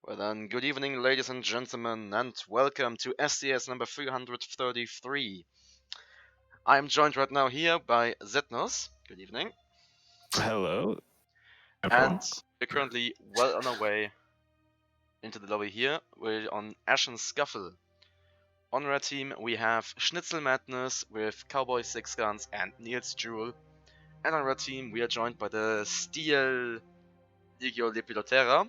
Well then, good evening ladies and gentlemen, and welcome to SCS number 333. I am joined right now here by Zetnus. Good evening. Hello, And everyone. we're currently well on our way into the lobby here. We're on Ashen Scuffle. On our team we have Schnitzel Madness with Cowboy Six Guns and Niels Jewel. And on our team we are joined by the Steel Legio Lepidotera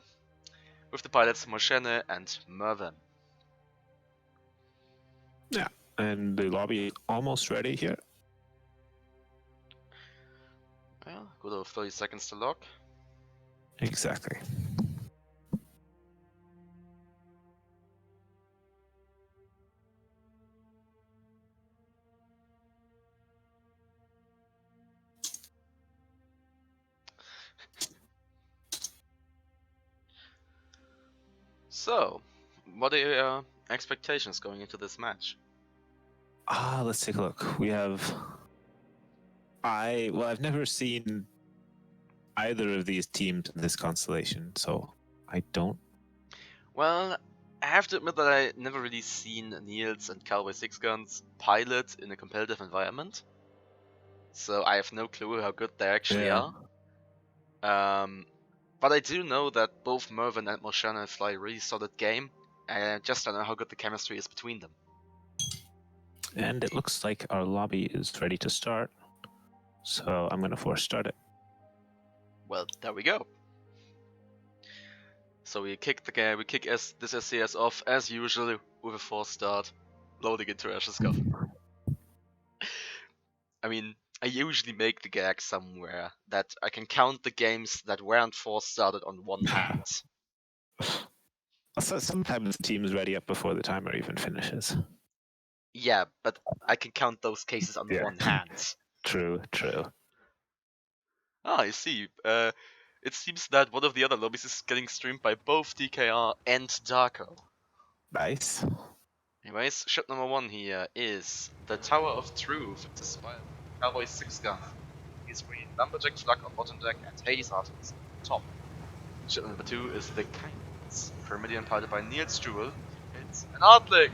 with the pilots Moshene and Mervin. Yeah, and the lobby is almost ready here. Well, good over 30 seconds to lock. Exactly. So, what are your expectations going into this match? Let's take a look. We have. I've never seen either of these teams in this constellation, so I don't. Well, I have to admit that I never really seen Niels and Cowboy Six Guns pilot in a competitive environment. So I have no clue how good they actually are. But I do know that both Mervin and Moshana fly a really solid game, and I just don't know how good the chemistry is between them. And it looks like our lobby is ready to start, so I'm gonna force start it. Well, there we go. So we kick the game, this SCS off as usual with a forced start, loading into Ashes Scuffle. I mean, I usually make the gag somewhere that I can count the games that weren't forced started on one hand. So sometimes the team is ready up before the timer even finishes. Yeah, but I can count those cases on one hand. True. Ah, I see. It seems that one of the other lobbies is getting streamed by both DKR and Darko. Nice. Anyways, ship number 1 here is the Tower of Truth. It's a spy Cowboy 6 gun. He's bringing Lumberjack Flak on bottom deck and Hades Artemis on top. Ship number 2 is the Kindness, Pyramidion piloted by Niels Jewel. It's an Artling!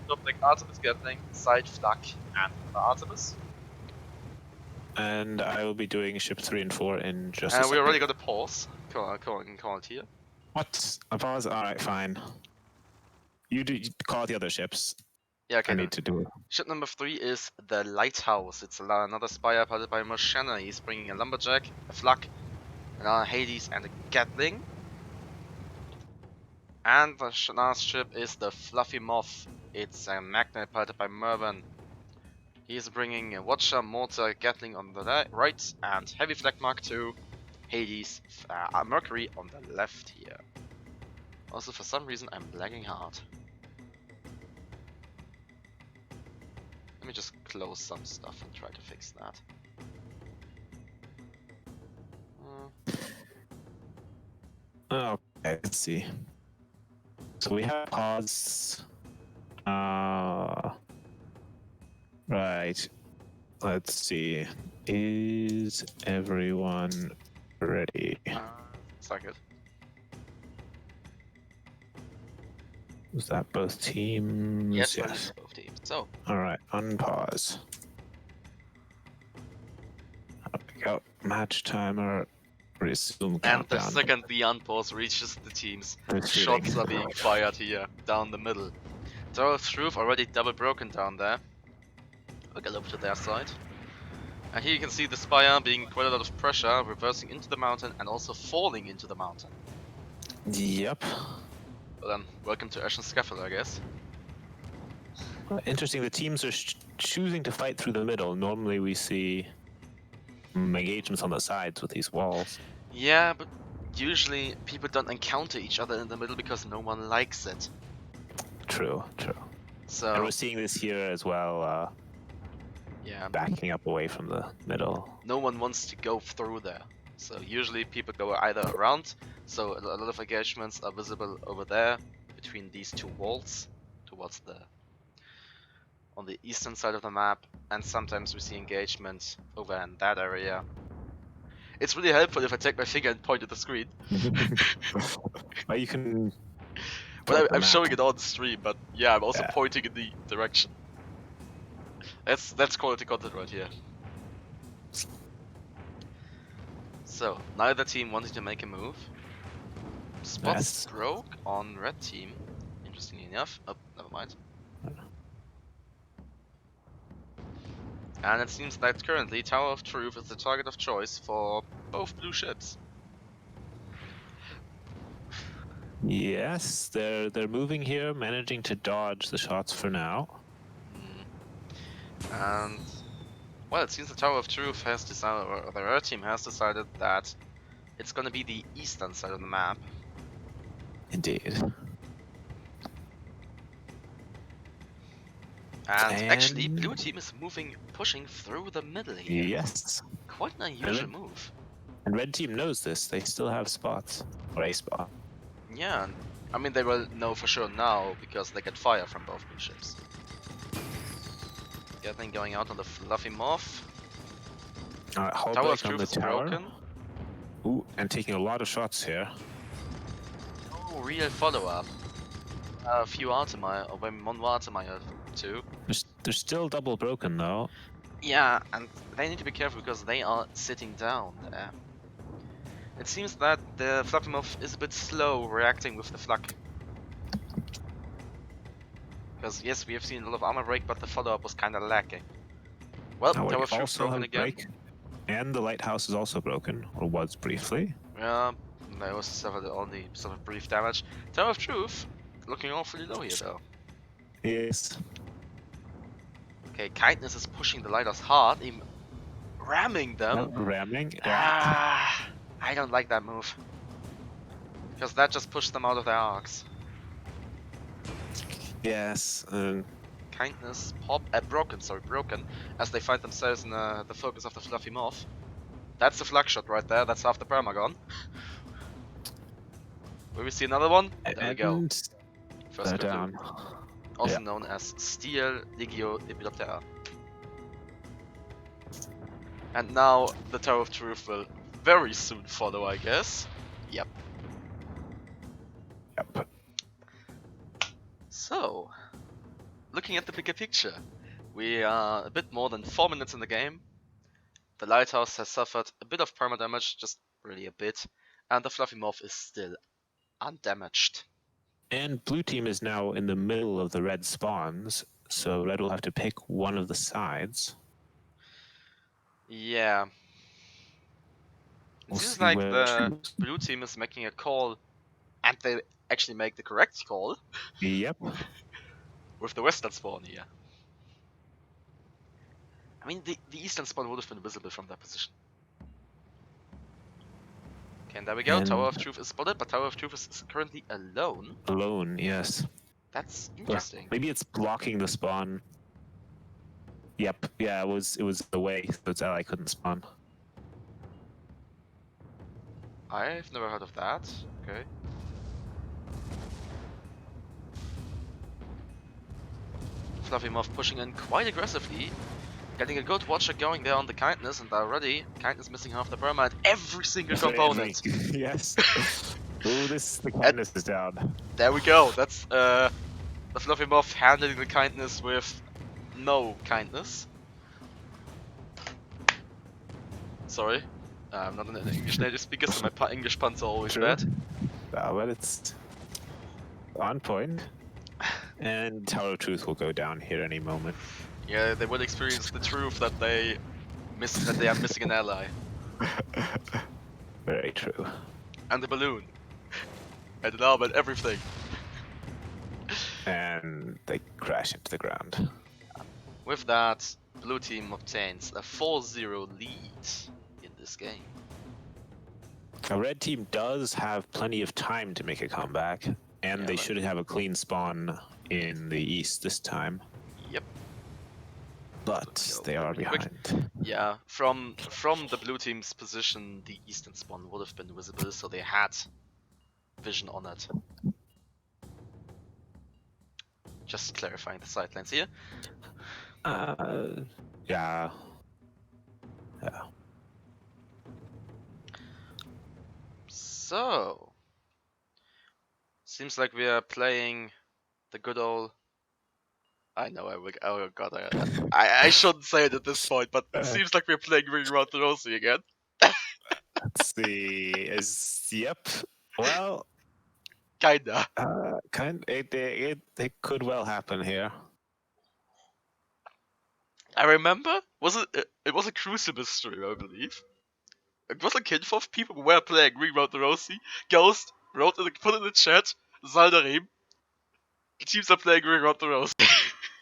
Top deck Artemis Gatling, side Flak, and the Artemis. And I will be doing ship 3 and 4 in just a And second. we already got a pause. Call it here. What? A pause? Alright, fine. You call the other ships. Yeah, okay. I need to do it. Ship number 3 is the Lighthouse. It's another spire piloted by Moshana. He's bringing a Lumberjack, a Flak, another Hades, and a Gatling. And the last ship is the Fluffy Moth. It's a Magnet piloted by Mervin. He's bringing a Watcher, Mortar, Gatling on the right, and Heavy Flak Mark II, Hades, Mercury on the left here. Also, for some reason, I'm lagging hard. Let me just close some stuff and try to fix that. Okay, let's see. So we have pause. Right. Let's see. Is everyone ready? Looks like it. Was that both teams? Yes. Both teams. So. Alright, unpause. There we go. Match timer. Resume countdown. And the second the unpause reaches the teams, shots are being fired here, down the middle. Tower of Truth already double broken down there. We'll get over to their side. And here you can see the Spire being quite a lot of pressure, reversing into the mountain and also falling into the mountain. Yep. Well then, welcome to Ashen Scuffle, I guess. Interesting, the teams are choosing to fight through the middle. Normally we see engagements on the sides with these walls. Yeah, but usually people don't encounter each other in the middle because no one likes it. True. So, and we're seeing this here as well, yeah, backing up away from the middle. No one wants to go through there. So usually people go either around, so a lot of engagements are visible over there, between these two walls, towards on the eastern side of the map, and sometimes we see engagements over in that area. It's really helpful if I take my finger and point at the screen. Well, you can. Well, I'm map. showing it on the stream, but yeah, I'm also Yeah. pointing in the direction. That's quality content right here. So, neither team wanting to make a move. Spots Yes. broke on red team. Interestingly enough. Oh, never mind. And it seems that currently Tower of Truth is the target of choice for both blue ships. Yes, they're moving here, managing to dodge the shots for now. And well, it seems the Tower of Truth has decided, or the red team has decided that it's gonna be the eastern side of the map. Indeed. And actually, blue team is pushing through the middle here. Yes. Quite an unusual move. And red team knows this. They still have spots, or a spot. Yeah, I mean they will know for sure now because they get fire from both blue ships. Gatling going out on the fluffy morph. Tower of Truth is broken. Ooh, and taking a lot of shots here. Oh, real follow-up. A few Artemire, or maybe one Artemire too. They're still double broken though. Yeah, and they need to be careful because they are sitting down there. It seems that the Fluffy Morph is a bit slow reacting with the Flak. Because yes, we have seen a lot of armor break, but the follow-up was kinda lacking. Well, Tower of Truth broken again. And the lighthouse is also broken, or was briefly. Yeah, they also suffered brief damage. Tower of Truth looking awfully low here though. Yes. Okay, Kindness is pushing the lighters hard, even ramming them. Ramming? Yeah. Ah, I don't like that move. Because that just pushed them out of their arcs. Yes. Kindness broken, as they find themselves in the focus of the Fluffy Morph. That's the Flak shot right there, that's half the perma gone. Will we see another one? There we go. First down. Also known as Steel Legio Epidoptera. And now the Tower of Truth will very soon follow, I guess. Yep. Yep. So, looking at the bigger picture, we are a bit more than 4 minutes in the game. The lighthouse has suffered a bit of perma damage, just really a bit, and the Fluffy Morph is still undamaged. And blue team is now in the middle of the red spawns, so red will have to pick one of the sides. Yeah. It seems like the blue team is making a call, and they actually make the correct call. Yep. With the western spawn here. I mean, the eastern spawn would have been visible from that position. Okay, and there we go. Tower of Truth is spotted, but Tower of Truth is currently alone. Alone, yes. That's interesting. Maybe it's blocking the spawn. Yep. Yeah, it was away, so its ally couldn't spawn. I've never heard of that. Okay. Fluffy Morph pushing in quite aggressively. Getting a good watcher going there on the Kindness, and already Kindness missing half the perma and every single component. Yes. Oh, the Kindness is down. There we go. That's the Fluffy Morph handling the Kindness with no kindness. Sorry, I'm not an English native speaker, so my English puns are always bad. But it's on point. And Tower of Truth will go down here any moment. Yeah, they will experience the truth that they are missing an ally. Very true. And the balloon. And an arm and everything. And they crash into the ground. With that, blue team obtains a 4-0 lead in this game. A red team does have plenty of time to make a comeback, and they should have a clean spawn in the east this time. Yep. But they are behind. Yeah, from the blue team's position, the eastern spawn would have been visible, so they had vision on it. Just clarifying the sidelines here. Yeah. So, seems like we are playing the good old. I know I will. Oh god, I shouldn't say it at this point, but it seems like we're playing Ring Around the Rosie again. Let's see. Yep. Well, Kinda. it could well happen here. I remember. Was it? It was a Crucible stream, I believe. It was a Kinfoff. People were playing Ring Around the Rosie. Ghost put in the chat. Zaldarim. The teams are playing Ring Around the Rosie.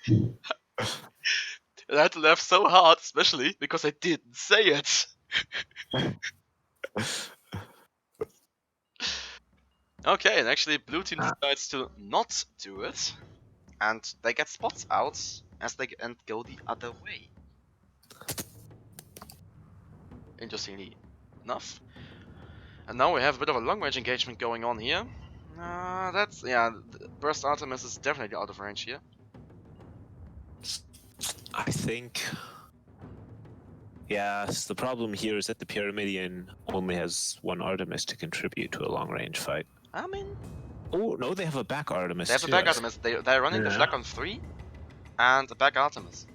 And I had to laugh so hard, especially because I didn't say it. Okay, and actually blue team decides to not do it, and they get spots out as they go the other way. Interestingly enough. And now we have a bit of a long-range engagement going on here. Burst Artemis is definitely out of range here. I think. Yes, the problem here is that the Pyramidion only has one Artemis to contribute to a long-range fight. I mean, oh no, they have a back Artemis. They have a back Artemis. They're running the flak on 3 and a back Artemis.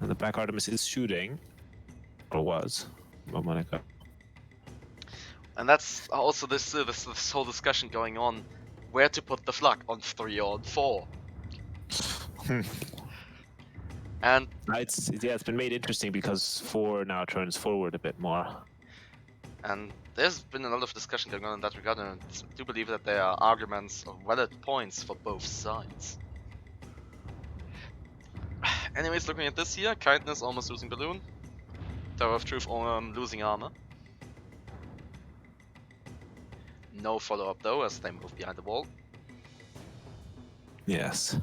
And the back Artemis is shooting, or was, a moment ago. And that's also this whole discussion going on, where to put the flak, on 3 or on 4. And it's been made interesting because 4 now turns forward a bit more. And there's been a lot of discussion going on in that regard, and I do believe that there are arguments or valid points for both sides. Anyways, looking at this here, Kindness almost losing Balloon. Tower of Truth losing armor. No follow-up though, as they move behind the wall. Yes.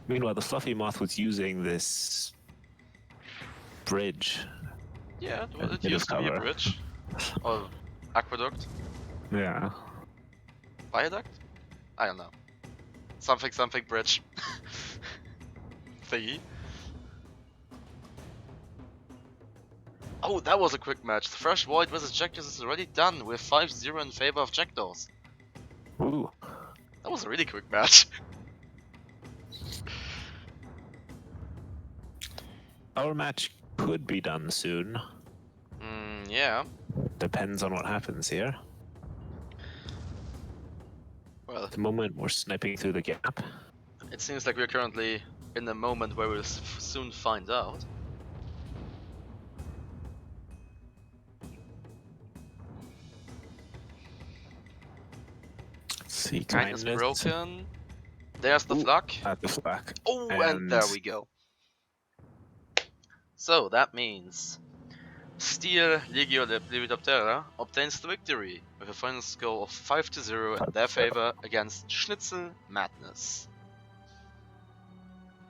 Meanwhile, the Fluffy Moth was using this bridge. Yeah, well, it used to be a bridge. Or aqueduct. Yeah. Viaduct? I don't know. Something bridge. Thingy. Oh, that was a quick match. The Fresh Void versus Jackdaws is already done with 5-0 in favor of Jackdaws. Ooh. That was a really quick match. Our match could be done soon. Yeah. Depends on what happens here. Well, at the moment we're sniping through the gap. It seems like we're currently in the moment where we'll soon find out. See, Kindness broken. There's the flak. At the flak. Oh, and there we go. So that means Steel Legio Lepidoptera obtains the victory with a final score of 5-0 in their favor against Schnitzel Madness.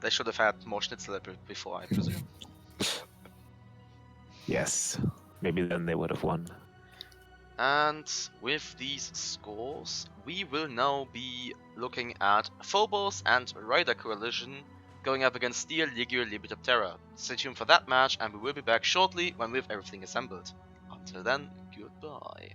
They should have had more Schnitzel before, I presume. Yes, maybe then they would have won. And with these scores, we will now be looking at Phobos and Rider Coalition going up against Steel Legio Lepidoptera. Stay tuned for that match, and we will be back shortly when we have everything assembled. Until then, goodbye.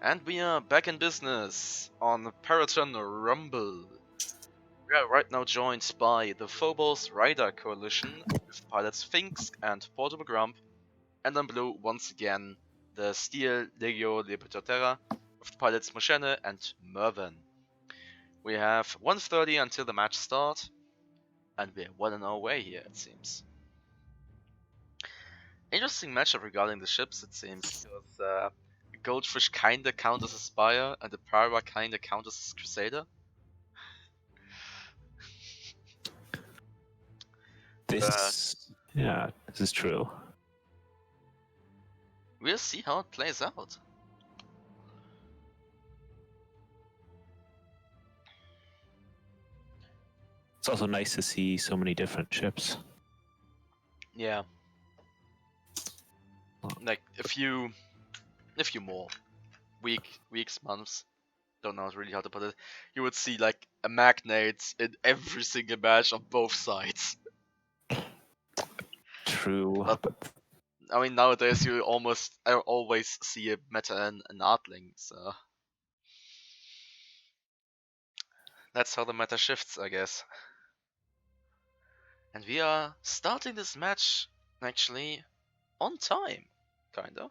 And we are back in business on Paraton Rumble. We are right now joined by the Phobos Rider Coalition with pilots Finks and Portable Grump, and on blue, once again, the Steel Legio Libertaterra with pilots Moshene and Mervin. We have 1:30 until the match starts, and we're well on our way here, it seems. Interesting matchup regarding the ships, it seems, because Goldfish kinda counts as a Spire, and the Pyra kinda counts as a Crusader. This is true. We'll see how it plays out. It's also nice to see so many different ships. Yeah. Like a few more weeks, months. Don't know really how to put it. You would see like a Magnate in every single match on both sides. True. But I mean, nowadays you always see a Meta and an Artling, so that's how the meta shifts, I guess. And we are starting this match actually on time, kinda.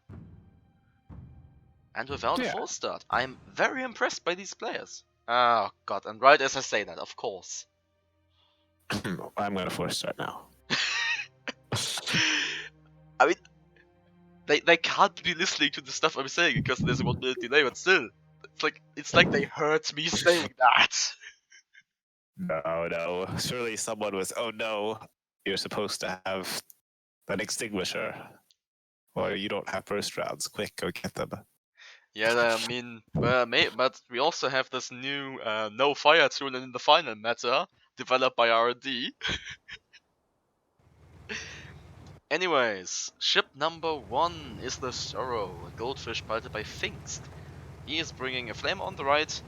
And without a false start. I'm very impressed by these players. Oh god, and right as I say that, of course. I'm gonna force start now. I mean, they can't be listening to the stuff I'm saying because there's a 1 minute delay, but still. It's like they heard me saying that. No. Surely someone was, oh no, you're supposed to have an extinguisher. Or you don't have first rounds. Quick, go get them. Yeah, I mean, but we also have this new no fire tool in the final meta, developed by R&D. Anyways, ship number 1 is the Sorrow, a goldfish piloted by Finks. He is bringing a flame on the right,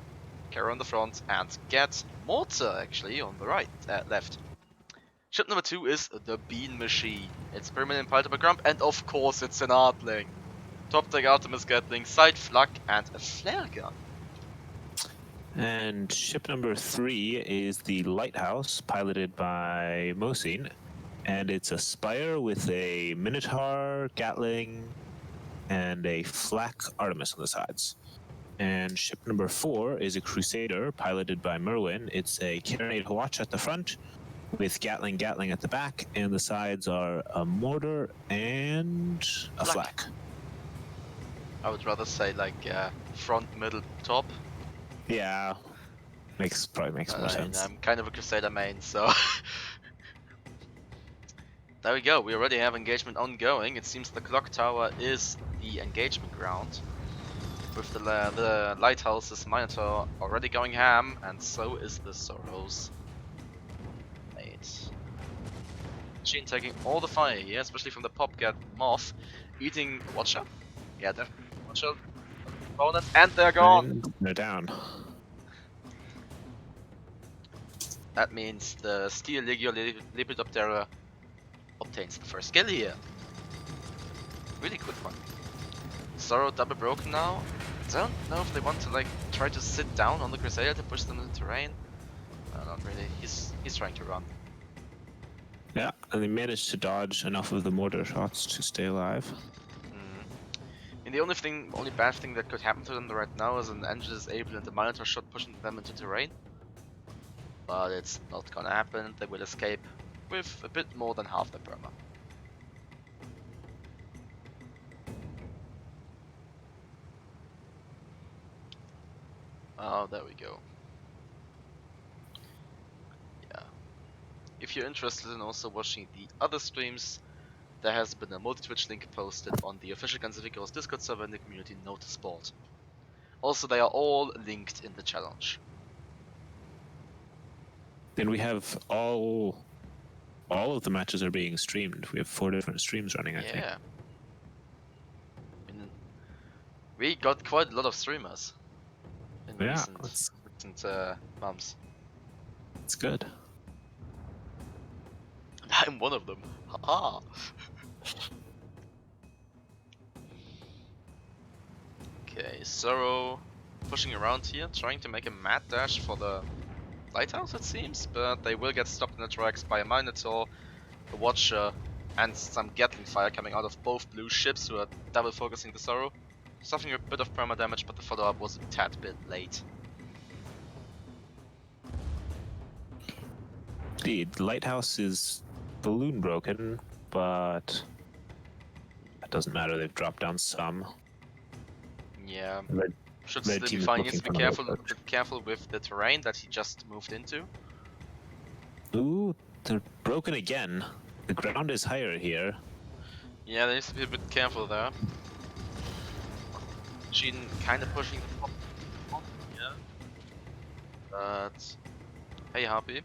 Kara on the front, and Get Mortar actually on the left. Ship number 2 is the Bean Machine. It's permanent piloted by Grump, and of course it's an Artling. Top deck Artemis Gatling, side flak, and a flare gun. And ship number 3 is the Lighthouse, piloted by Mosin. And it's a Spire with a Minotaur, Gatling, and a flak Artemis on the sides. And ship number 4 is a Crusader, piloted by Merwin. It's a Carronade Watch at the front, with Gatling at the back, and the sides are a mortar and a flak. I would rather say like front, middle, top. Yeah, probably makes more sense. I'm kind of a Crusader main, so there we go. We already have engagement ongoing. It seems the clock tower is the engagement ground, with the lighthouse's Minotaur already going ham, and so is the Sorrows. Machine taking all the fire here, especially from the Popcat Moth, eating Watcher. Yeah, definitely Watcher. Opponent, and they're gone. And they're down. That means the Steel Legio Lepidoptera obtains the first kill here. Really quick one. Sorrow double broken now. Don't know if they want to like try to sit down on the Crusader to push them in the terrain. Not really. He's trying to run. Yeah, and they managed to dodge enough of the mortar shots to stay alive. And the only bad thing that could happen to them right now is an engine is able and the Minotaur shot pushing them into terrain. But it's not gonna happen. They will escape with a bit more than half the perma. Oh, there we go. Yeah. If you're interested in also watching the other streams, there has been a multi-Twitch link posted on the official Guns N' Vickers Discord server in the community Notice board. Also, they are all linked in the challenge. Then we have all of the matches are being streamed. We have 4 different streams running, I think. Yeah. I mean, we got quite a lot of streamers in recent months. It's good. I'm one of them. Haha. Okay, Sorrow pushing around here, trying to make a mad dash for the lighthouse, it seems, but they will get stopped in the tracks by a Minotaur, a Watcher, and some Gatling fire coming out of both blue ships who are double focusing the Sorrow. Suffering a bit of perma damage, but the follow-up was a tad bit late. The lighthouse is balloon broken, but that doesn't matter. They've dropped down some. Yeah, Red, should red still be team is fine. He looking needs to be for another careful, a approach. bit careful with the terrain that he just moved into. Ooh, they're broken again. The ground is higher here. Yeah, there needs to be a bit careful there. Machine kind of pushing the top here. But hey, Harpy.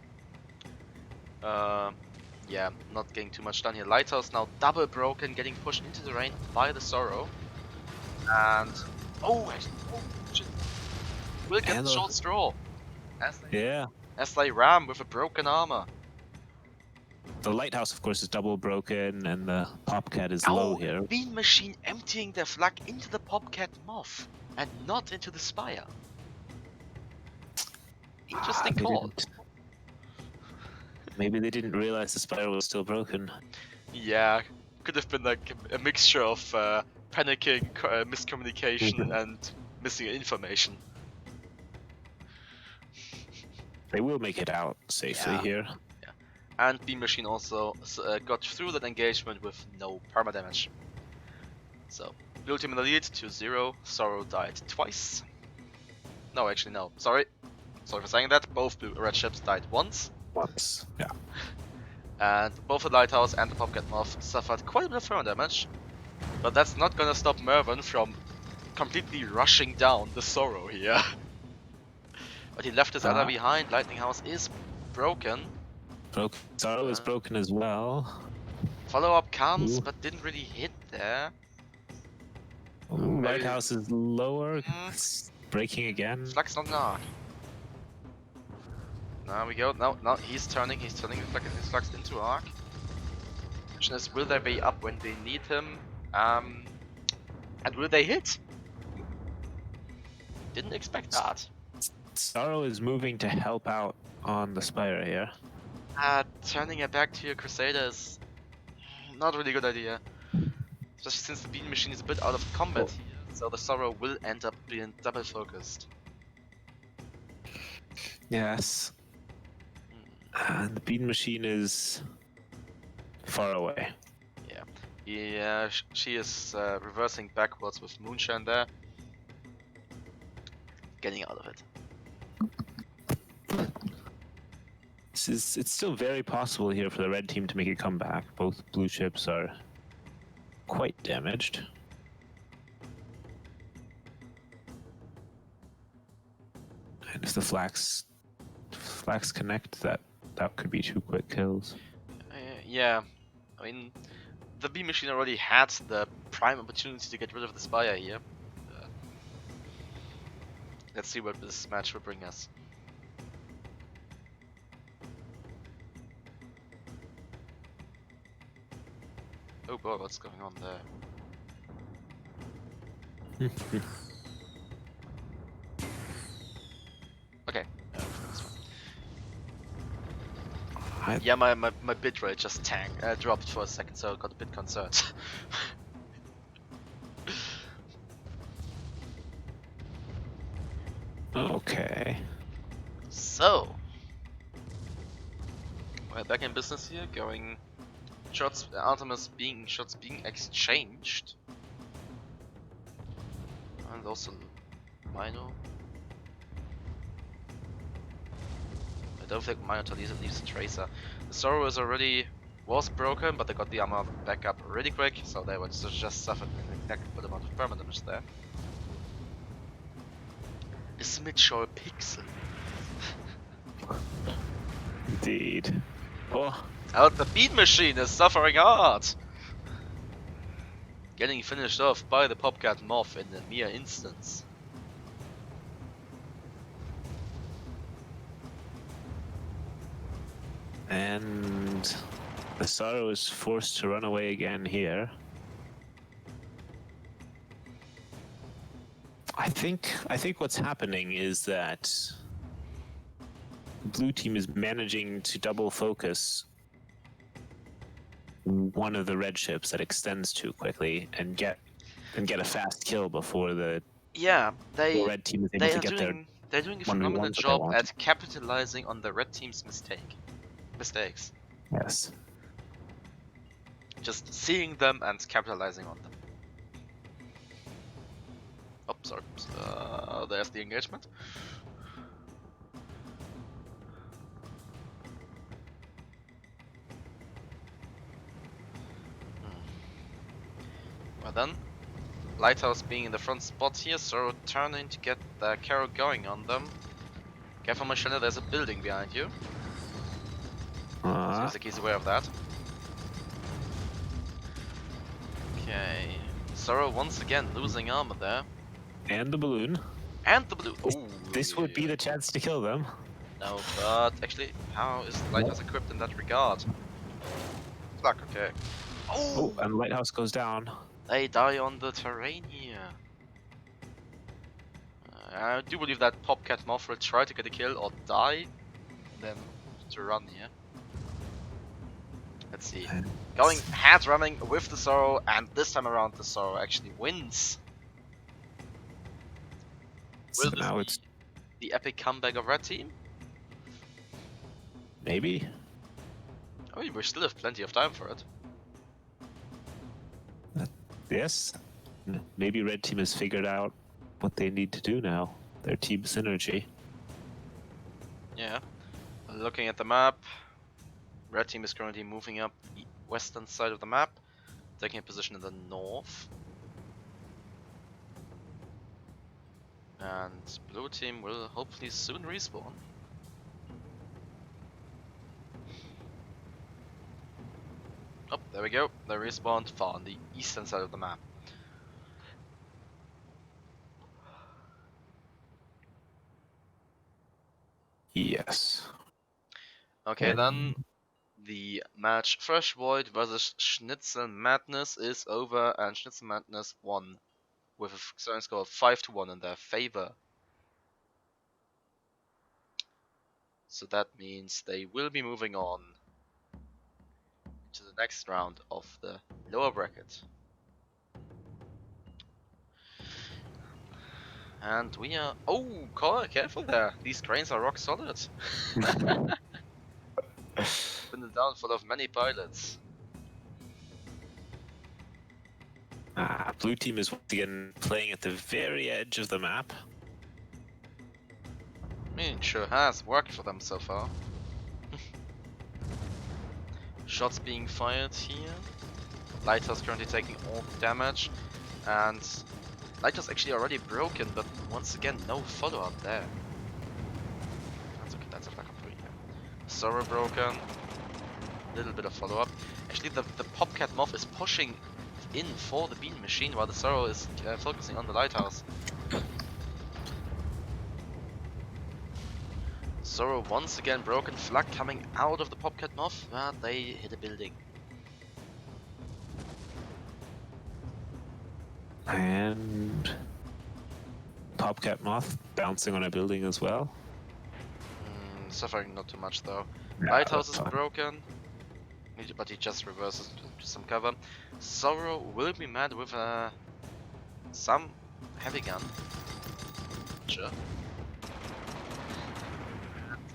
Yeah, not getting too much done here. Lighthouse now double broken, getting pushed into the rain by the Sorrow. And oh shit. Will get the short straw as they ram with a broken armor. The lighthouse, of course, is double broken, and the Popcat is low here. Bean Machine emptying their flak into the Popcat Moth and not into the Spire. Interesting call. Maybe they didn't realize the Spire was still broken. Yeah, could have been like a mixture of panicking, miscommunication, and missing information. They will make it out safely here. Yeah. And Beam Machine also got through that engagement with no perma damage. So, blue team in the lead, 2-0. Sorrow died twice. No, actually no. Sorry for saying that. Both red ships died once. Yeah. And both the Lighthouse and the Popcat Moth suffered quite a bit of perma damage. But that's not gonna stop Mervyn from completely rushing down the Sorrow here. But he left his other behind. Lightning House is broken. Sorrow is broken as well. Follow-up comes, but didn't really hit there. Lighthouse is lower. It's breaking again. Flak's not an arc. Now we go. Now he's turning his flux into arc. Question is, will they be up when they need him? And will they hit? Didn't expect that. Sorrow is moving to help out on the Spire here. Turning it back to your Crusader is not a really good idea. Especially since the Bean Machine is a bit out of combat here, so the Sorrow will end up being double focused. Yes. And the Bean Machine is far away. Yeah, she is reversing backwards with Moonshine there. Getting out of it. It's still very possible here for the red team to make a comeback. Both blue ships are quite damaged. And if the flax connect, that could be 2 quick kills. Yeah, I mean, the Beam Machine already had the prime opportunity to get rid of the Spire here. Let's see what this match will bring us. Oh boy, what's going on there? Okay. Yeah, my bitrate just dropped for a second, so I got a bit concerned. Okay. So, we're back in business here, going shots, Artemis being exchanged. And also Mino. I don't think Minotaur leaves a Tracer. The Sorrow was broken, but they got the armor back up really quick, so they were just suffered an exact amount of perma damage there. Is Mitchell a pixel? Indeed. Oh. Out the Bean Machine is suffering hard! Getting finished off by the Popcat Moth in a mere instance. And the Sorrow is forced to run away again here. I think what's happening is that the blue team is managing to double focus one of the red ships that extends too quickly and get a fast kill before the Yeah, red team is able to get their they're doing a 1v1s phenomenal that they job want. at capitalizing on the red team's mistakes. Yes. Just seeing them and capitalizing on them. Oh, sorry. There's the engagement. Well then, Lighthouse being in the front spot here, so turning to get the carro going on them. Careful, Michelle, there's a building behind you. Seems like he's aware of that. Okay. Sorrow once again losing armor there. And the balloon. And the blue. This would be the chance to kill them. No, but actually, how is Lighthouse equipped in that regard? Luck, okay. Oh, and Lighthouse goes down. They die on the terrain here. I do believe that Popcat Moth will try to get a kill or die, then to run here. Let's see. Going head running with the Sorrow, and this time around the Sorrow actually wins. So now it's the epic comeback of Red Team? maybe. I mean, we still have plenty of time for it. Yes. Maybe Red Team has figured out what they need to do now. Their team synergy. Yeah. Looking at the map, Red Team is currently moving up the western side of the map, taking a position in the north. And Blue Team will hopefully soon respawn. Oh, there we go. They respawned far on the eastern side of the map. Yes. Okay, then the match Fresh Void versus Schnitzel Madness is over, and Schnitzel Madness won with a certain score of 5-1 in their favor. So that means they will be moving on to the next round of the lower bracket. And we are... Oh, careful there. These cranes are rock solid. Been the downfall of many pilots. Blue Team is once again playing at the very edge of the map. I mean, sure has worked for them so far. Shots being fired here. Lighthouse currently taking all the damage. And Lighthouse actually already broken, but once again, no follow-up there. That's okay, that's a flag up 3 here. Sorrow broken. Little bit of follow-up. Actually, the Popcat Moth is pushing in for the beam machine while the Sorrow is focusing on the Lighthouse. Sorrow once again broken, flak coming out of the Popcat Moth, but they hit a building. And Popcat Moth bouncing on a building as well. Suffering not too much though. Yeah, Lighthouse is that's fine. broken, but he just reverses to some cover. Sorrow will be mad with some heavy gun. Sure.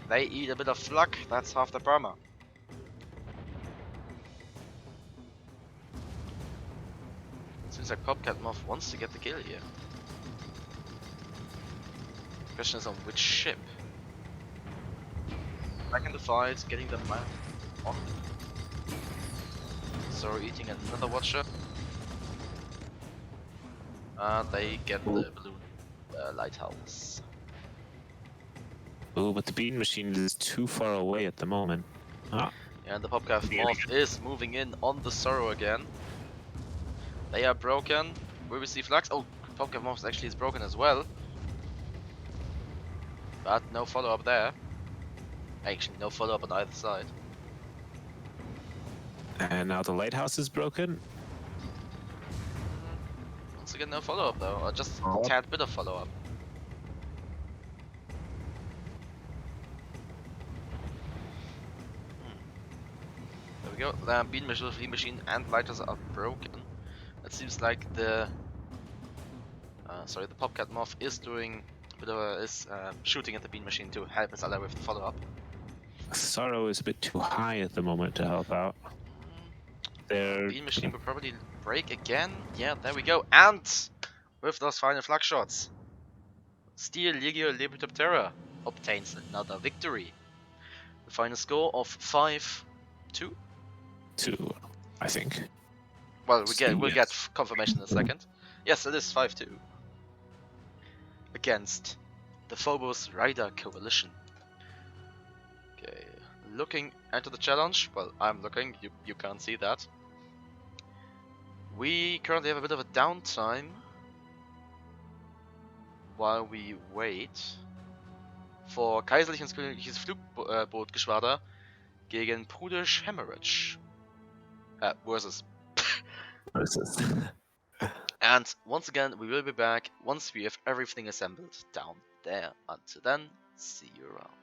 They eat a bit of flak, that's half the Brahma. Seems like Popcat Moth wants to get the kill here. Question is on which ship. Back in the fight, getting the map on. So eating another watcher. They get the balloon lighthouse. Oh, but the beam machine is too far away at the moment. And the Popcat Moth is moving in on the Sorrow again. They are broken. We receive flags. Oh, Popcat Moth actually is broken as well. But no follow-up there. Actually, no follow-up on either side. And now the lighthouse is broken. once again, no follow-up though, or just a Follow-up. tad bit of follow-up. There we go. The beam machine and lighters are broken. It seems like the the Popcat Moth is doing a bit of shooting at the beam machine to help his ally with the follow-up. Sorrow is a bit too high at the moment to help out. They're Beam machine will probably break again. Yeah, there we go. And with those final flak shots, Steel Legio Lepidoptera obtains another victory. The final score of 5-2. 2, I think. Well, we'll get Yes. confirmation in a second. Yes, it is 5-2 against the Phobos Rider Coalition. Okay, looking into the challenge. Well, I'm looking. You can't see that. We currently have a bit of a downtime while we wait for Kaiserliches Flugbootgeschwader gegen Prudish Hemorrhage versus. And once again, we will be back once we have everything assembled down there. Until then, see you around.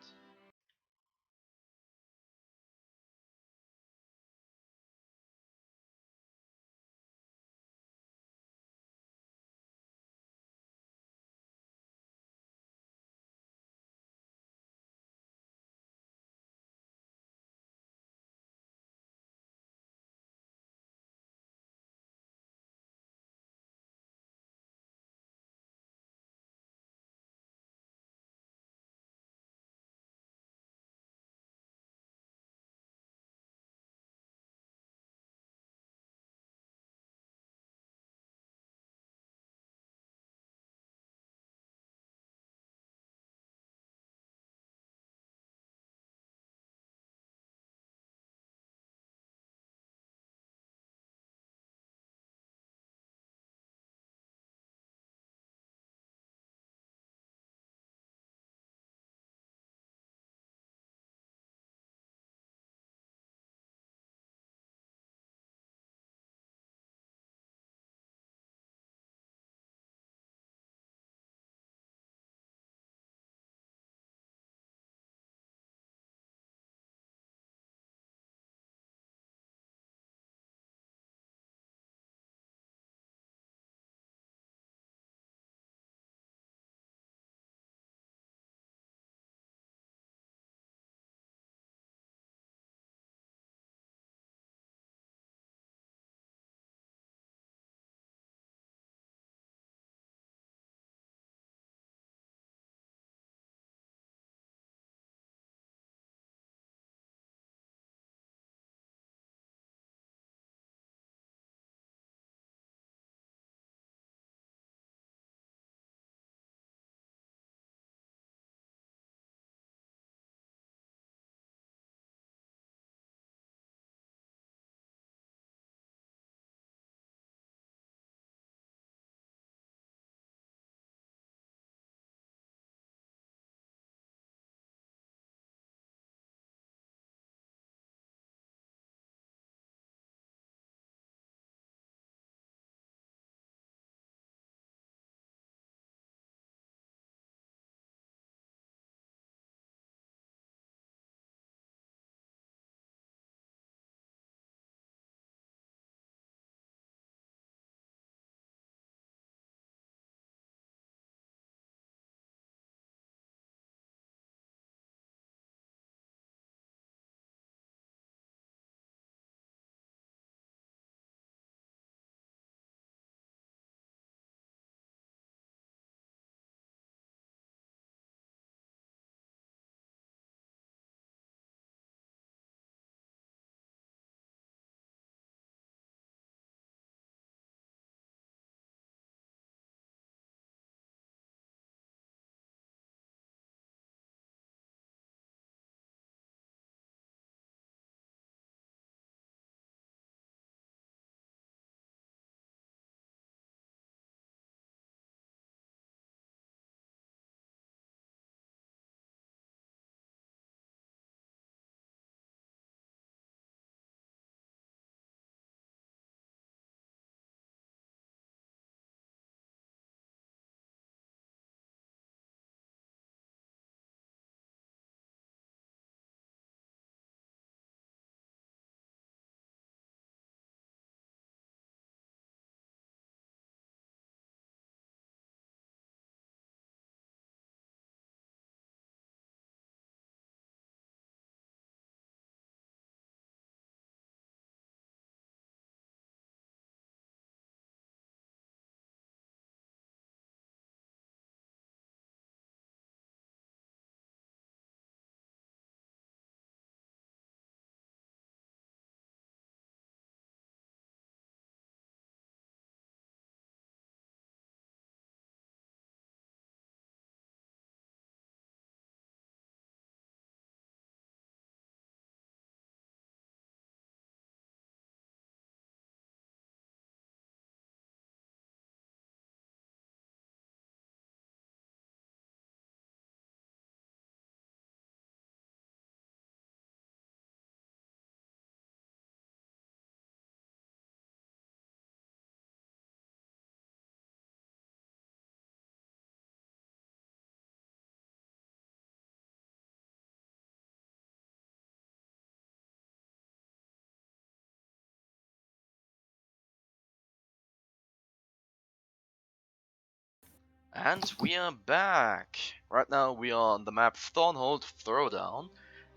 And we are back! Right now we are on the map Thornhold Throwdown,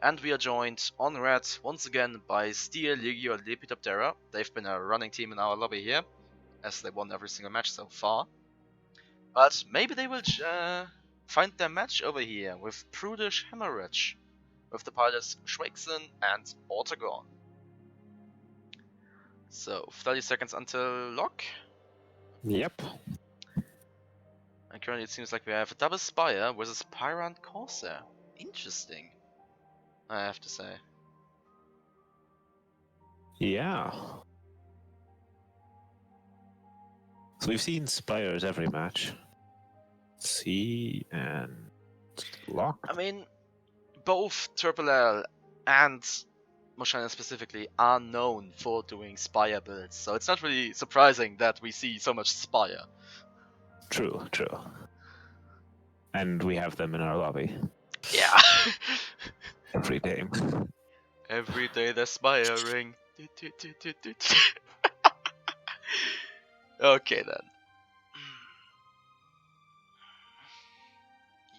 and we are joined on red once again by Steel, Legio, and Lepidoptera. They've been a running team in our lobby here, as they won every single match so far. But maybe they will find their match over here with Prudish Hemorrhage, with the pilots Schweixen and Ortegon. So, 30 seconds until lock. Yep. And currently it seems like we have a double Spire versus Pyrant Corsair. Interesting, I have to say. Yeah. So we've seen Spires every match. C and Lock. I mean, both Triple L and Moshana specifically are known for doing Spire builds, so it's not really surprising that we see so much Spire. True. And we have them in our lobby Yeah. every day. Every day they're spiring. Okay then.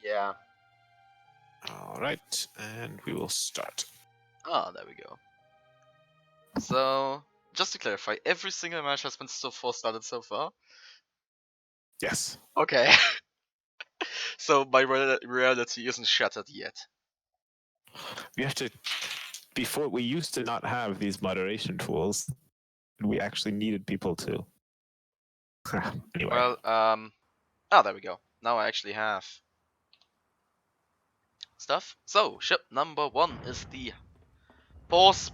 Yeah. Alright, and we will start. Ah, there we go. So, just to clarify, every single match has been started so far? Yes. Okay. So my reality isn't shattered yet. We have to. Before, we used to not have these moderation tools. We actually needed people to. Anyway. Well, there we go. Now I actually have stuff. So, ship number 1 is the Pause.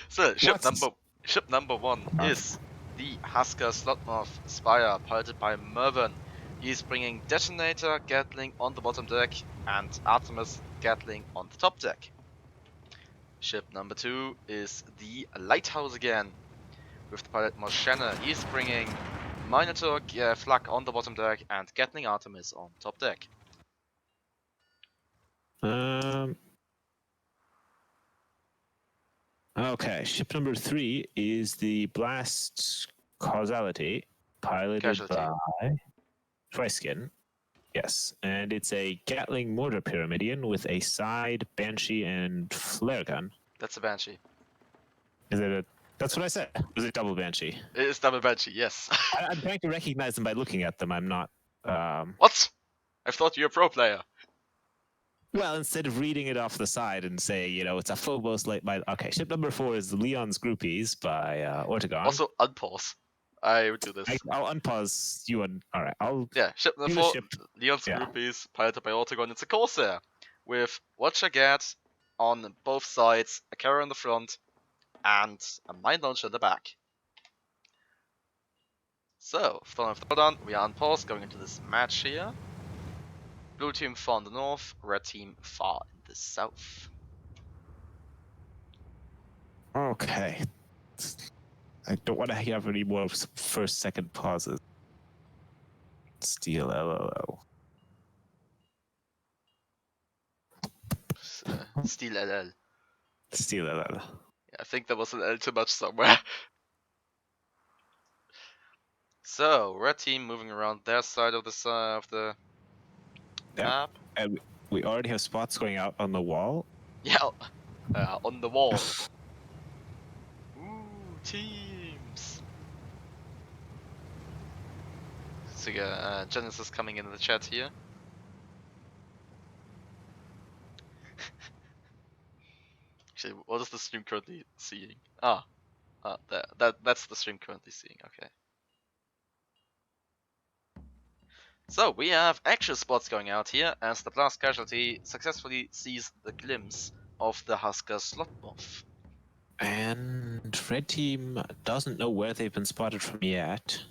So, ship number 1 is the Husker Slotmoth Spire, piloted by Mervyn. He's bringing Detonator Gatling on the bottom deck and Artemis Gatling on the top deck. Ship number 2 is the Lighthouse again, with the pilot Moshana. He's bringing Minotaur Flak on the bottom deck and Gatling Artemis on top deck. Okay, ship number 3 is the Blast Causality, piloted by Schweixen. Yes, and it's a Gatling Mortar Pyramidion with a side Banshee and flare gun. That's a Banshee. Is it a? That's what I said. Was it double Banshee? It is double Banshee, yes. I'm trying to recognize them by looking at them. I'm not. What? I thought you were a pro player. Well, instead of reading it off the side and saying, it's a Phobos light by. Okay, ship number 4 is Leon's Groupies by Ortegon. Also, unpause. I would do this. I'll unpause you and. Alright, ship number 4, Leon's Groupies, piloted by Ortegon. It's a Corsair, with Watcher Gat on both sides, a carrier in the front, and a mine launcher in the back. So, Throwdown, we are unpaused, going into this match here. Blue team far in the north, red team far in the south. Okay. I don't want to have any more first-second pauses. Steel LLL. Steel LL. Steel LL. Yeah, I think there was an L too much somewhere. So, red team moving around their side of the map. And we already have spots going out on the wall. Yeah, on the wall. Ooh, teams. So yeah, Genesis coming into the chat here. Actually, what is the stream currently seeing? That's the stream currently seeing. Okay. So we have actual spots going out here as the Blast Casualty successfully sees the glimpse of the Husker Slotmoth. And red team doesn't know where they've been spotted from yet.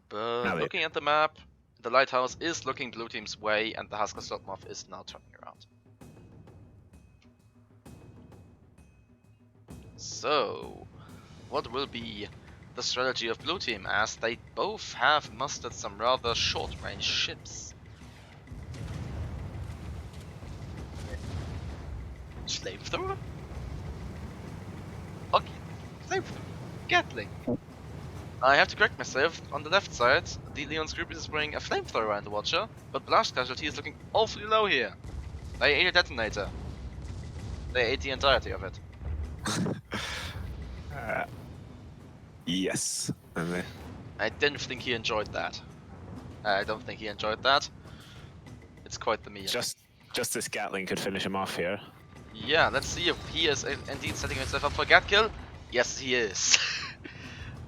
But looking at the map, the Lighthouse is looking blue team's way and the Husker Slotmoth is now turning around. So, what will be the strategy of blue team, as they both have mustered some rather short-range ships? Flamethrower? Okay, flamethrower. Gatling. I have to correct myself. On the left side, the Leon's group is spraying a flamethrower and the Watcher, but blast casualty is looking awfully low here. They ate a detonator. They ate the entirety of it. Yes. And they- I didn't think he enjoyed that. I don't think he enjoyed that. It's quite the meal. just this Gatling could finish him off here. Yeah, let's see if he is indeed setting himself up for a Gat kill. Yes, he is.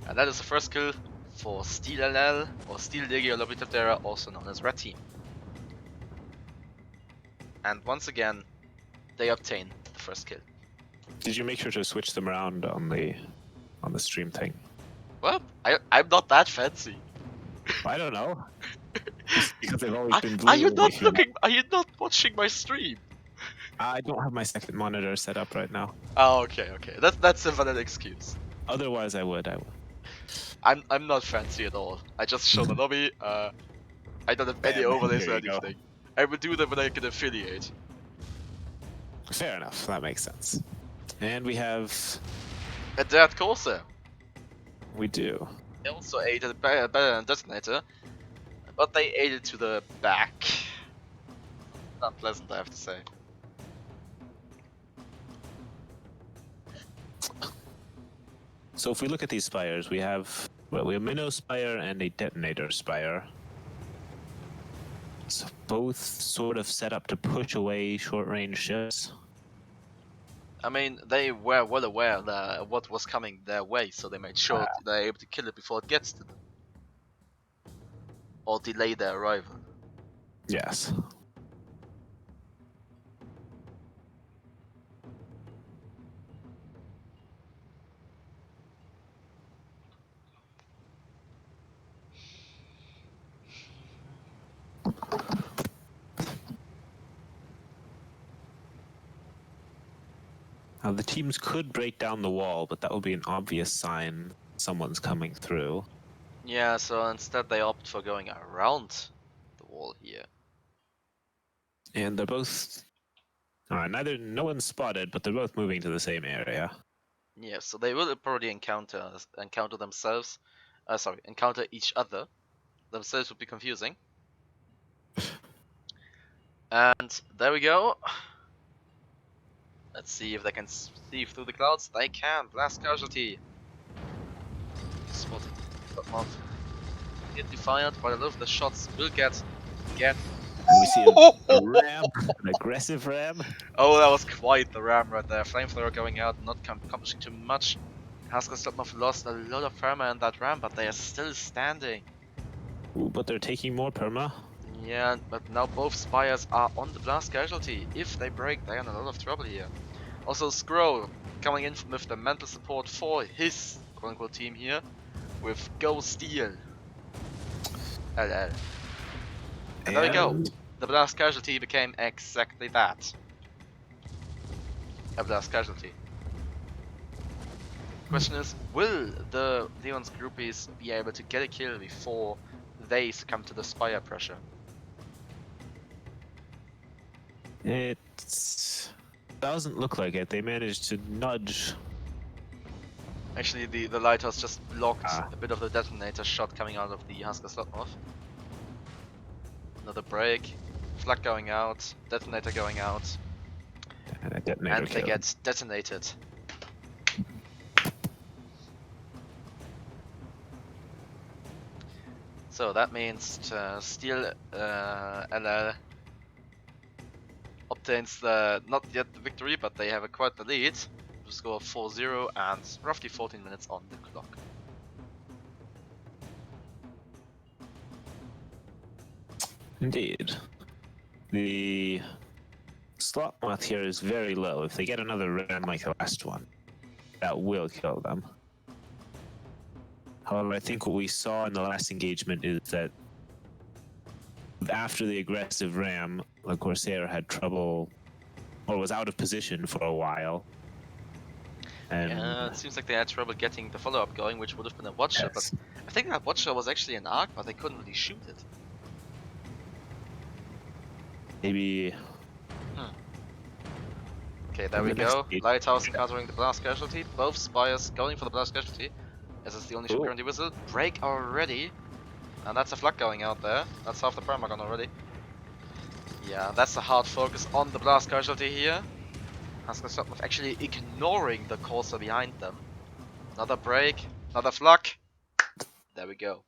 And that is the first kill for Steel LL, or Steel Legio Lobitaptera, also known as Red Team. And once again, they obtain the first kill. Did you make sure to switch them around on the stream thing? Well, I'm not that fancy. I don't know. Just because they've always been blue. Are you not looking? Are you not watching my stream? I don't have my second monitor set up right now. Oh, okay. That's a valid excuse. Otherwise, I would. I'm not fancy at all. I just show the lobby. I don't have any Bam, overlays or there you go. anything. I will do them when I can affiliate. Fair enough. That makes sense. And we have. A dead Corsair. We do. They also ate a better than detonator, but they ate it to the back. Not pleasant, I have to say. So if we look at these spires, we have we have Minnow Spire and a Detonator Spire. So both sort of set up to push away short-range ships. I mean, they were well aware that what was coming their way, so they made sure they're able to kill it before it gets to them. Or delay their arrival. Yes. Now the teams could break down the wall, but that would be an obvious sign someone's coming through. Yeah, so instead they opt for going around the wall here. And they're both... no one's spotted, but they're both moving to the same area. Yeah, so they will probably encounter themselves. Encounter each other. Themselves would be confusing. And there we go. Let's see if they can see through the clouds. They can. Blast casualty. Spotted. But not hit defiant, but a lot of the shots will get. And we see a ram, an aggressive ram. Oh, that was quite the ram right there. Flamethrower going out, not accomplishing too much. Haskell lost a lot of perma in that ram, but they are still standing. Ooh, but they're taking more perma. Yeah, but now both spires are on the blast casualty. If they break, they're in a lot of trouble here. Also, Scroll coming in with the mental support for his quote-unquote team here, with Go Steel. LL. And there we go. The blast casualty became exactly that. A blast casualty. Question is, will the Leon's groupies be able to get a kill before they succumb to the spire pressure? It doesn't look like it. They managed to nudge. Actually, the lighthouse just blocked a bit of the detonator shot coming out of the Haskell Slotmoth. Another break, flak going out, detonator going out, And a detonator and they kill. get detonated. So that means Steel LL obtains not yet the victory, but they have quite the lead. The score of 4-0 and roughly 14 minutes on the clock. Indeed. The slot moth here is very low. If they get another ram like the last one, that will kill them. However, I think what we saw in the last engagement is that after the aggressive ram, the Corsair had trouble, or was out of position for a while. And Yeah, it seems like they had trouble getting the follow-up going, which would have been a Watcher, yes. but I think that Watcher was actually an arc, but they couldn't really shoot it. Maybe Okay, there we The next go. gate. Lighthouse encountering the blast casualty. Both spires going for the blast casualty. As it's the only ship Ooh. currently whistled. Break already. And that's a flak going out there. That's half the primer gone already. Yeah, that's a hard focus on the blast casualty here. Zetnus actually ignoring the courser behind them. Another break, another flak. There we go.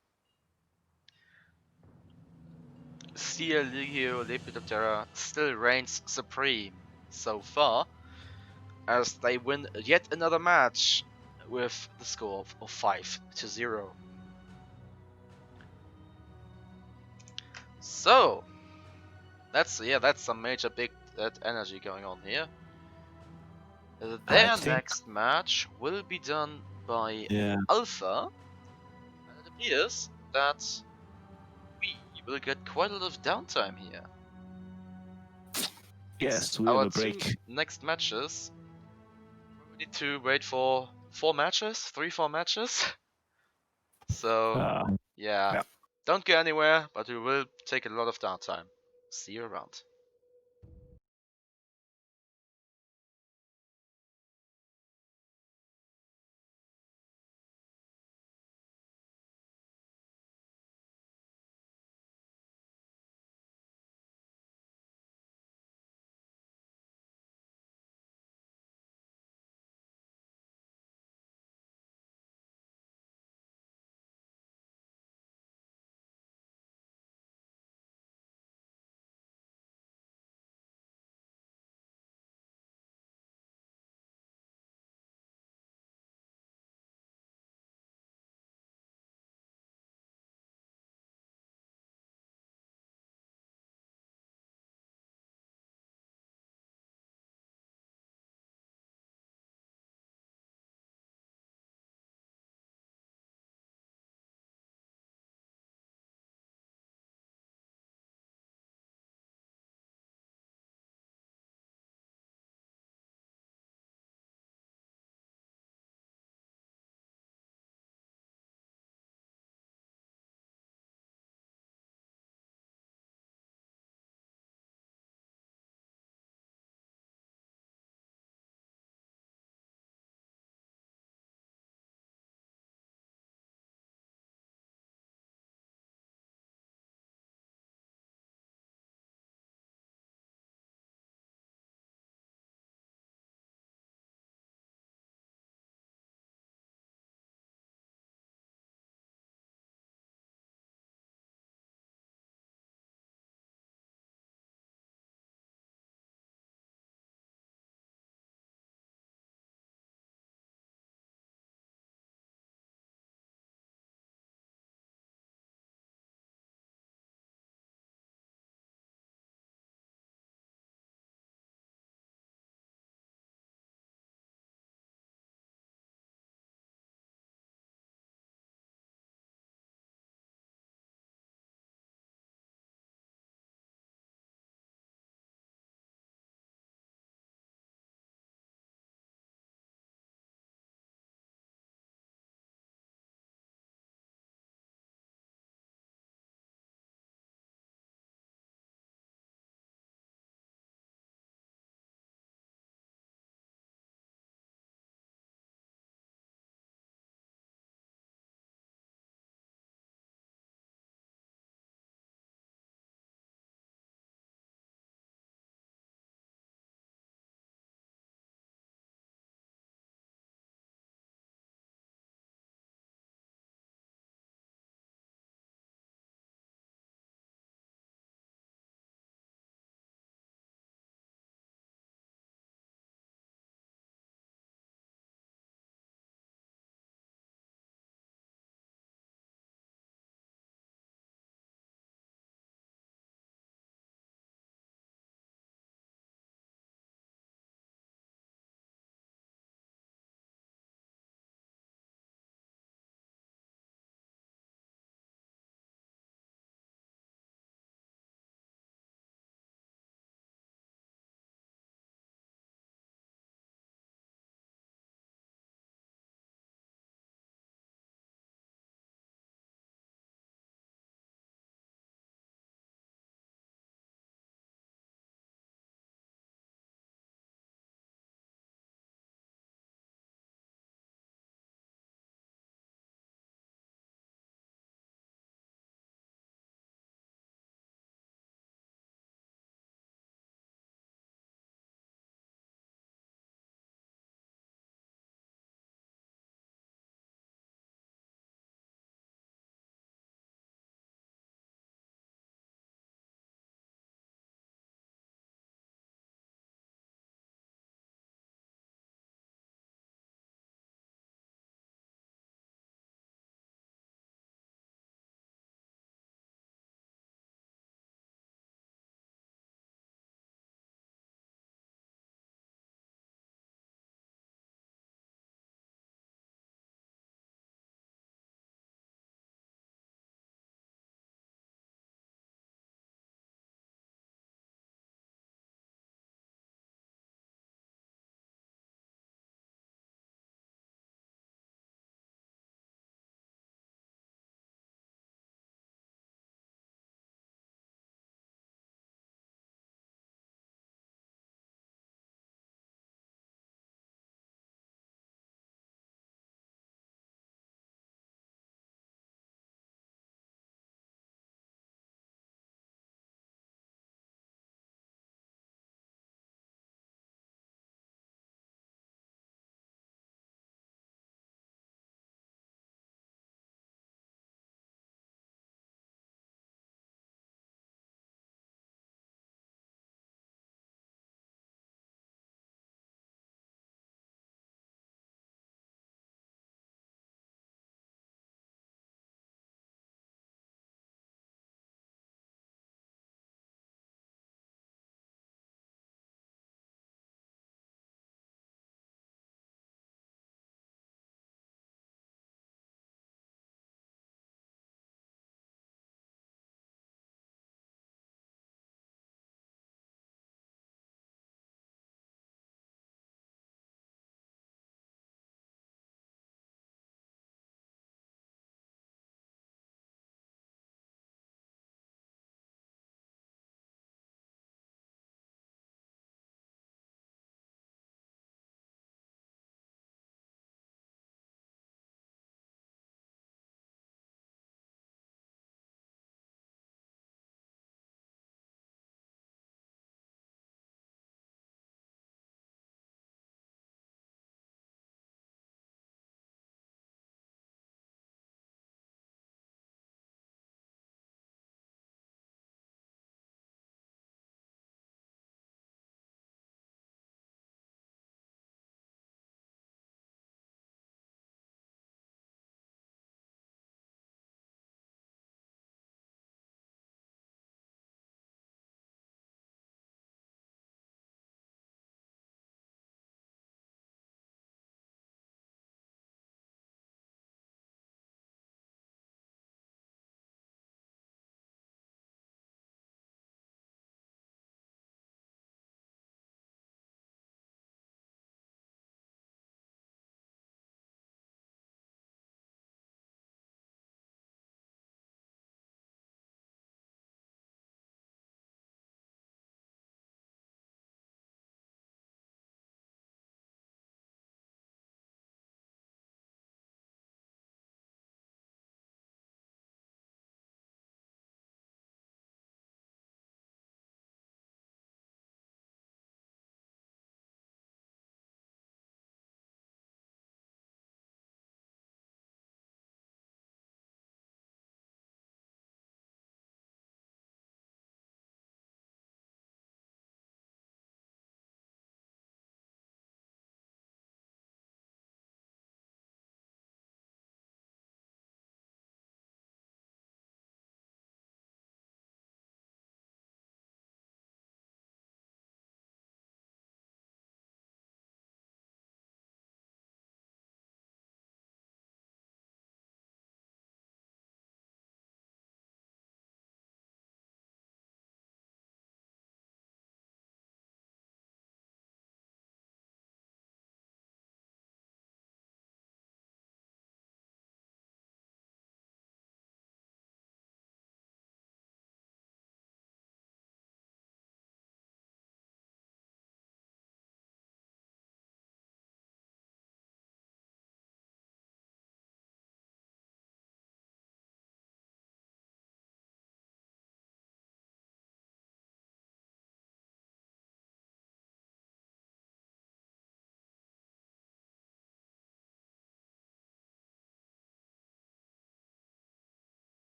Steel Legio Lepidoptera still reigns supreme so far, as they win yet another match with the score of 5-0. So that's some major big energy going on here. I Their think, next match will be done by yeah. Alpha, and it appears that we will get quite a lot of downtime here. Yes, we have Our a two break. next matches, we need to wait for 4 matches. So, Uh, yeah, yeah. don't go anywhere, but we will take a lot of downtime. See you around.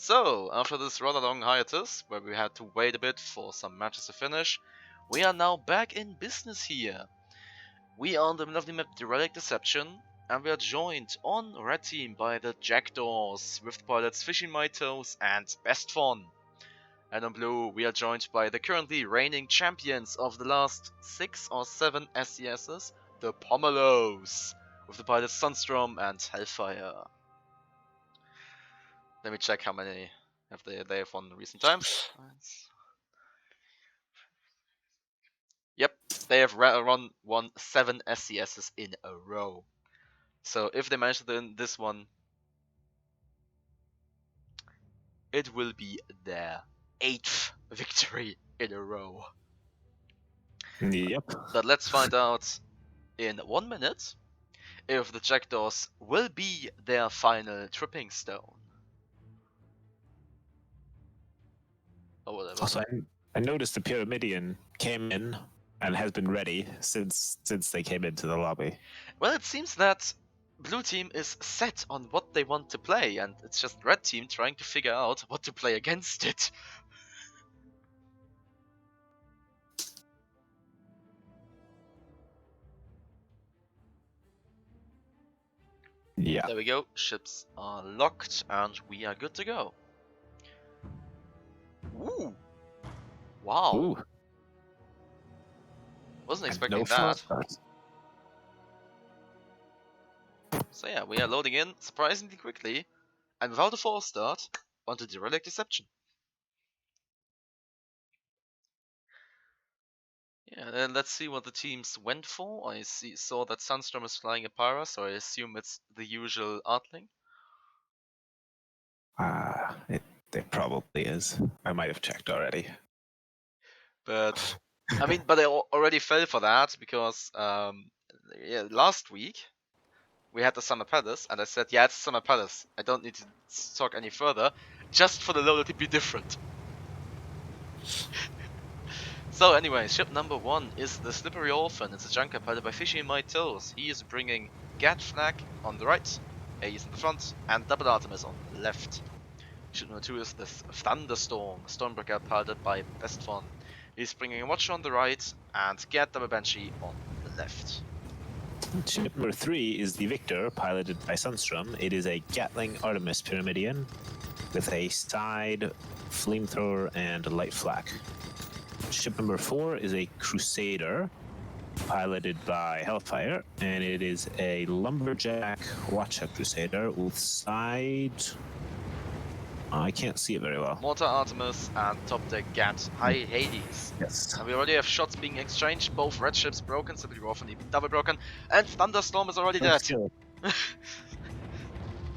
So, after this rather long hiatus, where we had to wait a bit for some matches to finish, we are now back in business here. We are on the middle of the map, the Relic Deception, and we are joined on Red Team by the Jackdaws, with pilots Fishing My Toes and Best Fun. And on Blue, we are joined by the currently reigning champions of the last 6 or 7 SCSs, the Pommelos, with the pilots Sunstrom and Hellfire. Let me check how many they have won in recent times. Yep, they have won 7 SCSs in a row. So if they manage to win this one, it will be their 8th victory in a row. Yep. But let's find out in 1 minute if the Jackdaws will be their final tripping stone. Or whatever. Also, I noticed the Pyramidian came in and has been ready since they came into the lobby. Well, it seems that Blue Team is set on what they want to play, and it's just Red Team trying to figure out what to play against it. Yeah. There we go, ships are locked, and we are good to go. Ooh! Wow! Ooh. Wasn't And expecting no that. start. So yeah, we are loading in surprisingly quickly, and without a false start, onto the Relic Deception. Yeah, then let's see what the teams went for. I saw that Sunstorm is flying a Pyra, so I assume it's the usual Artling. It probably is. I might have checked already. But I mean, but I already fell for that because yeah, last week we had the Summer Palace, and I said, yeah, it's Summer Palace. I don't need to talk any further, just for the loader to be different. So anyway, ship number 1 is the Slippery Orphan. It's a junker piloted by Fishy in My Toes. He is bringing Gat Flag on the right, Ace in the front, and Double Artemis on the left. Ship number 2 is the Thunderstorm, Stormbreaker piloted by Best Fun. He's bringing a Watcher on the right, and Gat Double Banshee on the left. Ship number 3 is the Victor, piloted by Sunstrom. It is a Gatling Artemis Pyramidian with a side flamethrower and a light flak. Ship number 4 is a Crusader, piloted by Hellfire, and it is a Lumberjack Watcher Crusader with side... I can't see it very well. Mortar Artemis and top deck Gat High Hades. Yes. And we already have shots being exchanged, both red ships broken, Slippery Orphan even double broken, and Thunderstorm is already dead.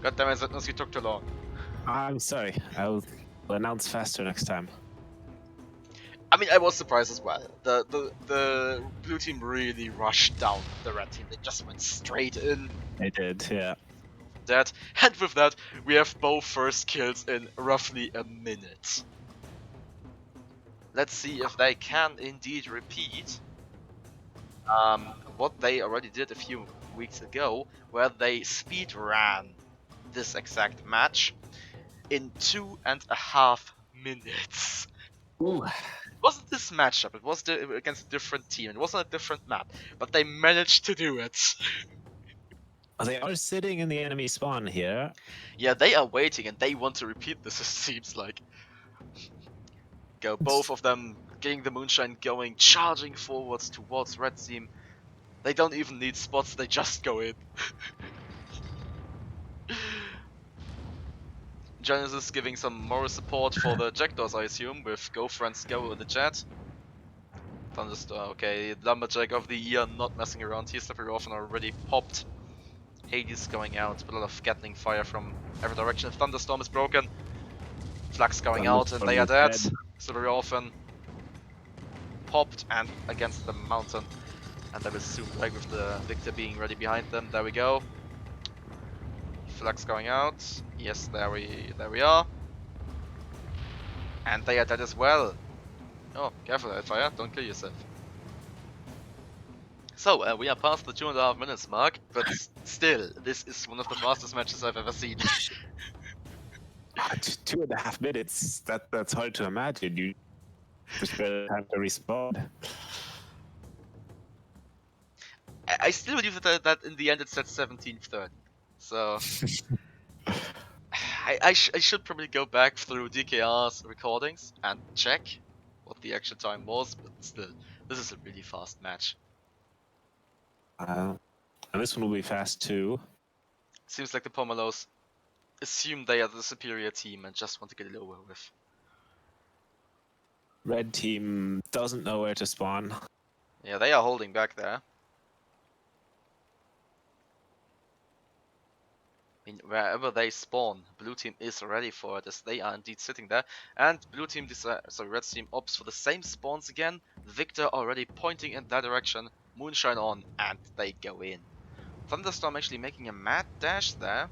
God damn it, Zetnus, you took too long. I'm sorry. I'll announce faster next time. I mean, I was surprised as well. The blue team really rushed down the red team. They just went straight in. They did, yeah. That, and with that, we have both first kills in roughly a minute. Let's see if they can indeed repeat what they already did a few weeks ago, where they speed ran this exact match in 2.5 minutes. Ooh. It wasn't this matchup, it was against a different team, it wasn't a different map, but they managed to do it. They are sitting in the enemy spawn here. Yeah, they are waiting and they want to repeat this, it seems like. Go, both of them getting the moonshine going, charging forwards towards red team. They don't even need spots, they just go in. Janus is giving some moral support for the Jackdaws, I assume, with Go Friends Go in the chat. Thunderstorm, okay, Lumberjack of the year, not messing around here. Slippery Orphan already popped. Hades going out, but a lot of Gatling fire from every direction. Thunderstorm is broken. Flux going out, and they are dead. Slippery Orphan popped and against the mountain. And they will soon back with the Victor being ready behind them. There we go. Flux going out. Yes, there we are. And they are dead as well. Oh, careful, Hellfire, don't kill yourself. So, we are past the 2.5 minutes mark, but still, this is one of the fastest matches I've ever seen. 2.5 minutes. That's hard to imagine. You just barely have to respond. I still believe that in the end it's at 17:30. So I should probably go back through DKR's recordings and check what the actual time was, but still, this is a really fast match. And this one will be fast too. Seems like the Pomelos assume they are the superior team and just want to get it over with. Red team doesn't know where to spawn. Yeah, they are holding back there. I mean, wherever they spawn, blue team is ready for it, as they are indeed sitting there. And blue team, red team opts for the same spawns again. Victor already pointing in that direction. Moonshine on, and they go in. Thunderstorm actually making a mad dash there.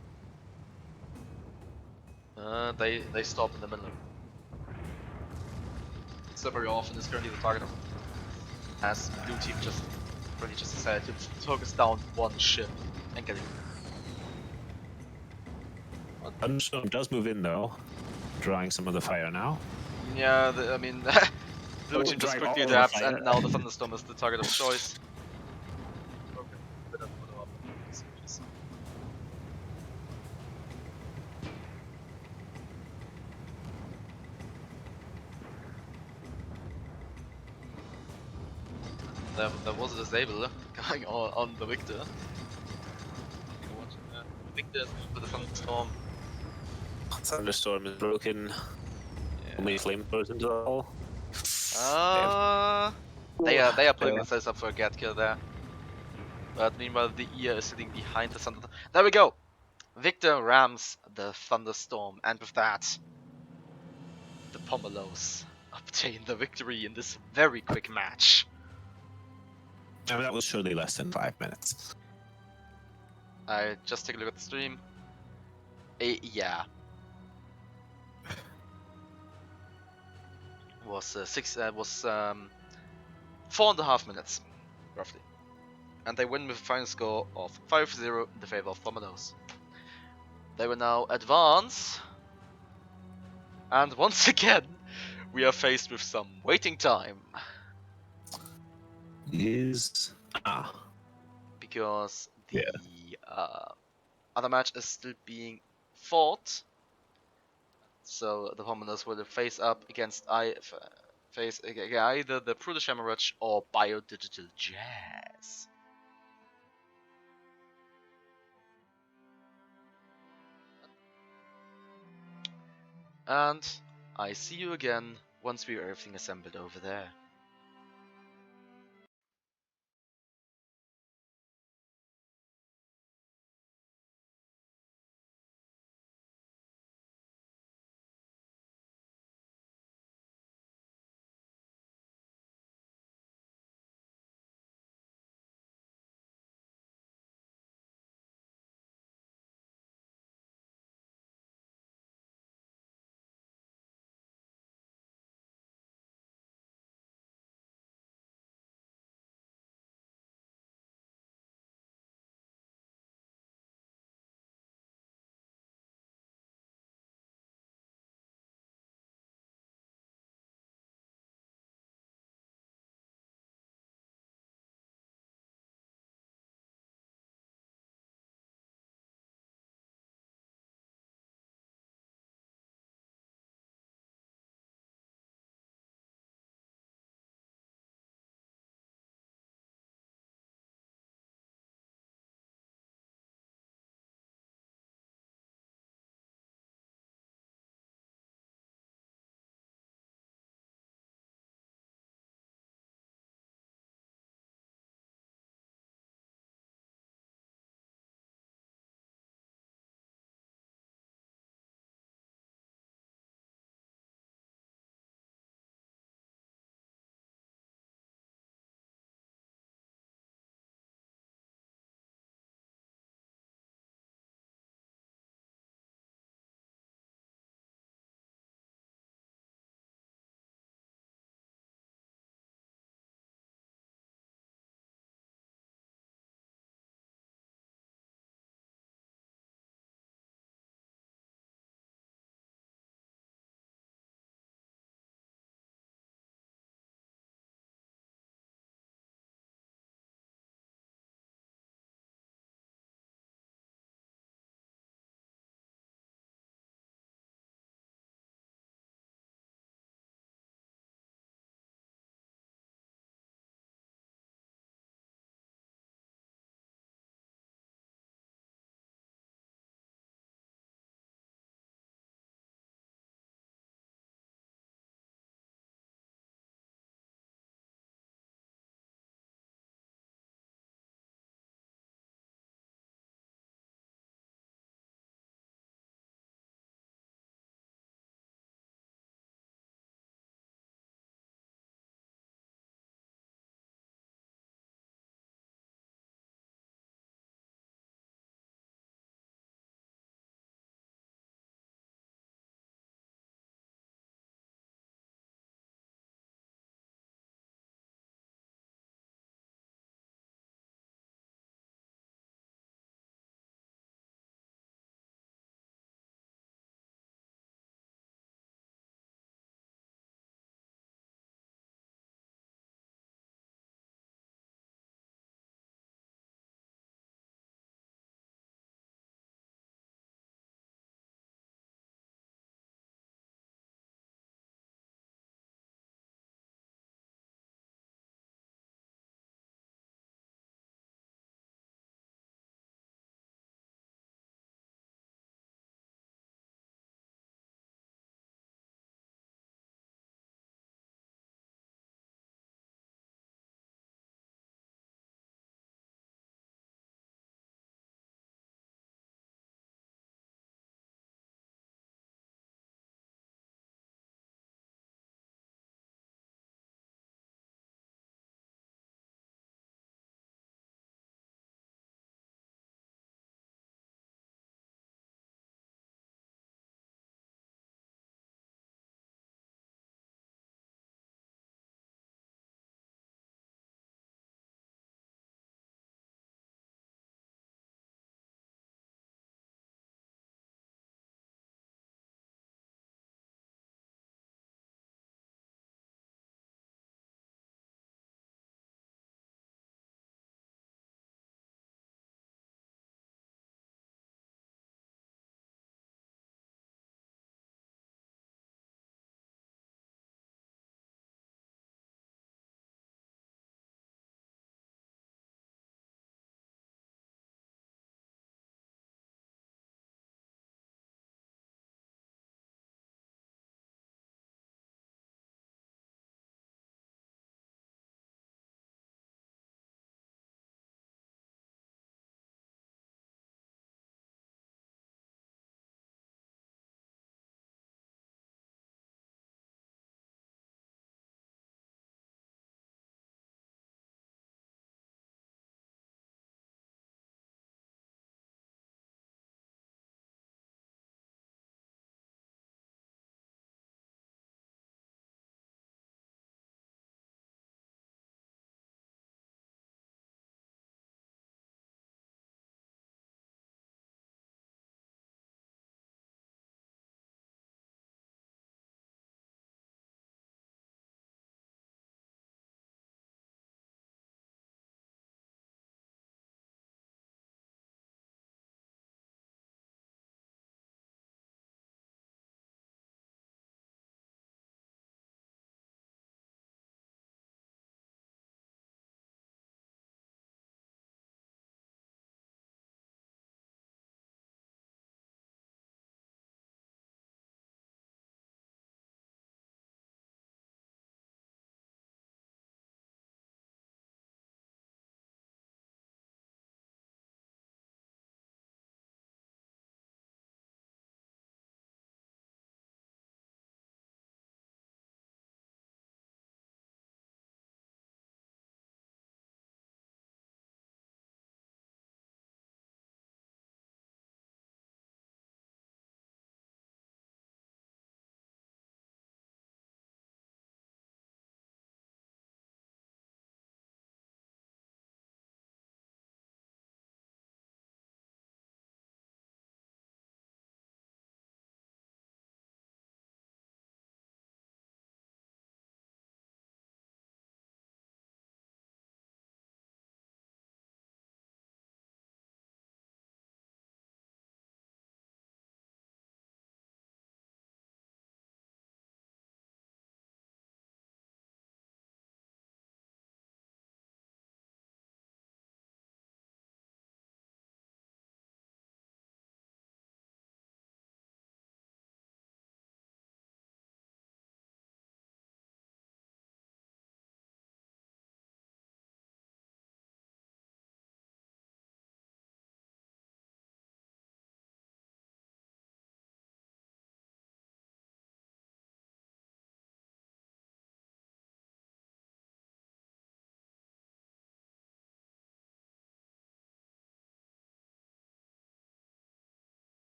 They stop in the middle. So very often is currently the target of, as blue team just really just decided to focus down one ship and get it. Thunderstorm does move in though, drawing some of the fire now. Yeah, I mean, blue team just Drawing quickly all of the adapts, fire. and now the Thunderstorm is the target of choice. There was a disable going on the Victor. Victor is going for the Thunderstorm. Thunderstorm is broken. Yeah. Only flamethrowers into the hole. They are putting themselves up for a get kill there. But meanwhile, the ear is sitting behind the Thunderstorm. There we go! Victor rams the Thunderstorm, and with that, the Pomelos obtain the victory in this very quick match. I mean, that was surely less than 5 minutes. I just take a look at the stream. Yeah. Was 4.5 minutes, roughly. And they win with a final score of 5-0 in the favor of Pomelos. They will now advance. And once again, we are faced with some waiting time. Because the other match is still being fought. So the Pomelos will face up against either the Prudish Hemorrhage or Biodigital Jazz. And I see you again once we are everything assembled over there.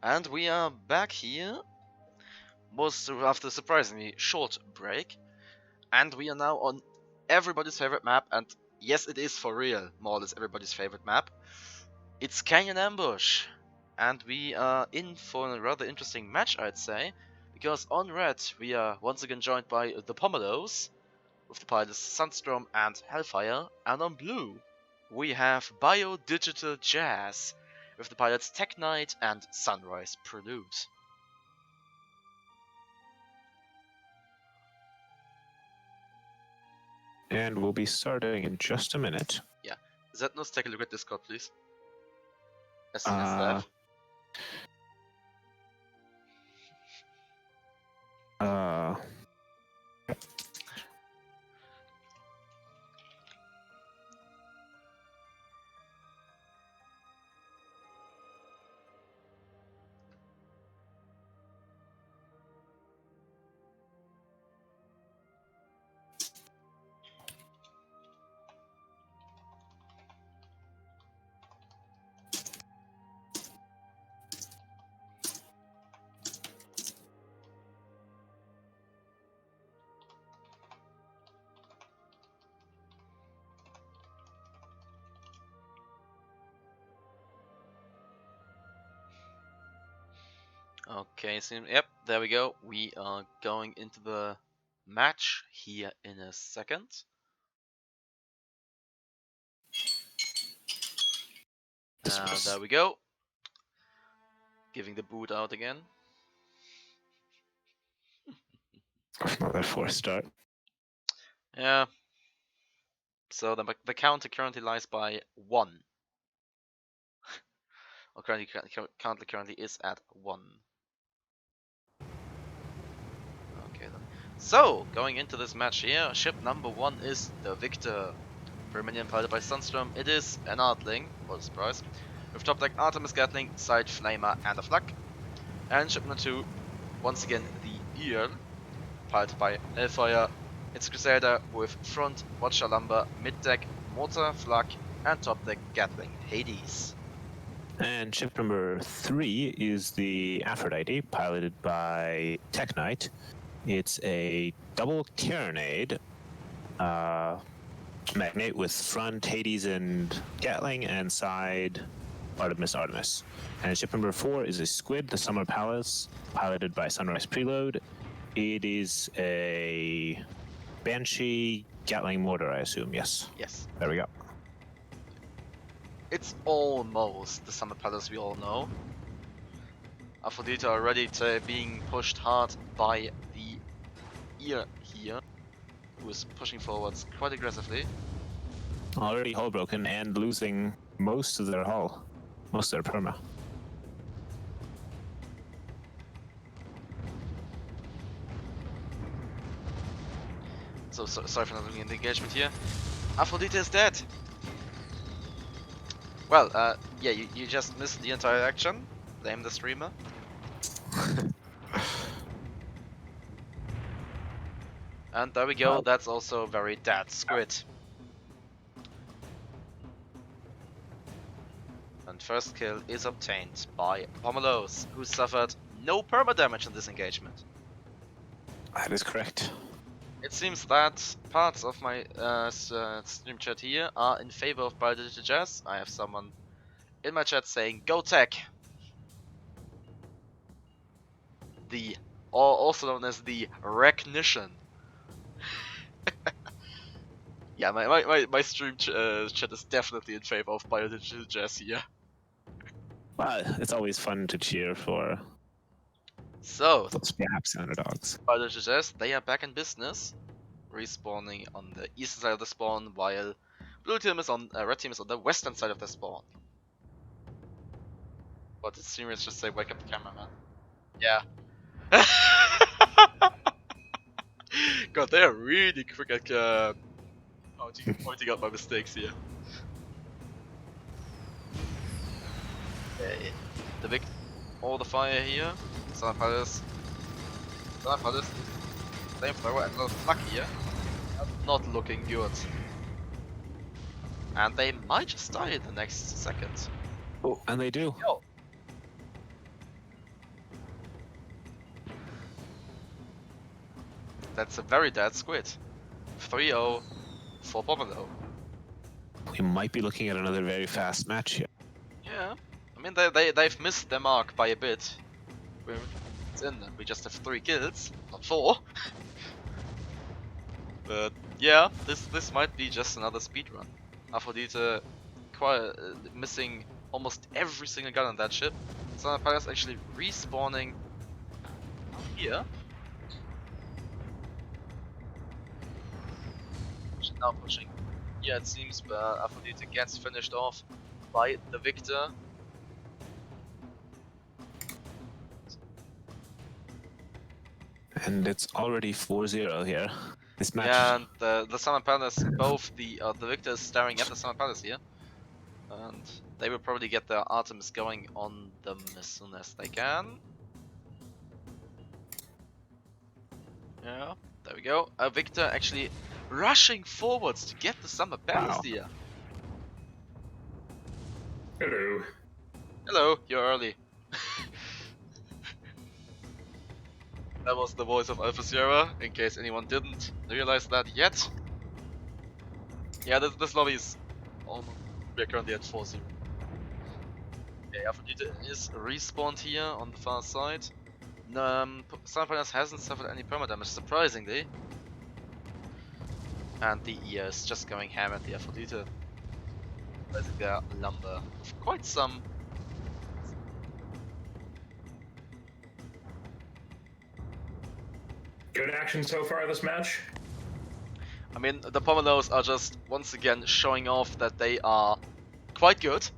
And we are back here, most after a surprisingly short break, and we are now on everybody's favorite map, and yes, it is for real, more or less everybody's favorite map. It's Canyon Ambush, and we are in for a rather interesting match, I'd say, because on red we are once again joined by the Pomelos, with the pilots Sunstorm and Hellfire, and on blue we have Bio Digital Jazz, with the pilots Tech Knight and Sunrise Prelude. And we'll be starting in just a minute. Yeah. Zetnus, take a look at Discord, please. SCS staff. Okay, so yep, there we go. We are going into the match here in a second. There we go. Giving the boot out again. Another 4-star. Yeah. So the counter currently lies by 1. Or currently is at 1. Okay then. So, going into this match here, ship number 1 is the Victor. Per minion piloted by Sunstorm, it is an Artling, what a surprise. With top deck Artemis Gatling, side Flamer and a Flak. And ship number 2, once again the Ear, piloted by Hellfire. It's Crusader with front Watcher Lumber, mid deck Mortar, Flak, and top deck Gatling Hades. And ship number 3 is the Aphrodite, piloted by Tech Knight. It's a double carronade magnate with front Hades and Gatling, and side Artemis. And ship number 4 is a Squid, the Summer Palace, piloted by Sunrise Preload. It is a Banshee Gatling mortar, I assume. Yes. Yes. There we go. It's almost the Summer Palace we all know. Aphrodite already being pushed hard by the Ear here, who is pushing forwards quite aggressively. Already hull broken and losing most of their hull, most of their perma. So sorry for not looking at the engagement here. Aphrodite is dead. Well, yeah, you just missed the entire action. Blame the streamer. And there we go, Well, that's also very dead Squid. And first kill is obtained by Pomelos, who suffered no perma damage in this engagement. that is correct. It seems that parts of my stream chat here are in favor of Biodigital Jazz. I have someone in my chat saying go tech. Also known as the Recognition. Yeah, my stream chat is definitely in favor of Biodigital Jazz here. Well, it's always fun to cheer for So, those perhaps underdogs. Biodigital Jazz, they are back in business, respawning on the eastern side of the spawn, while red team is on the western side of the spawn. But the streamers just say, wake up the cameraman. Yeah. God, they are really quick at pointing out my mistakes here. The big, all the fire here. Summer Palace, flamethrower, and a Flak here. Not looking good. And they might just die in the next second. Oh, and they do. Yo. That's a very dead squid. 3-0 for Pomelo. We might be looking at another very fast match here. Yeah, I mean they've missed their mark by a bit. It's in. We just have 3 kills, not 4. But yeah, this might be just another speedrun. Aphrodite missing almost every single gun on that ship. Sana Palace actually respawning here. Now pushing. Yeah, it seems, but Aphrodite gets finished off by the Victor. And it's already 4-0 here. This match. Yeah, and the Summer Palace, both the Victor is staring at the Summer Palace here, and they will probably get their Artemis going on them as soon as they can. Yeah, there we go. Victor actually rushing forwards to get the Summer Palace here. Hello. Hello, you're early. That was the voice of Alpha Sierra, in case anyone didn't realize that yet. Yeah, this lobby is almost... We're currently at 4-0. Okay, Aphrodite is respawned here on the far side. Summer Palace hasn't suffered any perma damage, surprisingly. And the EA is just going ham at the Aphrodite. Placing their lumber of quite some. Good action so far this match. I mean, the Pomelos are just once again showing off that they are quite good.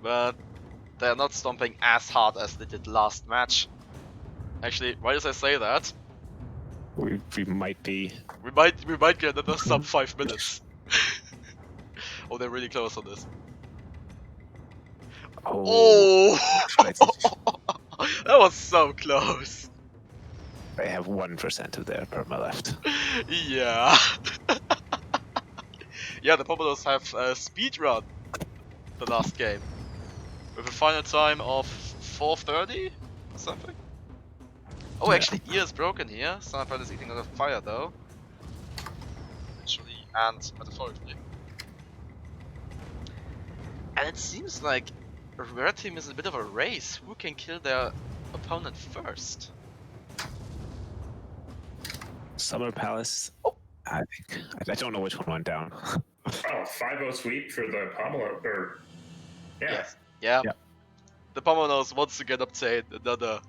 But they're not stomping as hard as they did last match. Actually, why does I say that? We might be. We might get another sub 5 minutes. Oh, they're really close on this. Oh! That was so close. They have 1% of their perma left. Yeah. Yeah, the Pomelos have speedrun the last game with a final time of 4:30 or something. Oh, actually, ear is broken here. Summer Palace is eating a lot of fire though. Literally and metaphorically. And it seems like Red Team is a bit of a race. Who can kill their opponent first? Summer Palace. Oh. I don't know which one went down. Oh, 5-0 sweep for the Pomelo. Or yeah. Yes. Yeah. Yeah. The Pomelos once again obtained another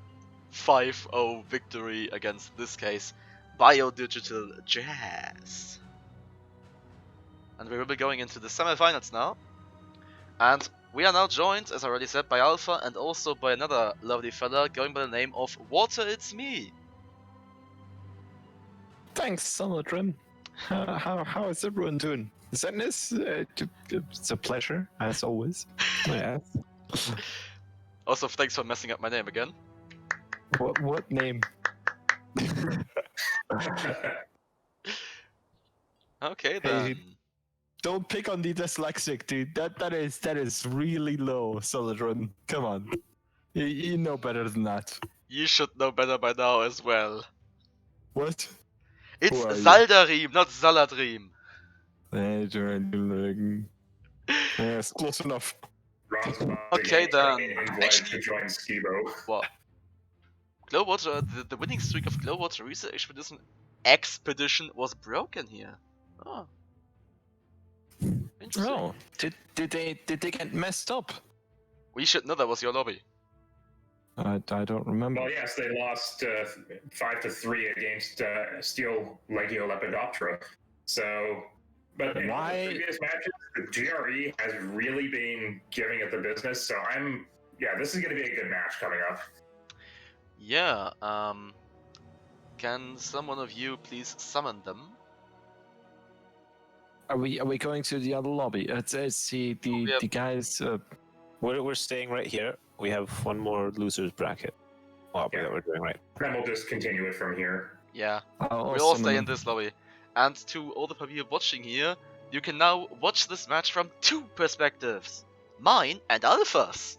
5-0 victory against, this case, Biodigital Jazz. And we will be going into the semi-finals now. And we are now joined, as I already said, by Alpha and also by another lovely fella going by the name of Water It's Me. Thanks, Solodrin. How is everyone doing? Zetnus, it's a pleasure, as always. Yeah. Also, thanks for messing up my name again. What name? Okay then. Hey, don't pick on the dyslexic, dude. That is really low, Solodrin. Come on. You know better than that. You should know better by now as well. What? It's Who are you? Zaldarim, not Zaladrim. Yes, close enough. Okay, then. Invited to join Skibo. What? Glowwater, the winning streak of Glowwater Research Expedition was broken here. Oh. Interesting. Oh, did they get messed up? We should know that was your lobby. I don't remember. Well, yes, they lost 5-3 against Steel Legio Lepidoptera. So, but in all the previous matches, the GRE has really been giving it the business. So this is going to be a good match coming up. Yeah, can someone of you please summon them? Are we going to the other lobby? It's the guys. We're staying right here. We have one more losers bracket lobby Yeah. that we're doing right. Then we'll just continue it from here. Yeah, I'll we'll all summon stay in them. this lobby. And to all the people watching here, you can now watch this match from 2 perspectives. Mine and Alpha's.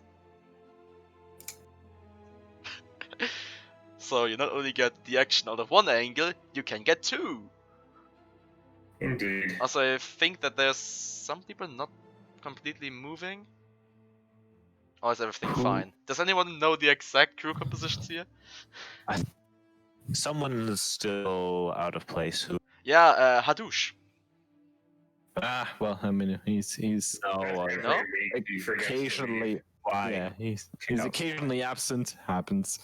So you not only get the action out of one angle, you can get two. Indeed. Also, I think that there's some people not completely moving. Or is everything Who- fine? Does anyone know the exact crew compositions here? Someone's still out of place. Who? Yeah, Hadouche. Well, I mean, he's No. Every No? week he forgets to leave. occasionally, Why? yeah, he's No. occasionally absent. Happens.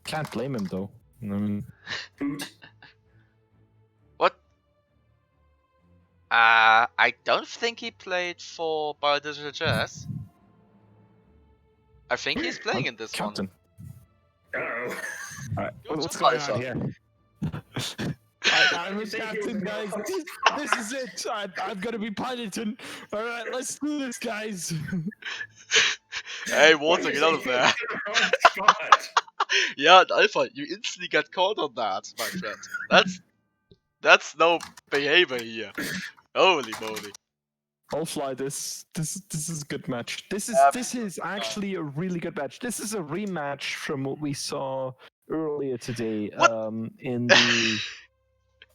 Can't blame him though. I mean, Hoot. What? I don't think he played for Biodigital Jazz. I think he's playing in this one. Captain. Uh-oh. Alright, Go what's to going Alpha. on here? I'm a captain, guys. This is it. I'm gonna be piloting. All right, let's do this, guys. Hey, Why Water, did get you out of say there. you were on the spot? Yeah, Alpha, you instantly got caught on that, my friend. That's no behavior here. Holy moly. I'll fly this. This is a good match. This is actually a really good match. This is a rematch from what we saw earlier today. What? In the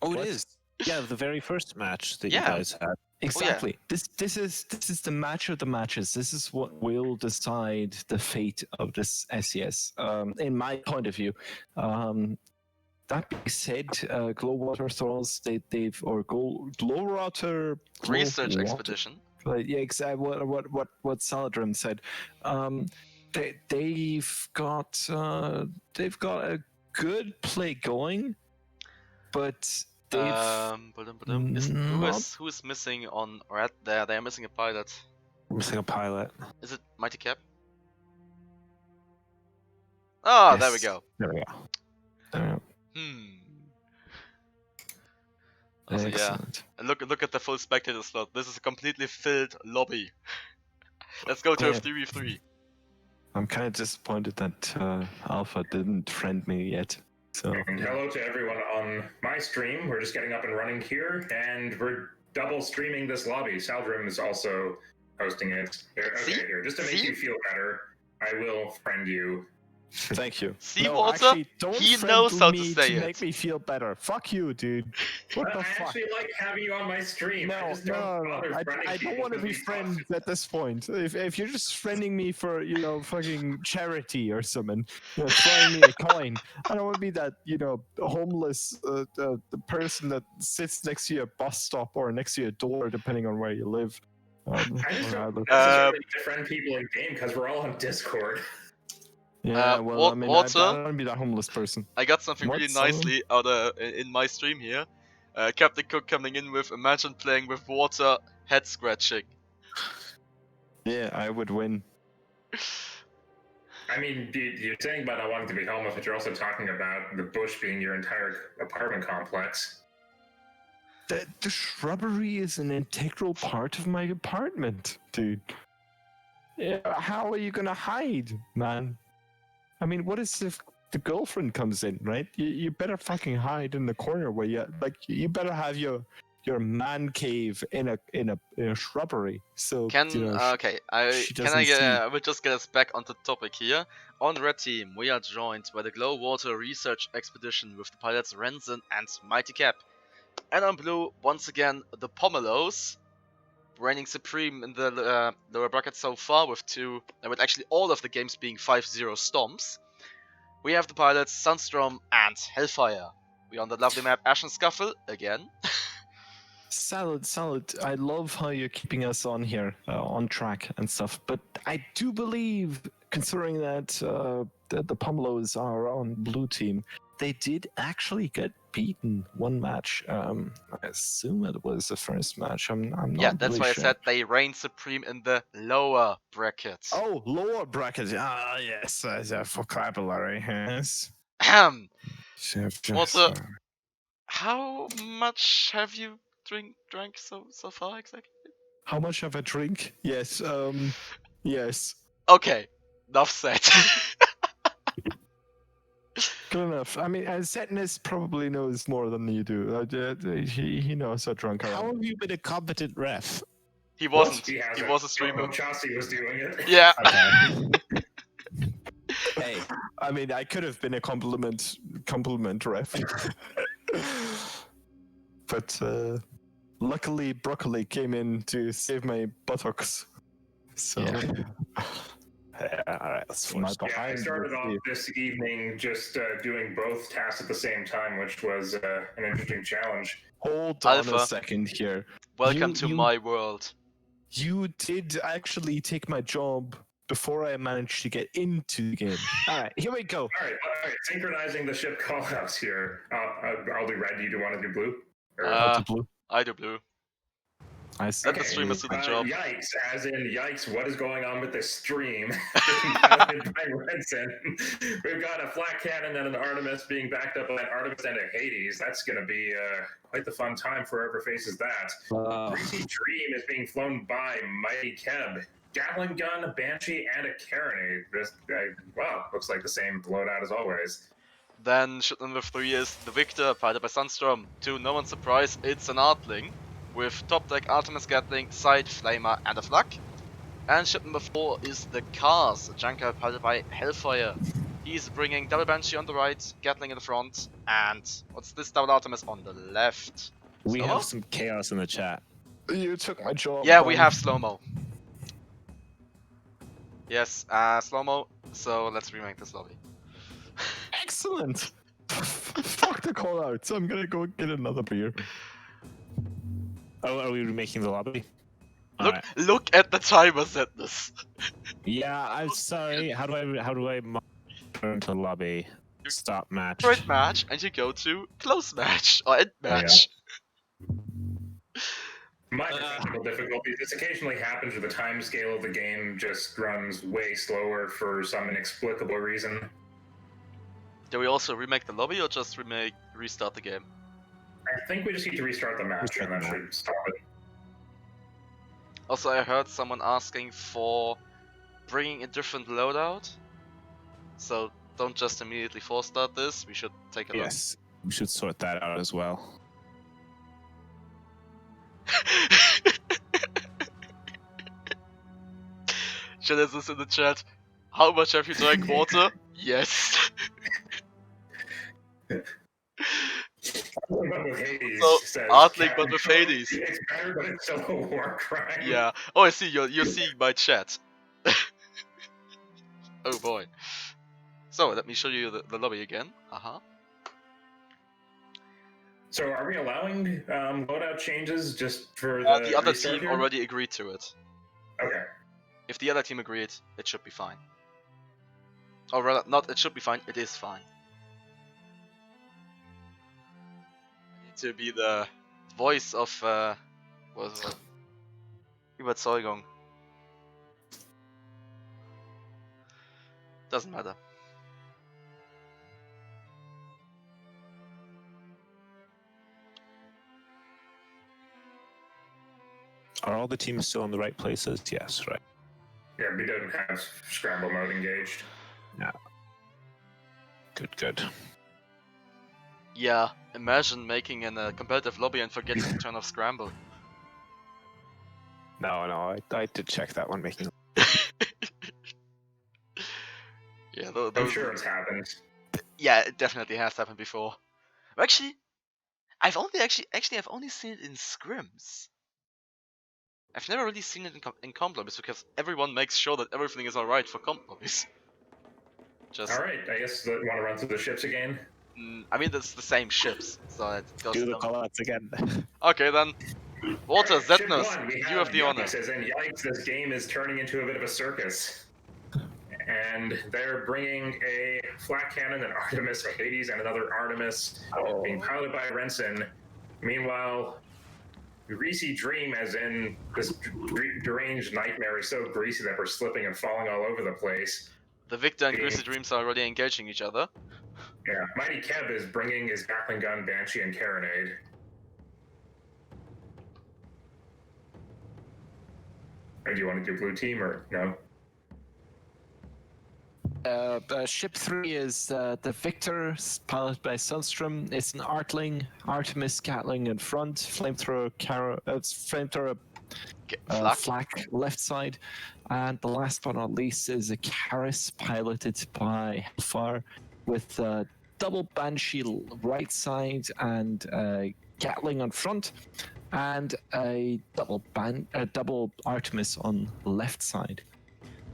Oh, What? it is. Yeah, the very first match that Yeah. you guys had. exactly. This is the match of the matches. This is what will decide the fate of this SCS. In my point of view. That being said, Glowwater Souls, they've or Glowwater Research expedition. Yeah, exactly. What Saladrin said. They've got a good play going, but they've Who is missing on red there? They're missing a pilot. I'm missing a pilot. Is it Mighty Cap? Oh, there we Yes. go. There we go. Also, yeah. Excellent. And look at the full spectator slot. This is a completely filled lobby. Let's go to a Yeah. 3v3. I'm kind of disappointed that Alpha didn't friend me yet. So And hello to everyone on my stream. We're just getting up and running here, and we're double streaming this lobby. Saldrim is also hosting it. Okay, See? here, just to make See? you feel better, I will friend you. thank you. See, Walter? Don't He friend knows how to me say it. make me feel better. Fuck you, dude. What I the fuck? actually like having you on my stream. I No, just don't bother friending I don't people want to because be we friends talk. at this point. If you're just friending me for fucking charity or something, throwing me a coin, I don't want to be that homeless the person that sits next to your bus stop or next to your door, depending on where you live. I just or don't look. necessarily need to friend people in game because we're all on Discord. Yeah, well, Wal- I mean, Walter? I don't want to be that homeless person. I got something What, really Solomon? nicely out in my stream here. Captain Cook coming in with imagine playing with water head scratching. Yeah, I would win. I mean, you're saying about not wanting to be homeless, but you're also talking about the bush being your entire apartment complex. The shrubbery is an integral part of my apartment, dude. Yeah, how are you gonna hide, man? I mean, what is if the girlfriend comes in, right? You better fucking hide in the corner where you better have your man cave in a shrubbery. So Okay, I doesn't see. I will just get us back on the topic here. On red team, we are joined by the Glow Water Research Expedition with the pilots Renzen and Mighty Cap. And on blue, once again, the Pomelos, reigning supreme in the lower bracket so far with actually all of the games being 5-0 stomps. We have the pilots Sunstrom and Hellfire. We are on the lovely map Ashen Scuffle again. Salad. I love how you're keeping us on here, on track and stuff. But I do believe, considering that the Pomelos are on blue team, they did actually get beaten one match. I assume it was the first match. I'm not Yeah, that's really why sure. I said they reign supreme in the lower bracket. Oh, lower bracket. Ah, yes, as a vocabulary. Yes. Ahem. Just, Also, how much have you drank so far exactly? how much have I drink? Yes. Yes. Okay, enough said. Good enough. I mean, Zetnus probably knows more than you do. He knows how drunk I How am. have you been a competent ref? He wasn't. He has He it. was a streamer. Chauncey was doing it. Yeah. Okay. Hey, I mean, I could have been a compliment ref. But luckily, Broccoli came in to save my buttocks. So, Yeah. Yeah, all right, let's my force. Yeah, I behind started will off save. this evening just doing both tasks at the same time, which was an interesting challenge. Hold Alpha. on a second here. Welcome You- to you- my world. You did actually take my job before I managed to get into the game. All right, here we go. All right. Synchronizing the ship callouts here. I'll do red. You do want to do blue? Or- Uh, Blue. I do blue. I see. Let the streamers do the job. Yikes, as in yikes, what is going on with this stream? Piloted by Redson. We've got a flat cannon and an Artemis being backed up by an Artemis and a Hades. That's going to be quite the fun time for whoever faces that. Greasy Dream is being flown by Mighty Keb. Gatling Gun, a Banshee, and a Carronade. Wow, looks like the same loadout as always. Then ship number 3 is the Victor, piloted by Sunstrom. To no one's surprise, it's an Artling, with top deck Artemis Gatling, Side, Flamer, and a Flak. And ship number 4 is the Cars, a Junker piloted by Hellfire. He's bringing double Banshee on the right, Gatling in the front, and what's this double Artemis on the left? We Slow-mo? have some chaos in the chat. You took my job. Yeah, we man. have slow-mo. Yes, slow-mo, so let's remake this lobby. Excellent. Fuck the call outs. I'm gonna go get another beer. Oh, are we remaking the lobby? Look, Alright. look at the timer, Zetnus. Yeah, I'm sorry. How do I turn to lobby? Stop match. Start match, and you go to close match, or end There we match. Minor technical difficulties. This occasionally happens where the time scale of the game just runs way slower for some inexplicable reason. Do we also remake the lobby, or just restart the game? I think we just need to restart the match and that should stop it. Also, I heard someone asking for bringing a different loadout. So don't just immediately force start this. We should take a look. Yes, we should sort that out as well. Should this in the chat? How much have you drank water? Yes. With Hades So, says, Artling, "Captain but with Cook, Hades." It's better, but it's still a war crime. Yeah. Oh, I see. You're seeing my chat. Oh boy. So let me show you the lobby again. So are we allowing loadout changes just for The other restart team here? already agreed to it. Okay. If the other team agreed, it should be fine. Or rather, not it should be fine, it is fine. I need to be the voice of, what was it? Überzeugung. Doesn't matter. Are all the teams still in the right places? Yes, right. Yeah, we don't have scramble mode engaged. Good. Yeah, imagine making a competitive lobby and forgetting to turn off scramble. No, I did check that one making. Yeah, I'm those. sure it's happened. Yeah, it definitely has happened before. Actually, I've only seen it in scrims. I've never really seen it in comp lobbies because everyone makes sure that everything is alright for comp lobbies. Just, All right, I guess want to run through the ships again. I mean, it's the same ships, so it goes. Do the down. callouts again. Okay then. Water, Ship Zetnus, one, we you have the honor. Yikes, as in yikes, this game is turning into a bit of a circus. And they're bringing a flat cannon, an Artemis, a Hades, and another Artemis, being piloted by Renson. Meanwhile, Greasy Dream, as in this deranged nightmare, is so greasy that we're slipping and falling all over the place. The Victor and Greasy Dreams are already engaging each other. Yeah, Mighty Keb is bringing his Gatling Gun, Banshee, and Carronade. Do you want to do blue team or no? Ship 3 is the Victor, piloted by Sunstrom. It's an Artling, Artemis, Gatling in front, Flamethrower, Flak. Flak left side, and the last but not least is a Karis piloted by Hellfire with double Banshee right side and Gatling on front, and a double Artemis on left side.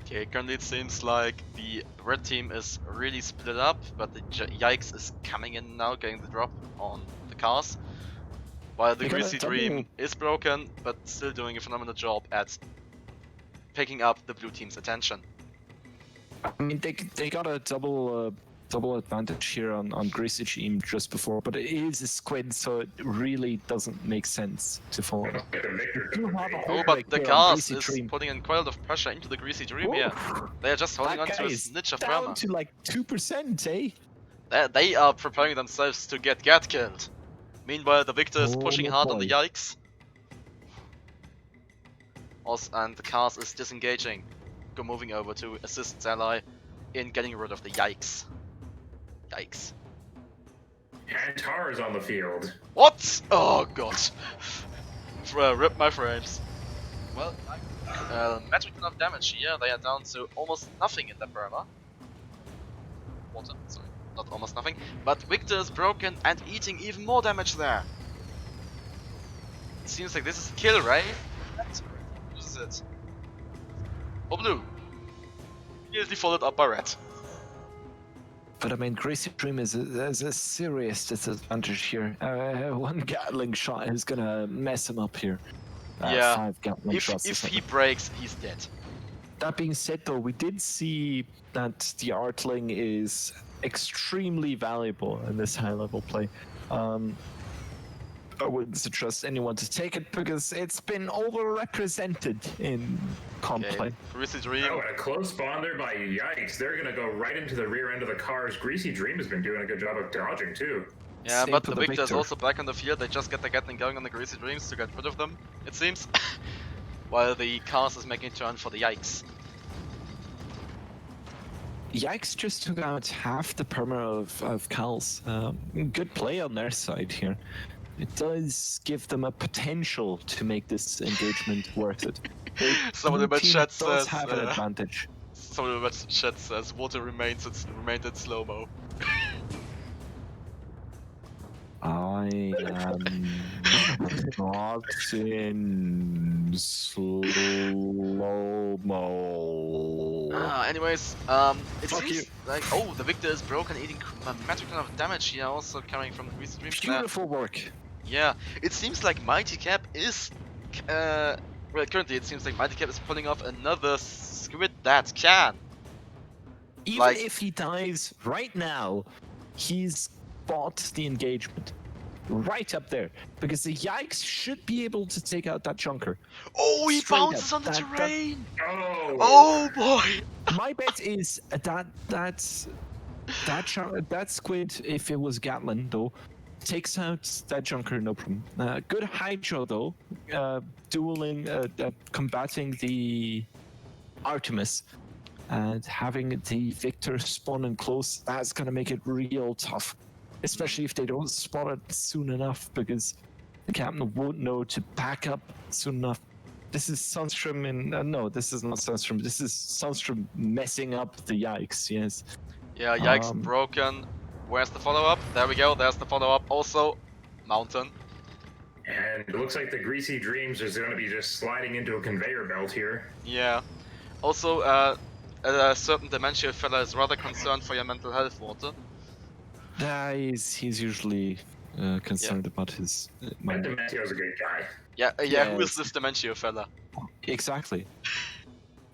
Okay, currently it seems like the red team is really split up, but the Yikes is coming in now, getting the drop on the cars. While the They got a Greasy Dream is broken, but still doing a phenomenal job at picking up the blue team's attention. I mean, they got a double advantage here on Greasy Team just before, but it is a squid, so it really doesn't make sense to follow. Oh, but the cars is putting in quite a lot of pressure into the Greasy Dream here. They are just holding on to a snitch of down Burma. to like 2%, eh? They are preparing themselves to get killed. Meanwhile, the Victor is pushing hard on the Yikes. Also, and the cars is disengaging, moving over to assist its ally in getting rid of the Yikes. Yikes. And Tar is on the field. What? Oh god. Rip my frames. Well, magic enough damage here. They are down to almost nothing in the Burma. Water, sorry. Not almost nothing. But Victor is broken and eating even more damage there. It seems like this is a kill, right? This is it. Or blue. Immediately followed up by red. But I mean, Greasy Dream is a serious disadvantage here. One Gatling shot is gonna mess him up here. Yeah, 5 Gatling shots. If he breaks, he's dead. That being said, though, we did see that the Artling is extremely valuable in this high-level play. I wouldn't suggest anyone to take it because it's been overrepresented in comp play. Greasy Dream. Oh, and a close spawn there by Yikes. They're gonna go right into the rear end of the cars. Greasy Dream has been doing a good job of dodging too. Yeah, Same but for the the Victor is Victor. also back on the field. They just get the Gatling going on the Greasy Dreams to get rid of them, it seems. While the cars is making a turn for the Yikes. Yikes just took out half the perma of Cal's. Good play on their side here. It does give them a potential to make this engagement worth it. Someone in the chat does says have an advantage. someone in the chat says water remained in slow-mo. I am not in slow-mo. Anyways, it seems like the Victor is broken, eating a magic ton of damage here, also coming from the Greasy Dream. Beautiful work. Yeah, it seems like Mighty Cap is, well, currently it seems like Mighty Cap is pulling off another squid that can. Even if he dies right now, he's bought the engagement. Right up there. Because the Yikes should be able to take out that Junker. Oh, he Straight bounces up. on the terrain! Oh! Oh boy! My bet is that squid, if it was Gatlin though, takes out that Junker, no problem. Good Hydro though, dueling, combating the Artemis, and having the Victor spawn in close, that's gonna make it real tough. Especially if they don't spot it soon enough, because the captain won't know to back up soon enough. This is Sunstrom in... no, this is not Sunstrom. This is Sunstrom messing up the Yikes, yes. Yeah, Yikes broken. Where's the follow-up? There we go, there's the follow-up. Also, Mountain. And it looks like the Greasy Dreams is going to be just sliding into a conveyor belt here. Yeah. Also, a certain Dementia fella is rather concerned for your mental health, Water. He's usually concerned about his And mind. Dementio's a good guy. Yeah, Yes. who is this Dementia fella? Exactly.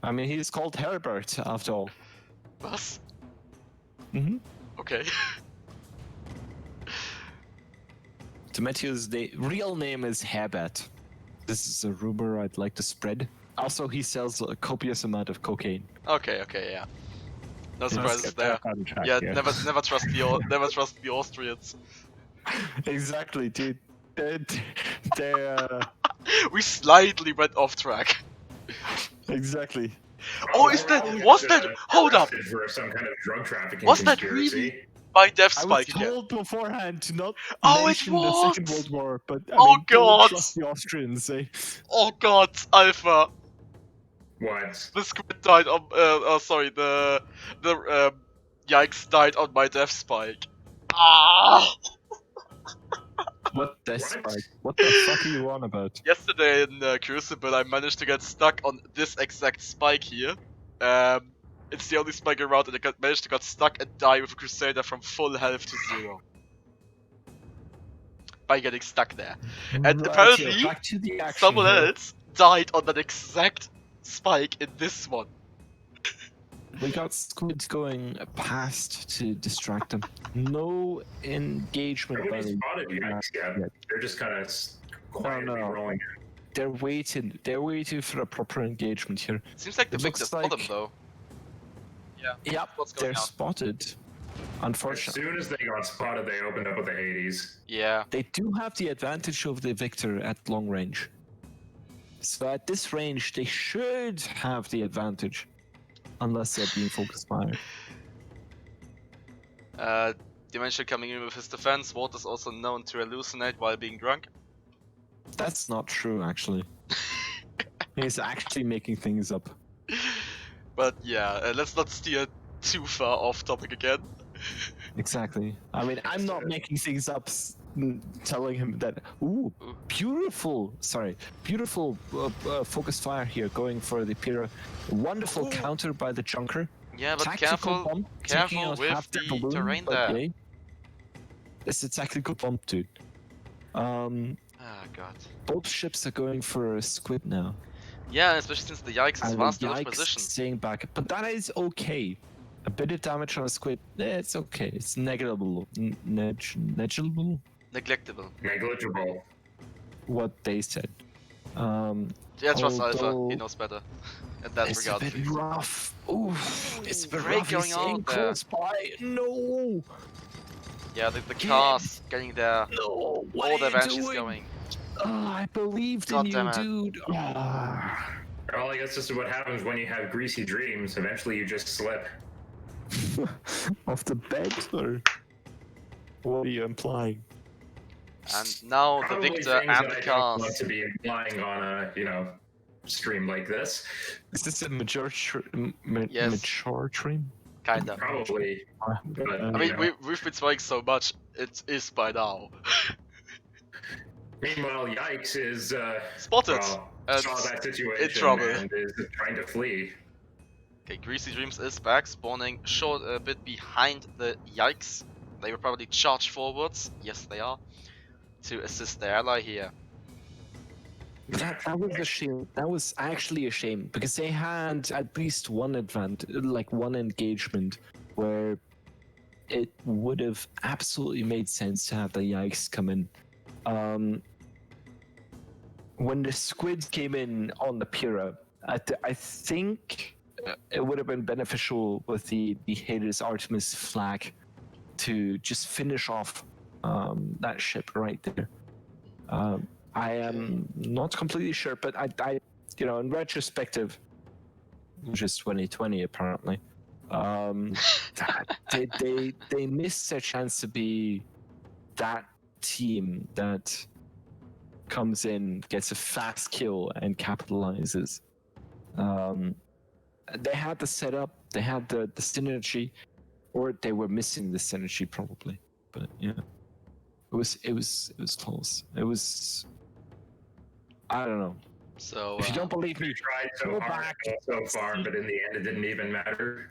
I mean, he's called Herbert, after all. Was? Mm-hmm. Okay. Demetio's real name is Herbert. This is a rumor I'd like to spread. Also, he sells a copious amount of cocaine. Okay, yeah. No surprises there. Yeah, never trust the Austrians. Exactly, dude. We slightly went off track. Exactly. Oh, was that? Hold up. For some kind of drug trafficking Was that conspiracy. really? My death I was spike again. told beforehand to not Oh, it mention the Second was! World War, but I Oh, mean, don't God! trust the Austrians, eh? Oh god, Alpha. What? The squid died on. Sorry. The yikes died on my death spike. Ah! What the What? spike? What the fuck are you on about? Yesterday in Crucible, I managed to get stuck on this exact spike here. It's the only spike around, and I managed to get stuck and die with a Crusader from full health to 0. By getting stuck there. And Right, apparently, yeah, back to the action someone here. else died on that exact spike in this one. We got squids going past to distract them. No engagement by Nobody the spotted yikes yet. yet. They're just kind of quietly no. rolling. They're waiting. They're waiting for a proper engagement here. Seems like the It Victor's looks bottom like- though. Yeah. Yep, What's going they're on? spotted. As Unfortunately, soon as they got spotted, they opened up with the Hades. Yeah. they do have the advantage of the Victor at long range. So at this range, they should have the advantage, unless they're being focused fire. Dimension coming in with his defense. Ward is also known to hallucinate while being drunk. That's not true, actually. He's actually making things up. But yeah, let's not steer too far off topic again. Exactly. I mean, I'm not making things up, telling him that. Ooh, beautiful. Sorry, beautiful focus fire here, going for the Pyrrha. Wonderful counter by the Junker. Yeah, but Tactical bomb, taking careful out with half the their balloon, terrain but there. yay. It's a tactical bomb, dude. Ah, god. Both ships are going for a squid now. Yeah, especially since the yikes is And vast the damage Yikes position. staying back, but that is okay. A bit of damage on a squid, it's okay. It's negligible. Negligible? Neglectable. Negligible. What they said. Yeah, trust Alpha. He Although knows better. In that it's regard, a bit please. rough. Oof, it's a bit Great rough. going He's on in there. close by. No, Yeah, the cars getting there. no. What All the are you advances doing? going. Oh, I believed in God you, damn it. dude. Ah. Well, I guess this is what happens when you have greasy dreams. Eventually, you just slip. Off the bed, or what are you implying? And now the Probably Victor things and that the I don't want cars. to be implying on a, stream like this. Is this a mature, Yes. mature stream? Kinda. Probably. But, I mean, we've been spying so much, it is by now. Meanwhile, Yikes is Spotted! well, And saw that situation trouble. and is trying to flee. Okay, Greasy Dreams is back, spawning short a bit behind the Yikes. They will probably charge forwards, yes they are, to assist their ally here. That was a shame. That was actually a shame because they had at least one one engagement where it would have absolutely made sense to have the Yikes come in. When the squid came in on the Pyrrha, I think it would have been beneficial with the Hades Artemis flag to just finish off that ship right there. I am not completely sure, but I in retrospective, which is 2020 apparently, they missed their chance to be that team that comes in, gets a fast kill, and capitalizes. They had the setup, they had the synergy, or they were missing the synergy probably. But yeah, it was close. It was. I don't know. So, If you don't believe me, We tried so go hard back. so far, but in the end, it didn't even matter.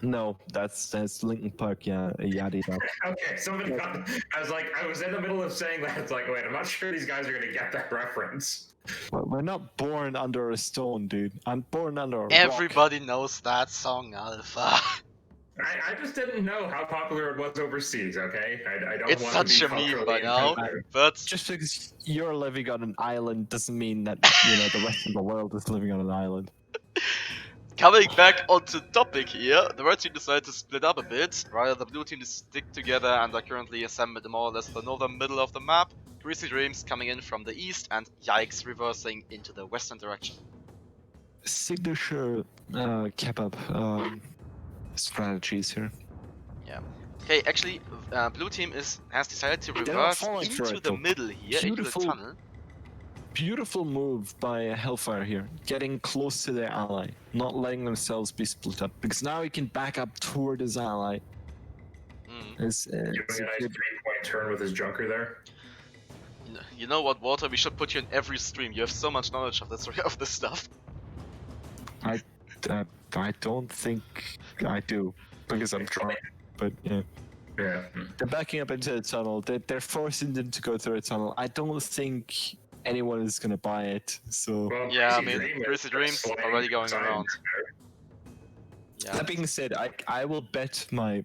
No, that's Linkin Park. Yeah, yada yada. Okay, somebody got. I was in the middle of saying that. It's like, wait, I'm not sure these guys are gonna get that reference. We're not born under a stone, dude. I'm born under a rock. everybody knows that song, Alpha. I just didn't know how popular it was overseas. Okay, I don't It's want to such be a meme culturally by now. insensitive. But Just because you're living on an island doesn't mean that the rest of the world is living on an island. coming back onto topic here, the red team decided to split up a bit, while the blue team to stick together and are currently assembled in more or less the northern middle of the map. Greasy Dreams coming in from the east and Yikes reversing into the western direction. Signature kebab strategies here. Okay, actually, blue team has decided to They're not reverse falling for into it, the though. middle here, into the Beautiful. tunnel. Beautiful move by Hellfire here, getting close to their ally, not letting themselves be split up, because now he can back up toward his ally. Mm. It's Doing a nice 3-point turn with his junker there. You know what, Walter? We should put you in every stream. You have so much knowledge of this of this stuff. I don't think I do, because I'm trying, but yeah. Yeah. They're backing up into the tunnel. They're forcing them to go through a tunnel. I don't think anyone is going to buy it, so... Well, Yeah, I Greasy mean, Dream is Greasy Dreams sliding already to the going side around. there. Yeah. That being said, I will bet my...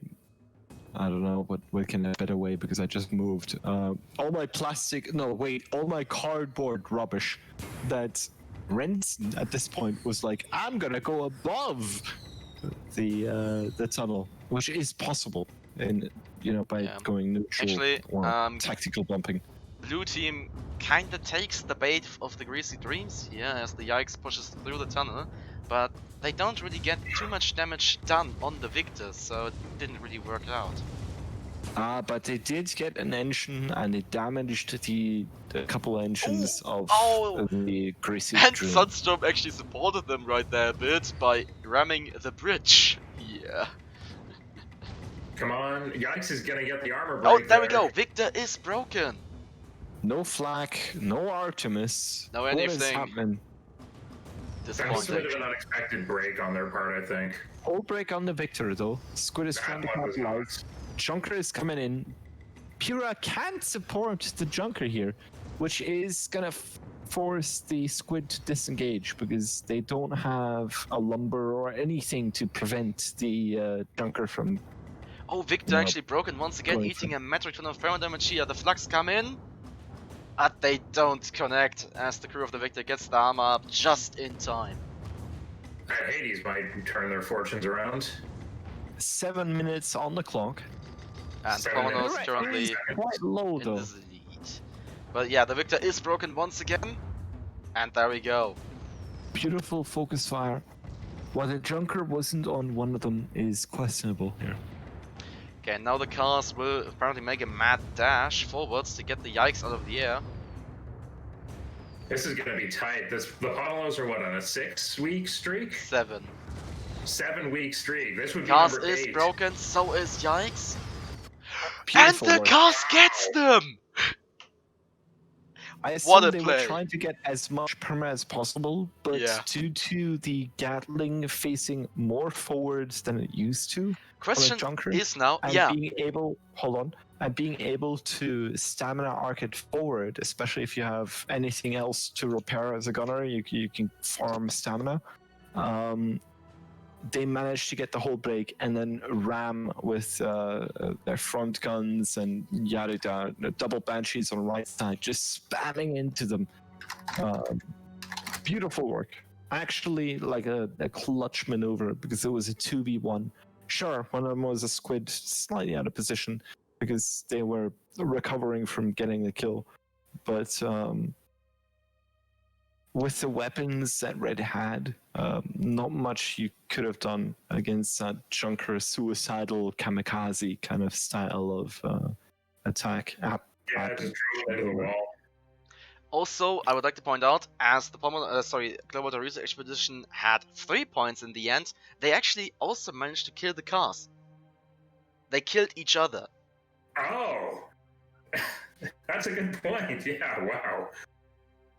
I don't know what can I bet away because I just moved. All my plastic... No, wait. All my cardboard rubbish that Renson at this point was like, I'm gonna go above the tunnel, which is possible, and by Yeah. going neutral Actually, or tactical bumping. blue team kinda takes the bait of the Greasy Dreams here as the Yikes pushes through the tunnel, but they don't really get too much damage done on the Victor, so it didn't really work out. But they did get an engine, and it damaged a couple engines of the Greasy And Dream. Sunstorm actually supported them right there a bit by ramming the bridge. Yeah. Come on, Yikes is gonna get the armor Oh, break there we go. Victor is broken. No flak, no Artemis. No What is anything. happening? That was a bit Disappointing. of an unexpected break on their part, I think. Whole break on the Victor though. Squid is That trying to one was capitalize. Junker is coming in. Pura can't support the Junker here, which is gonna force the Squid to disengage because they don't have a lumber or anything to prevent the Junker from... Oh, Victor No. actually broken once again, Going eating a metric ton of thermal damage here. The flux come in, but they don't connect as the crew of the Victor gets the armor up just in time. Hades might turn their fortunes around. 7 minutes on the clock. And 7 Ponos minutes. currently Quite low in though. the lead. But yeah, the Victor is broken once again, and there we go. Beautiful focus fire. Why the Junker wasn't on one of them is questionable here. Okay, now the cars will apparently make a mad dash forwards to get the Yikes out of the air. This is gonna be tight. The Polos are what, on a 6-week streak? 7. 7-week streak. This would be Cars number is 8. broken, so is Yikes. Beautiful And the work. cars gets them! I What assume a they play. were trying to get as much perma as possible, but Yeah. due to the Gatling facing more forwards than it used to, Question Junker, is now, and yeah, being able, and being able to stamina arc it forward, especially if you have anything else to repair as a gunner, you can farm stamina. They managed to get the whole break and then ram with their front guns and yada yada, double banshees on the right side, just spamming into them. Beautiful work. Actually, like a clutch maneuver because it was a 2v1. Sure, one of them was a Squid slightly out of position because they were recovering from getting the kill. But with the weapons that Red had, not much you could have done against that Junker suicidal kamikaze kind of style of attack. Yeah, just drove into the wall. also, I would like to point out, as the Global Research Expedition had 3 points in the end, they actually also managed to kill the cars. They killed each other. Oh! That's a good point. Yeah, wow.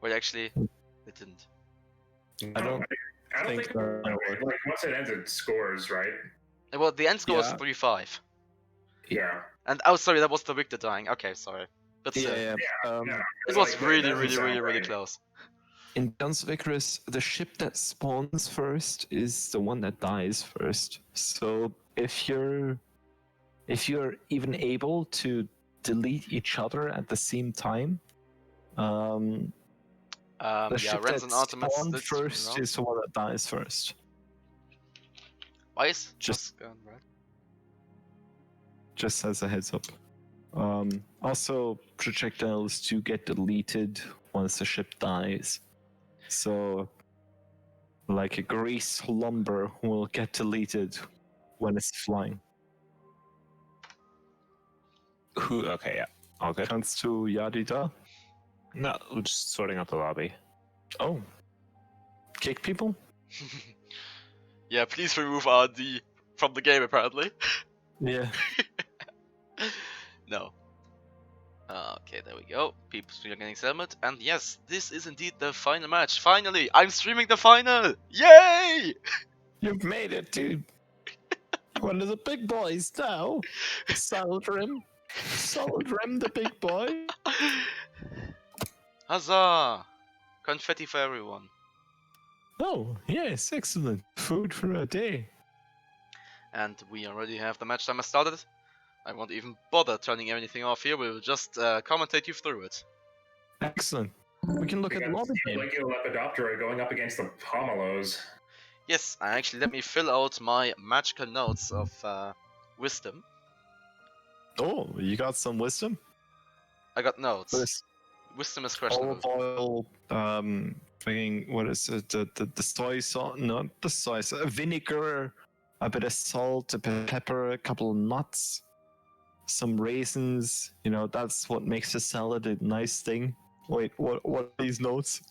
Well, actually, they didn't. I don't think think so. like once it ends, it scores, right? Well, the end score was Yeah. 3-5. Yeah. And, oh, sorry, that was the Victor dying. Okay, sorry. But still, Yeah. Yeah. it It's was like, really, that doesn't really, sound really, really right. close. In Guns of Icarus, the ship that spawns first is the one that dies first. So if you're even able to delete each other at the same time, the Yeah, ship Ren's that and Artemis spawned did first around. is the one that dies first. Wise? Just- Gone, right? Just as a heads up. Also, projectiles do get deleted once the ship dies. So, like a grease lumber will get deleted when it's flying. Who? Okay, yeah. All good. Counts to Yadida. No, we're just sorting out the lobby. Oh. Kick people? Yeah, please remove RD from the game, apparently. Yeah. No. Okay, there we go. People are getting settlement. And yes, this is indeed the final match. Finally, I'm streaming the final! Yay! You've made it, dude. One of the big boys now. Solid Rim. Solid Rim, the big boy. Huzzah! Confetti for everyone. Oh, yes, excellent. Food for a day. And we already have the match timer started. I won't even bother turning anything off here, we'll just commentate you through it. Excellent. We can look We at the got lobby game. Legio Lepidoptera going up against the Pomelos. Yes, actually let me fill out my magical notes of wisdom. Oh, you got some wisdom? I got notes. This Wisdom is questionable. olive oil, freaking, what is it? The soy sauce, not the soy sauce, vinegar, a bit of salt, a bit of pepper, a couple of nuts, some raisins. You know, that's what makes a salad a nice thing. Wait, what are these notes?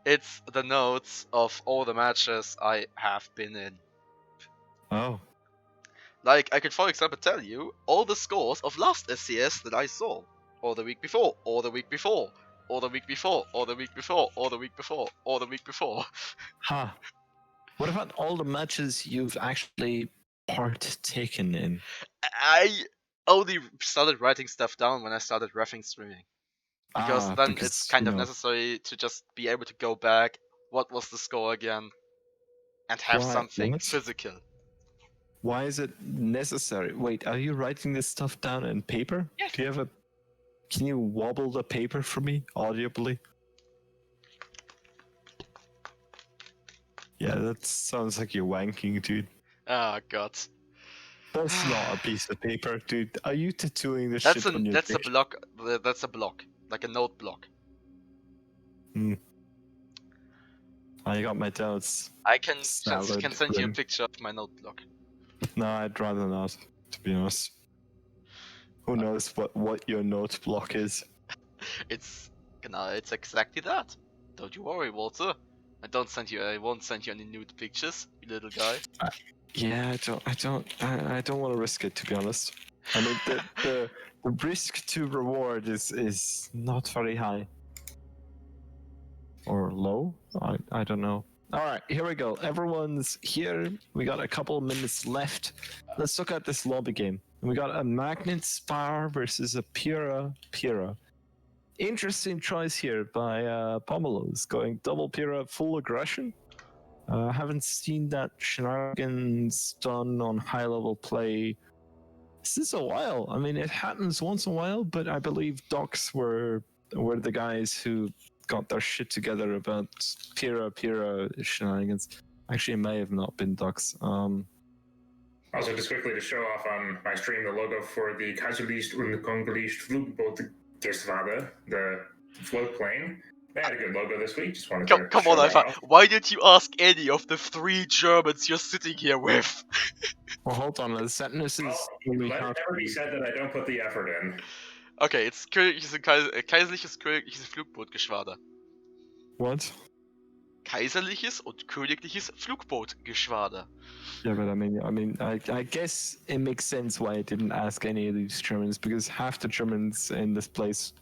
It's the notes of all the matches I have been in. Oh. Like, I could for example tell you all the scores of last SCS that I saw. Or the week before, or the week before, or the week before, or the week before, or the week before, or the week before. Huh. What about all the matches you've actually partaken in? I only started writing stuff down when I started reffing streaming. Because then it's kind of necessary to just be able to go back, what was the score again, and have something What? physical. Why is it necessary? Wait, are you writing this stuff down in paper? Yes. Do you have a... Can you wobble the paper for me audibly? Yeah, that sounds like you're wanking, dude. Oh god. That's not a piece of paper, dude. Are you tattooing this That's shit on your a dick? block. That's a block, like a note block. I got my doubts. I can Salad send you a rim. picture of my note block. No, I'd rather not, to be honest. Who knows what your note block is? It's exactly that. Don't you worry, Walter. I won't send you any nude pictures, you little guy. Yeah, I don't want to risk it, to be honest. I mean, the risk to reward is not very high. Or low? I don't know. Alright, here we go. Everyone's here. We got a couple of minutes left. Let's look at this lobby game. We got a Magnet Spar versus a Pyrrha. Interesting choice here by Pomelos, going double Pyrrha, full aggression. Haven't seen that shenanigans done on high-level play since a while. I mean, it happens once in a while, but I believe Docs were the guys who got their shit together about Pyrrha shenanigans. Actually, it may have not been Docs. Also, just quickly to show off on my stream the logo for the Kaiserlicht und Kongolisch Flugbootgeschwader, the float plane. They had a good logo this week. Just wanted to Come show on, that Alpha. off. Why did you ask any of the 3 Germans you're sitting here with? Well, hold on. Zetnus Well, is... let it never be said that I don't put the effort in. Okay, it's kaiserliches königliches Flugbootgeschwader. What? Kaiserliches und königliches Flugbootgeschwader. Yeah, but I guess it makes sense why I didn't ask any of these Germans, because half the Germans in this place,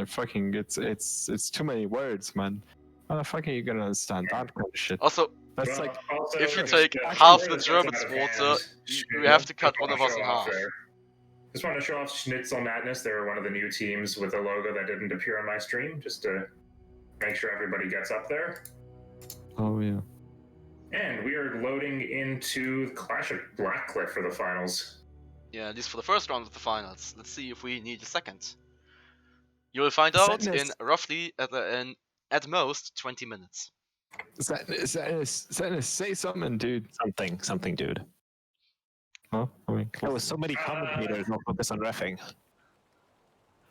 fucking, it's too many words, man. How the fuck are you gonna understand that kind of shit? Also, That's Well, like, also, if you just, take uh, half before the this Germans' gets out of water, hand, you have to cut just one wanna of us show in off half. there. Just want to show off Schnitzel Madness. They're one of the new teams with a logo that didn't appear on my stream, just to make sure everybody gets up there. oh yeah. And we are loading into Clash of Blackcliff for the finals. Yeah, at least for the first round of the finals. Let's see if we need a second. You will find out in Zetnus. roughly, at most, 20 minutes. Zetnus, say something, dude. Something, dude. Huh? I mean, There was so many commentators not focus on reffing.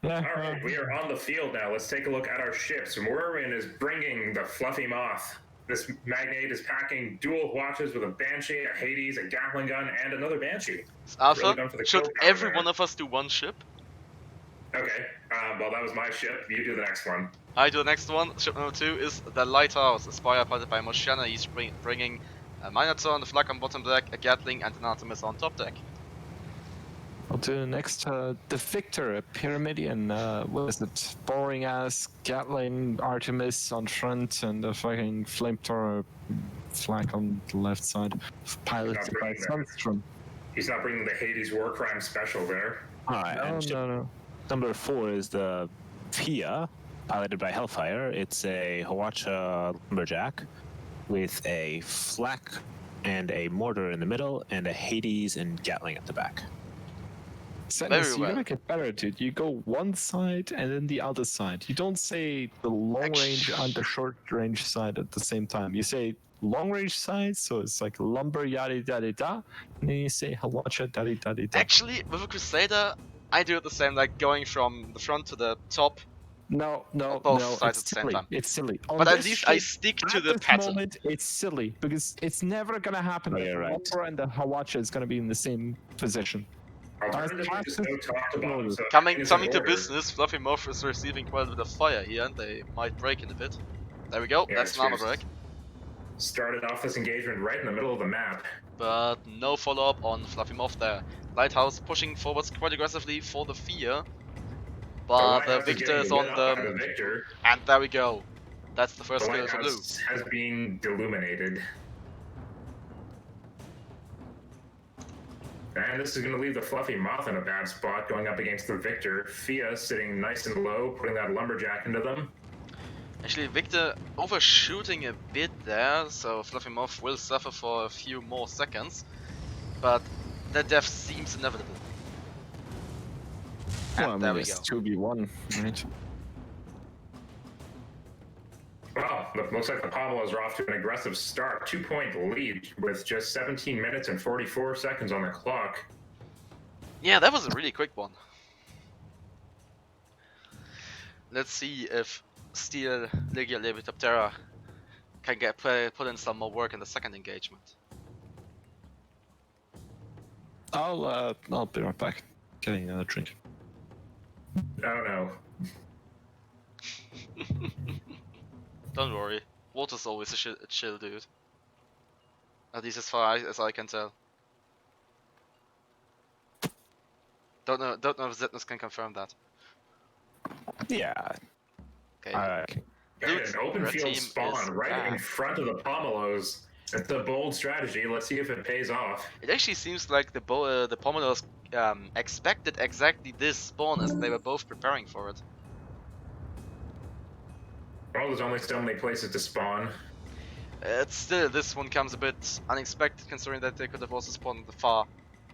yeah. All right, we are on the field now. Let's take a look at our ships. Merwin is bringing the Fluffy Moth. This Magnate is packing dual watches with a Banshee, a Hades, a Gatling gun, and another Banshee. Alpha, Really done for the should kill count every there. one of us do one ship? Okay. Well, that was my ship. You do the next one. I do the next one. Ship number 2 is the Lighthouse, a spire piloted by Moshiana. He's bringing a Minotaur on the flag on bottom deck, a Gatling, and an Artemis on top deck. I'll do the next, the Victor, a Pyramidian, what is it? Boring ass Gatling Artemis on front and a fucking flamethrower flag on the left side, piloted by Sunstrom. He's not bringing the Hades War Crime Special there. Alright, and ship No. number 4 is the Fia, piloted by Hellfire. It's a Hawacha lumberjack with a flak and a mortar in the middle, and a Hades and Gatling at the back. Zetnus, you gotta get better, dude. You go one side and then the other side. You don't say the long range and the short range side at the same time. You say long range side, so it's like lumber yada yada da, and then you say Hawacha daddy daddy da. Actually, with a Crusader, I do it the same, like going from the front to the top. No, both no, sides at it's the same silly. time. It's silly. On But at this least I ship, stick to at the this pattern. moment, it's silly because it's never gonna happen Oh, that you're the right. lumber and the Hawacha is gonna be in the same position. Alternatively, just go top to bottom. So Coming everything is in to order. business, Fluffy Morph is receiving quite a bit of fire here, and they might break in a bit. There we go, Yeah, that's an armor break. Started off this engagement right in the middle of the map. But no follow-up on Fluffy Morph there. Lighthouse pushing forwards quite aggressively for the Fear. But the Lighthouse Victor is getting on lit up by the... Victor. And there we go. That's the The first kill for Blue. Lighthouse has been illuminated. And this is going to leave the Fluffy Moth in a bad spot going up against the Victor. Fia sitting nice and low, putting that lumberjack into them. Actually, Victor overshooting a bit there, so Fluffy Morph will suffer for a few more seconds. But the death seems inevitable. And Well, I there mean, we it's go. 2v1, right? Well, looks like the Pablos are off to an aggressive start. 2-point lead with just 17 minutes and 44 seconds on the clock. Yeah, that was a really quick one. Let's see if Steel Legia Levitatera can put in some more work in the second engagement. I'll be right back. Getting another drink. Oh no. Don't worry, water's always a chill dude. At least as far as I can tell. Don't know if Zetnus can confirm that. Yeah. Okay. And Luke's an open red field team spawn is right in back. front of the Pomelos. It's a bold strategy. Let's see if it pays off. It actually seems like the Pomelos expected exactly this spawn as they were both preparing for it. Well, there's only so many places to spawn. Still, this one comes a bit unexpected considering that they could have also spawned on the far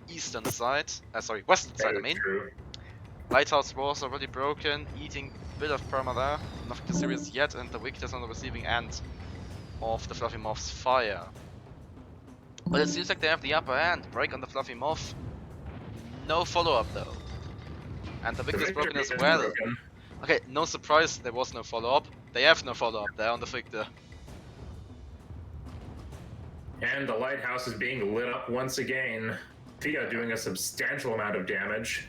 eastern side. Sorry, western side, I mean. True. Lighthouse was already broken, eating a bit of perma there. Nothing too serious yet, and the Victor's on the receiving end of the Fluffy Moth's fire. But it seems like they have the upper hand. Break on the Fluffy Moth. No follow-up though. And the Victor's broken as is well. broken. Okay, no surprise there was no follow-up. They have no follow-up there on the Victor. And the lighthouse is being lit up once again. Fia doing a substantial amount of damage.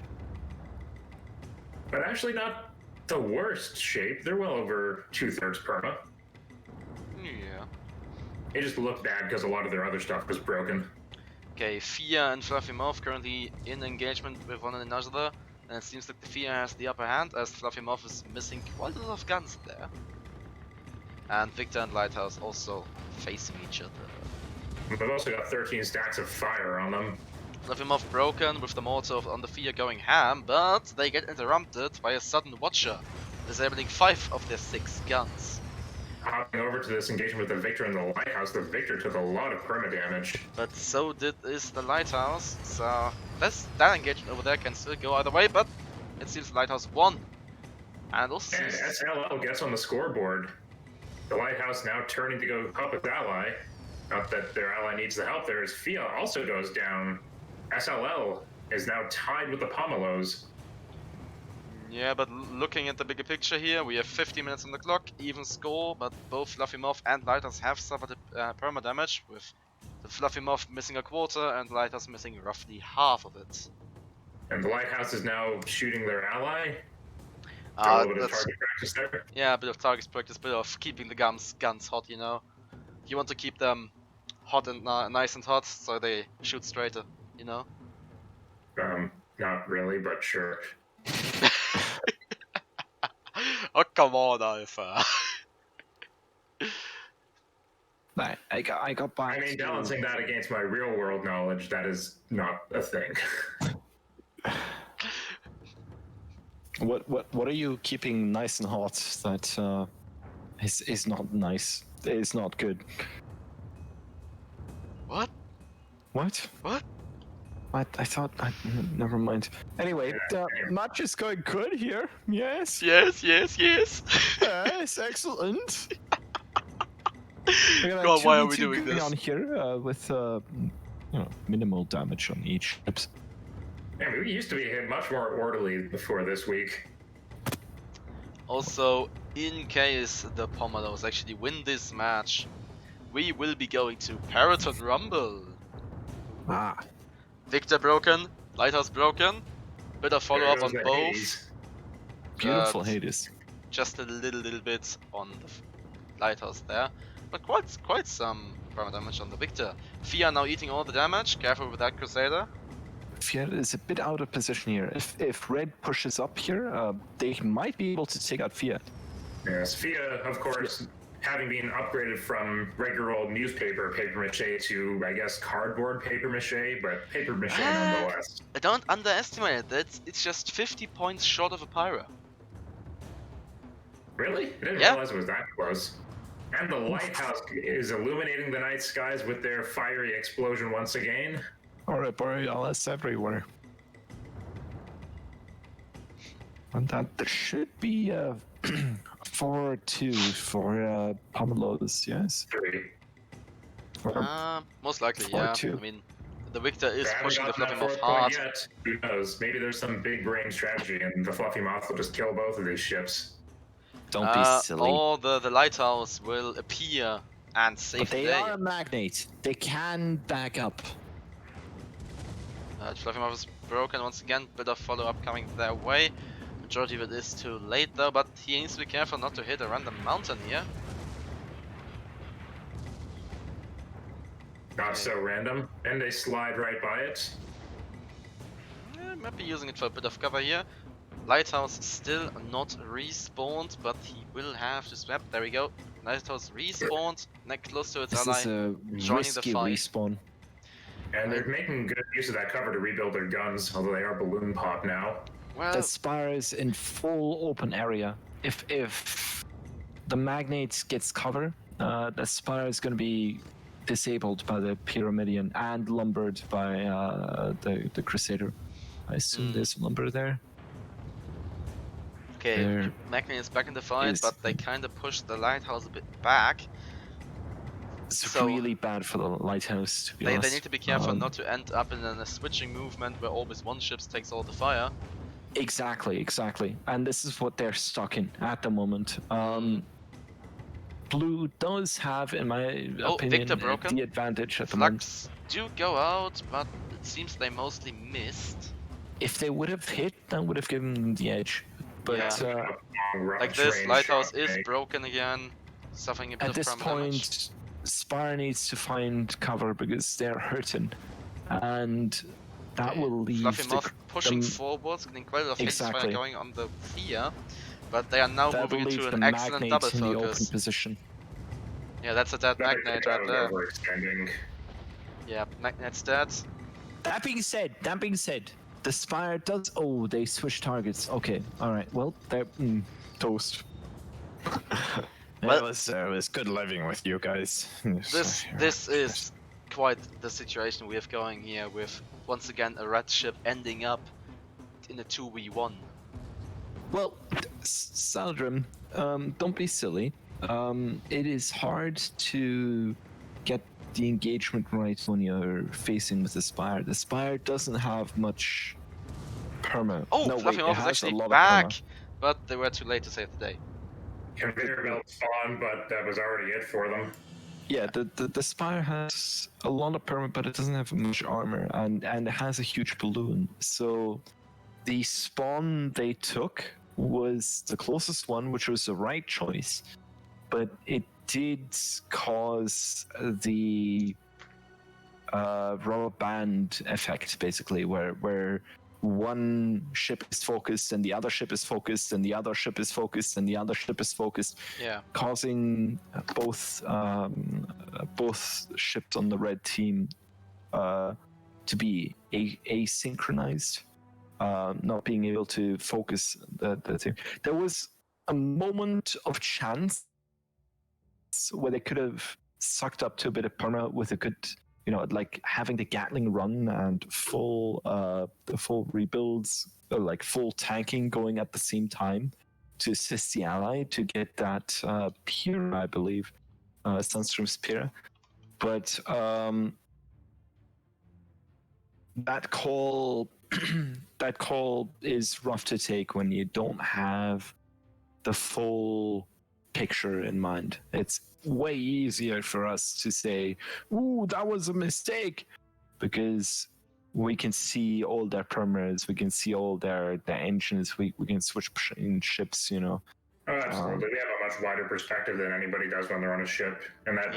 But actually not the worst shape. They're well over 2/3 perma. Yeah. It just looked bad because a lot of their other stuff was broken. Okay, Fia and Fluffy Moth currently in engagement with one another. And it seems like the Fia has the upper hand as Fluffy Moth is missing quite a lot of guns there. And Victor and Lighthouse also facing each other. They've also got 13 stacks of fire on them. Fluffy Moth broken with the mortar on the Fia going ham, but they get interrupted by a sudden Watcher, disabling 5 of their 6 guns. Hopping over to this engagement with the Victor and the Lighthouse, the Victor took a lot of perma damage. But so is the Lighthouse, so that engagement over there can still go either way, but it seems the Lighthouse won. And also And SLL gets on the scoreboard. The Lighthouse now turning to go help its ally. Not that their ally needs the help there, as Fia also goes down. SLL is now tied with the Pomelos. yeah, but looking at the bigger picture here, we have 50 minutes on the clock, even score, but both Fluffy Moth and Lighthouse have suffered perma damage, with the Fluffy Moth missing a quarter and Lighthouse missing roughly half of it. And the Lighthouse is now shooting their ally. A little bit of That's target practice there. yeah, a bit of target practice, bit of keeping the guns hot. You want to keep them hot and nice and hot, so they shoot straighter. Not really, but sure. Oh come on, Alpha. I got back. I mean, to- balancing that against my real world knowledge, that is not a thing. What are you keeping nice and hot that is not nice? Is not good. What? What? What? What? I thought. Never mind. Anyway, the match is going good here. Yes. Yes. Yes. Excellent. Go on, why are we doing going this? on here with minimal damage on each ship. Man, we used to be much more orderly before this week. Also, in case the Pomalos actually win this match, we will be going to Paraton Rumble. Ah. Victor broken, Lighthouse broken, bit of follow up There on goes the both. haze. Beautiful But Hades. just a little bit on the Lighthouse there, but quite some primary damage on the Victor. Fia now eating all the damage. Careful with that Crusader. Fiat is a bit out of position here. If Red pushes up here, they might be able to take out Fiat. Yes, Fia, of course, having been upgraded from regular old newspaper papier-mâché to, I guess, cardboard papier-mâché, but papier-mâché nonetheless. Don't underestimate it. It's just 50 points short of a Pyro. Really? I didn't Yeah. realize it was that close. And the lighthouse is illuminating the night skies with their fiery explosion once again. Alright, Borealis everywhere. And that there should be 4-2 for Pomelos, yes? 3. Or- Most likely, Or yeah. two. I mean, the Victor is They haven't pushing the gotten Fluffy that Moth fourth point hard. yet. Who knows? Maybe there's some big brain strategy and the Fluffy Moth will just kill both of these ships. Don't be silly. Or the Lighthouse will appear and save But the they day. are a magnate. They can back up. Fluffy Moth is broken once again, bit of follow-up coming their way. Majority of it is too late though, but he needs to be careful not to hit a random mountain here. Not so random. And they slide right by it. Might be using it for a bit of cover here. Lighthouse still not respawned, but he will have to swap. There we go. Lighthouse respawned, next close to its This ally. is a joining the risky fight. respawn. And they're making good use of that cover to rebuild their guns, although they are balloon pop now. Well, The Spire is in full open area. If the Magnate gets cover, the Spire is going to be disabled by the Pyramidion and lumbered by the Crusader. I assume there's a lumber there. okay, there Magni is back in the fight, is- but they kind of pushed the Lighthouse a bit back. It's So- really bad for the Lighthouse, to be They honest. need to be careful Um, not to end up in a switching movement where always one ship takes all the fire. Exactly. And this is what they're stuck in at the moment. Blue does have, in my Oh, opinion, Victor broken. the advantage at the moment. Flux do go out, but it seems they mostly missed. If they would have hit, that would have given them the edge. But Yeah. Long Like this, range Lighthouse shot is make. broken again, suffering a bit at of this primary damage. point, Spire needs to find cover because they're hurting. And that Okay, will leave Fluffy the, Moth pushing them- forwards, getting quite a lot of hits fire Exactly. going on the Fear, but they are now that'll moving leave into the an excellent Magnate double in the open focus. position. Yeah, that's a dead Another Magnate kick out right of there. overextending. Yeah, Magnate's dead. That being said, the Spire does. Oh, they switch targets. Okay, all right. Well, they're toast. Well- it was good living with you guys. This is quite the situation we have going here with, once again, a red ship ending up in a 2v1. Well, Saldrum, don't be silly. It is hard to get the engagement right when you're facing with the Spire. The Spire doesn't have much perma. Oh, no, Fluffy wait, it Moth is has a actually lot of back, perma. but they were too late to save the day. Conveyor belt spawn, but that was already it for them. Yeah, the Spire has a lot of perma, but it doesn't have much armor, and it has a huge balloon. So the spawn they took was the closest one, which was the right choice, but it did cause the rubber band effect, basically, where one ship is focused and the other ship is focused and the other ship is focused and the other ship is focused, Yeah. causing both ships on the red team to be asynchronized, not being able to focus the thing. There was a moment of chance where they could have sucked up to a bit of perma with a good, like having the Gatling run and the full rebuilds, like full tanking going at the same time to assist the ally to get that Pira, I believe, Sunstream's Pira. But that call that call is rough to take when you don't have the full picture in mind. It's way easier for us to say, "Ooh, that was a mistake," because we can see all their permers, we can see all their engines, we can switch between ships, Oh, absolutely. They have a much wider perspective than anybody does when they're on a ship, and that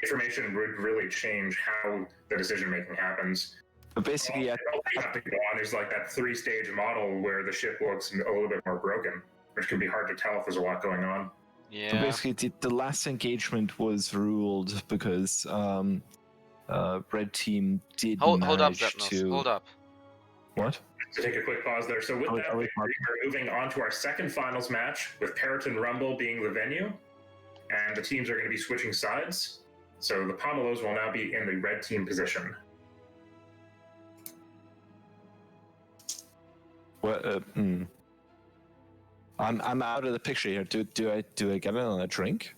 information would really change how the decision making happens. But basically, all you have to go on is like that 3-stage model where the ship looks a little bit more broken, which can be hard to tell if there's a lot going on. Yeah. So basically, the last engagement was ruled because red team did hold up, manage Zetnus. to. Hold up. What? To take a quick pause there. So with that, we're moving on to our second finals match with Periton Rumble being the venue, and the teams are going to be switching sides. So the Pomelos will now be in the red team position. What? I'm out of the picture here. Do I get another drink?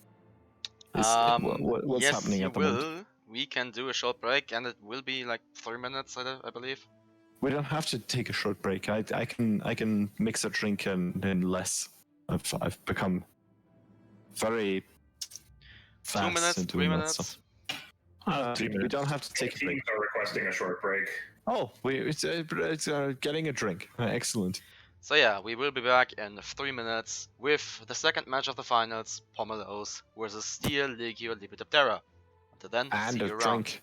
What's yes, happening you at the will. moment? We can do a short break, and it will be like 3 minutes, I believe. We don't have to take a short break. I can mix a drink in less. I've become very fast 2 minutes, in 3 doing that minutes. stuff. We don't have to take a break. Teams are requesting a short break. Oh, it's getting a drink. Excellent. So yeah, we will be back in 3 minutes with the second match of the finals, Pomelos versus Steel Legio Lepidoptera. Until then, And see a you around. drink.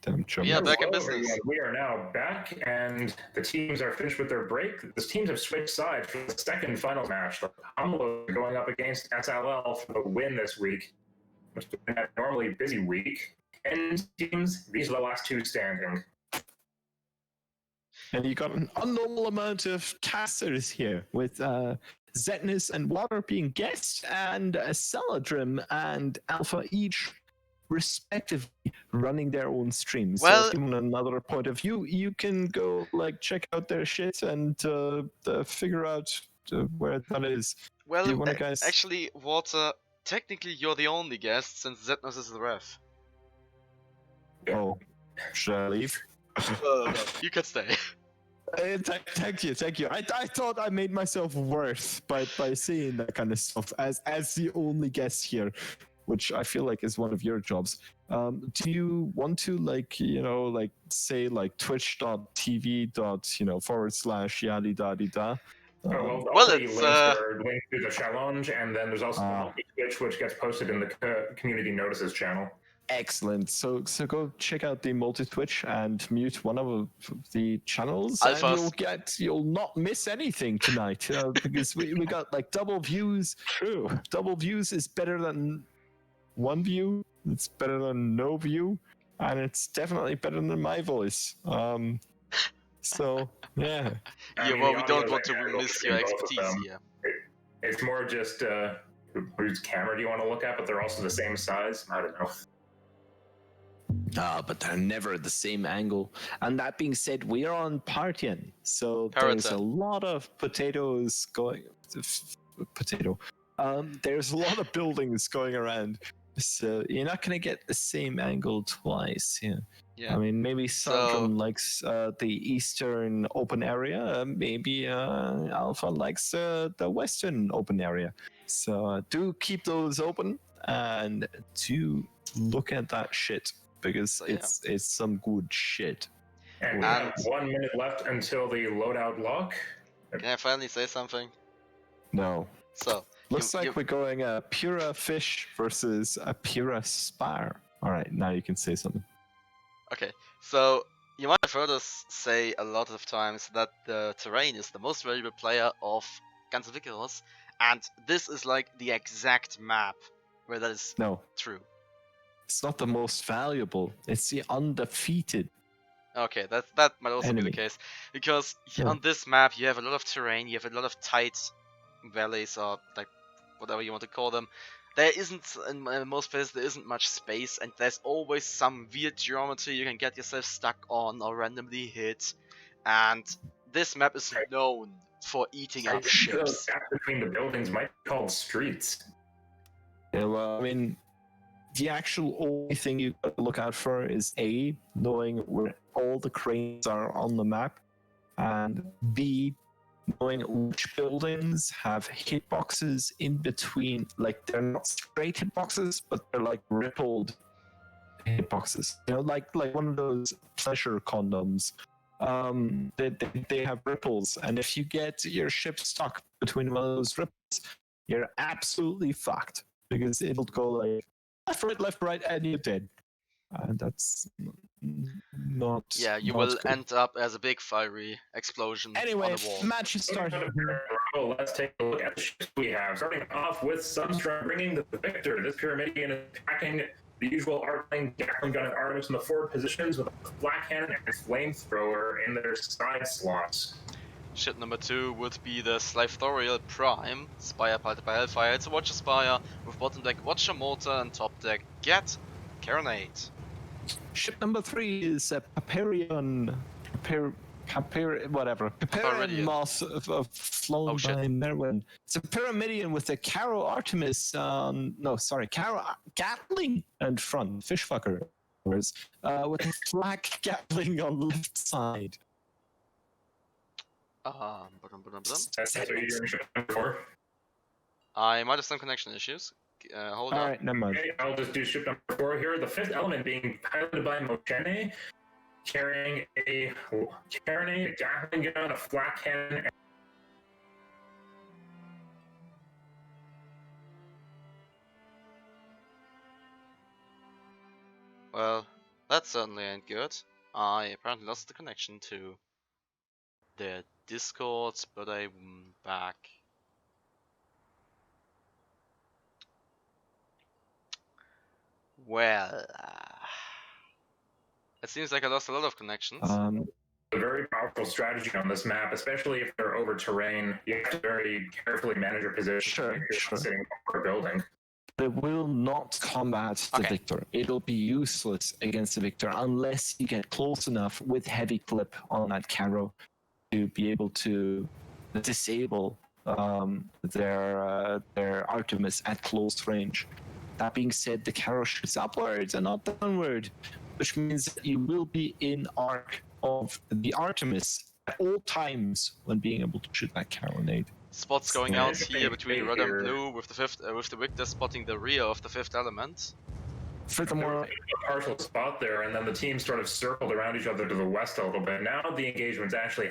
Damn chum. Yeah, back in Hello, business. everyone. We are now back, and the teams are finished with their break. The teams have switched sides for the second final match. The Hummels are going up against SLL for the win this week, which has been a normally busy week. And teams, these are the last two standing. And you got an unnormal amount of casters here, with Zetnus and Water being guests, and Celadrim and Alpha each respectively running their own streams. So Well- if you want another point of view, you can go like check out their shit and figure out where that is. Well, Do you wanna guys- actually, Walter, technically you're the only guest since Zetnus is the ref. Oh, should I leave? No, you can stay. Thank you. I thought I made myself worth by saying that kind of stuff as the only guest here, which I feel like is one of your jobs. Do you want to say twitch.tv. Yadi da da? Well, Well, all the it's, links are linked to the challenge, and then there's also Ah. Twitch, which gets posted in the community notices channel. Excellent. So go check out the multi-Twitch and mute one of the channels, Alphas. and you'll not miss anything tonight because we got like double views. True. Double views is better than one view. It's better than no view, and it's definitely better than my voice. So yeah. Yeah, mean, well, the we audio don't is want to identical miss your between both of expertise them. here. It's more just whose camera do you want to look at, but they're also the same size. I don't know. But they're never at the same angle. And that being said, we are on Partian, so there's a Paraton. lot of potatoes going. Potato. There's a lot of buildings going around, so you're not going to get the same angle twice. Yeah. Yeah. I mean, maybe So- Sandrum likes the eastern open area. Maybe Alpha likes the western open area. So do keep those open and do look at that shit because So, yeah. it's some good shit. And we And- have 1 minute left until the loadout lock. Can I finally say something? No. So, Looks you- like you- we're going Pura Fish versus a Pura Spire. All right, now you can say something. Okay, so you might have heard us say a lot of times that the terrain is the most valuable player of Guns and Vicars, and this is like the exact map where that is No, true. it's not the most valuable. It's the undefeated. Okay, that might also be Enemy. the case, because Yeah. on this map you have a lot of terrain, you have a lot of tight valleys or like whatever you want to call them. There isn't, in most places, there isn't much space, and there's always some weird geometry you can get yourself stuck on or randomly hit. And this map is known for eating I up think those ships. gaps between the buildings might be called streets. Yeah, well, I mean, the actual only thing you got to look out for is A, knowing where all the cranes are on the map, and B, knowing which buildings have hitboxes in between. Like, they're not straight hitboxes, but they're like rippled hitboxes. You know, like one of those pleasure condoms. They have ripples, and if you get your ship stuck between one of those ripples, you're absolutely fucked because it'll go like left, right, and you're dead. And that's not. Yeah, you not will good. end up as a big fiery explosion Anyway, on a wall. match is starting. Bravo, let's take a look at the ships we have. Starting off with Sunstrike bringing the victor. This Pyramidian is attacking the usual Artling, Gatling gun, and Artemis in the forward positions with a black cannon and flamethrower in their side slots. Ship number 2 would be the Slythorial Prime, Spire piloted by Hellfire. It's a Watcher Spire with bottom deck Watcher Mortar and top deck Get Carronade. Ship number 3 is a Paperion. Whatever. Paperion Papiridion. moth flown Oh, shit. by Merwin. It's a Pyramidion with a Caro Artemis Caro Gatling and front. Fishfucker. With a black Gatling on the left side. Ba-dum-ba-dum-ba-dum. That's what you're doing ship number 4. I might have some connection issues. Hold on. Alright, never mind. Okay, I'll just do ship number 4 here. The fifth element being piloted by Mochene, carrying a Gatling gun, a flak cannon, and Well, that that certainly ain't good. I apparently lost the connection to their Discord, but I'm back. Well, it seems like I lost a lot of connections. A very powerful strategy on this map, especially if they're over terrain. You have to very carefully manage your position. Sure, sure. Sitting over a building. They will not combat the Okay. Victor. It'll be useless against the Victor unless you get close enough with heavy clip on that Caro to be able to disable their Artemis at close range. That being said, the Caro shoots upwards and not downward, which means that you will be in arc of the Artemis at all times when being able to shoot that carronade. Spots going Yeah, out here between red and here. blue, with the Victor spotting the rear of the fifth element. Furthermore, A partial spot there, and then the team sort of circled around each other to the west a little bit. Now the engagement's actually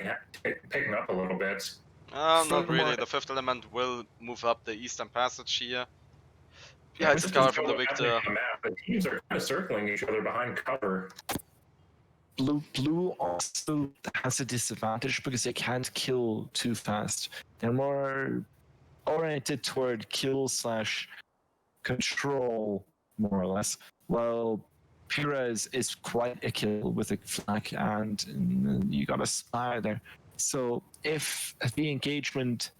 picking up a little bit. Not really. Furthermore- The fifth element will move up the eastern passage here. Yeah, it's cover from the Victor. The teams are kind of circling each other behind cover. Blue also has a disadvantage because they can't kill too fast. They're more oriented toward kill/control, more or less. While Pyrrha is quite a kill with a flank, and you got a spire there. So if the engagement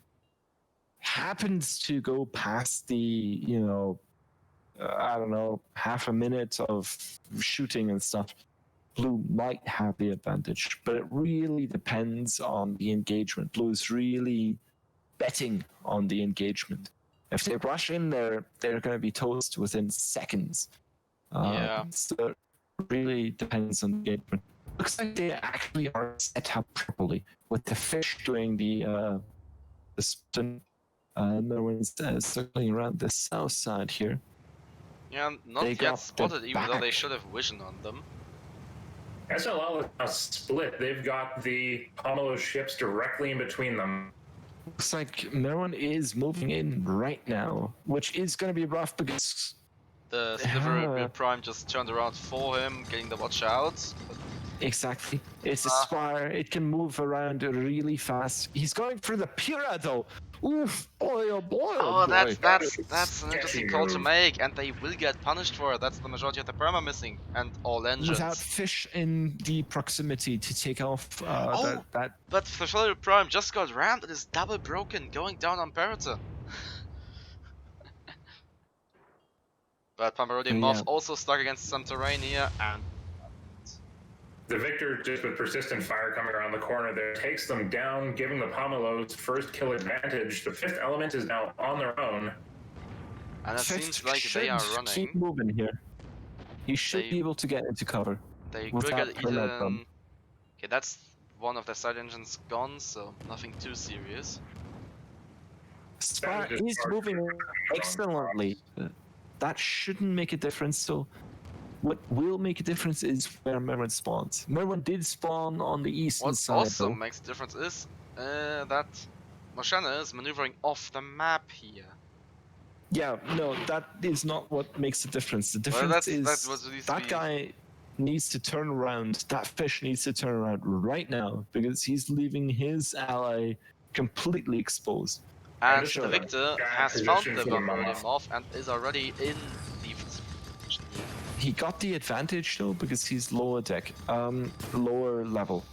happens to go past the, I don't know, half a minute of shooting and stuff, Blue might have the advantage, but it really depends on the engagement. Blue is really betting on the engagement. If they rush in there, they're going to be toast within seconds. Yeah. So it really depends on the engagement. Looks like they actually are set up properly with the fish doing the spin. No one's circling around the south side here. Yeah, not They yet got the spotted, even though they back. should have vision on them. SLL is now split. They've got the Pomelo ships directly in between them. Looks like Merwin is moving in right now, which is going to be rough because The Sliver Prime just turned around for him, getting the watch out. exactly, it's a spire. It can move around really fast. He's going for the Pyrrha though. Oof! Oh boy! Oh, boy. that's an interesting Sketchy call to move. make, and they will get punished for it. That's the majority of the perma missing, and all engines. Without fish in the proximity to take off Oh! that. But the Sliver Prime just got rammed and is double broken, going down on Parrota. But Pamarodi Moth Yeah. also stuck against some terrain here, and The Victor, just with persistent fire coming around the corner there, takes them down, giving the Pomelos first kill advantage. The fifth element is now on their own. it Fifth seems like should they are keep running. moving here. He should They- be able to get into cover. They will without get perma eaten. bomb. Okay, that's one of their side engines gone, so nothing too serious. Spire That was is just moving hard. excellently. That shouldn't make a difference though. What will make a difference is where Merwin spawns. Merwin did spawn on the eastern What side also though. makes a difference is that Moshana is maneuvering off the map here. Yeah, no, that is not what makes the difference. The Well, difference that's is what needs to that be- guy needs to turn around. That fish needs to turn around right now because he's leaving his ally completely exposed. And just the a Victor bad has found position the for the Pamarodi Moth. Moth and is already in defense position here. He got the advantage though because he's lower deck, lower level.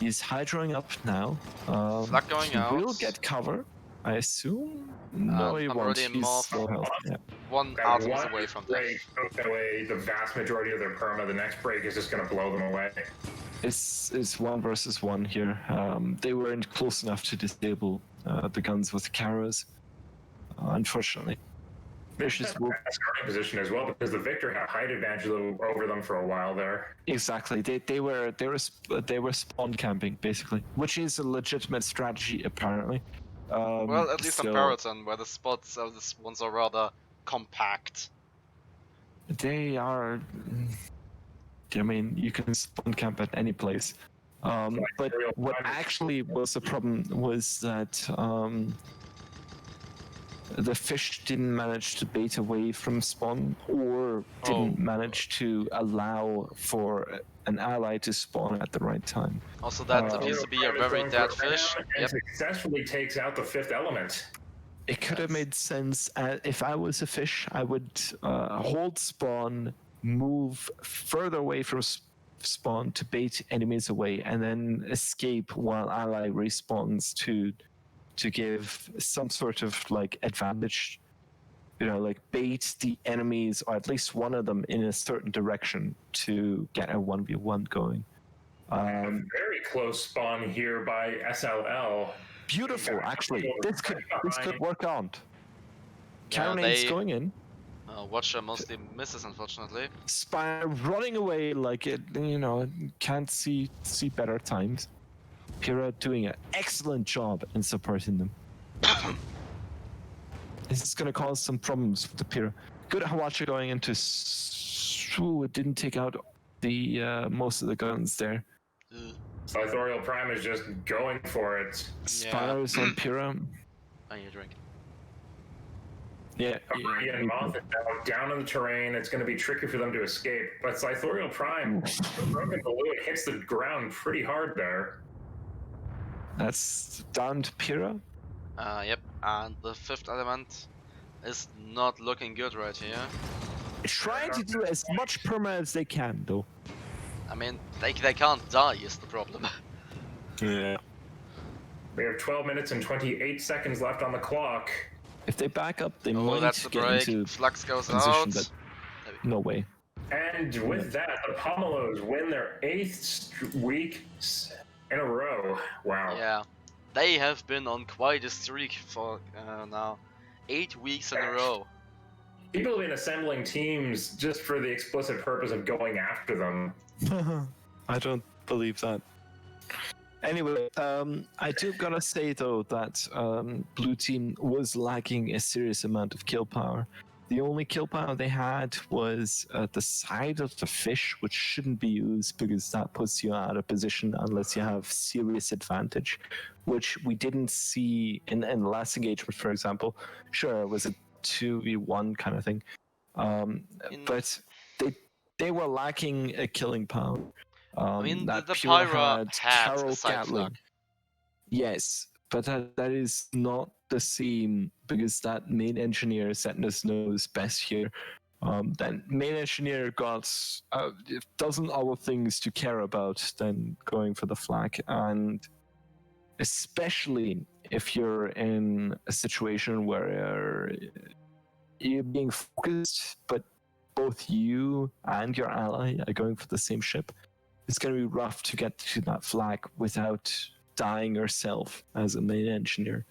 He's hydroing up now. Flak going he out. will get cover, I assume. No, he won't. Pamarodi He's Moth- low health. Yeah. One That Artemis one away from break death. took away the vast majority of their perma. The next break is just going to blow them away. It's 1 versus 1 here. They weren't close enough to disable the guns with Caras, unfortunately. Fish is A starting position as well because the Victor had height advantage over them for a while there. exactly. They were spawn camping basically, which is a legitimate strategy apparently. Well, at least on so Paraton, where the spots of the ones are rather compact. they are. I mean, you can spawn camp at any place. But real what time. actually was the problem was that the fish didn't manage to bait away from spawn or didn't manage to allow for an ally to spawn at the right time. Also, that appears to be a very dead fish. And Yep. successfully takes out the fifth element. It could have made sense. If I was a fish, I would hold spawn, move further away from spawn to bait enemies away, and then escape while ally respawns to give some sort of like advantage. You know, like bait the enemies or at least one of them in a certain direction to get a 1v1 going. Very close spawn here by SLL. Beautiful, actually. This could work out. Yeah, Cannonades going in. Watcher mostly misses, unfortunately. Spire running away like it, you know, can't see better times. Pyrrha doing an excellent job in supporting them. This is going to cause some problems with the Pyrrha. Good Watcher going into... Ooh, it didn't take out the most of the guns there. Scythorial Prime is just going for it. Spires on Pyrrha. I need a drink. Yeah. And Moth is down in the terrain. It's going to be tricky for them to escape. But Scythorial Prime, the broken balloon hits the ground pretty hard there. That's down to Pyrrha. Yep, and the fifth element is not looking good right here. Trying to do as much perma as they can, though. I mean, they can't die is the problem. Yeah. We have 12 minutes and 28 seconds left on the clock. If they back up, they Oh, might that's the get break. into Flux goes position, out. but no way. And with that, the Pomelos win their 8th week in a row. Wow. Yeah, they have been on quite a streak for now. 8 weeks in a row. People have been assembling teams just for the explicit purpose of going after them. I don't believe that. Anyway, I do gotta say though that blue team was lacking a serious amount of kill power. The only kill power they had was the side of the fish, which shouldn't be used because that puts you out of position unless you have serious advantage, which we didn't see in the last engagement, for example. Sure, it was a 2v1 kind of thing, but they were lacking a killing power. I mean, that the Pure Pyra had had Carol a side Gatling. flag. Yes, but that is not the same because that main engineer Zetnus knows best here. That main engineer got a dozen other things to care about than going for the flag, and especially if you're in a situation where you're being focused, but both you and your ally are going for the same ship, it's going to be rough to get to that flag without dying yourself as a main engineer.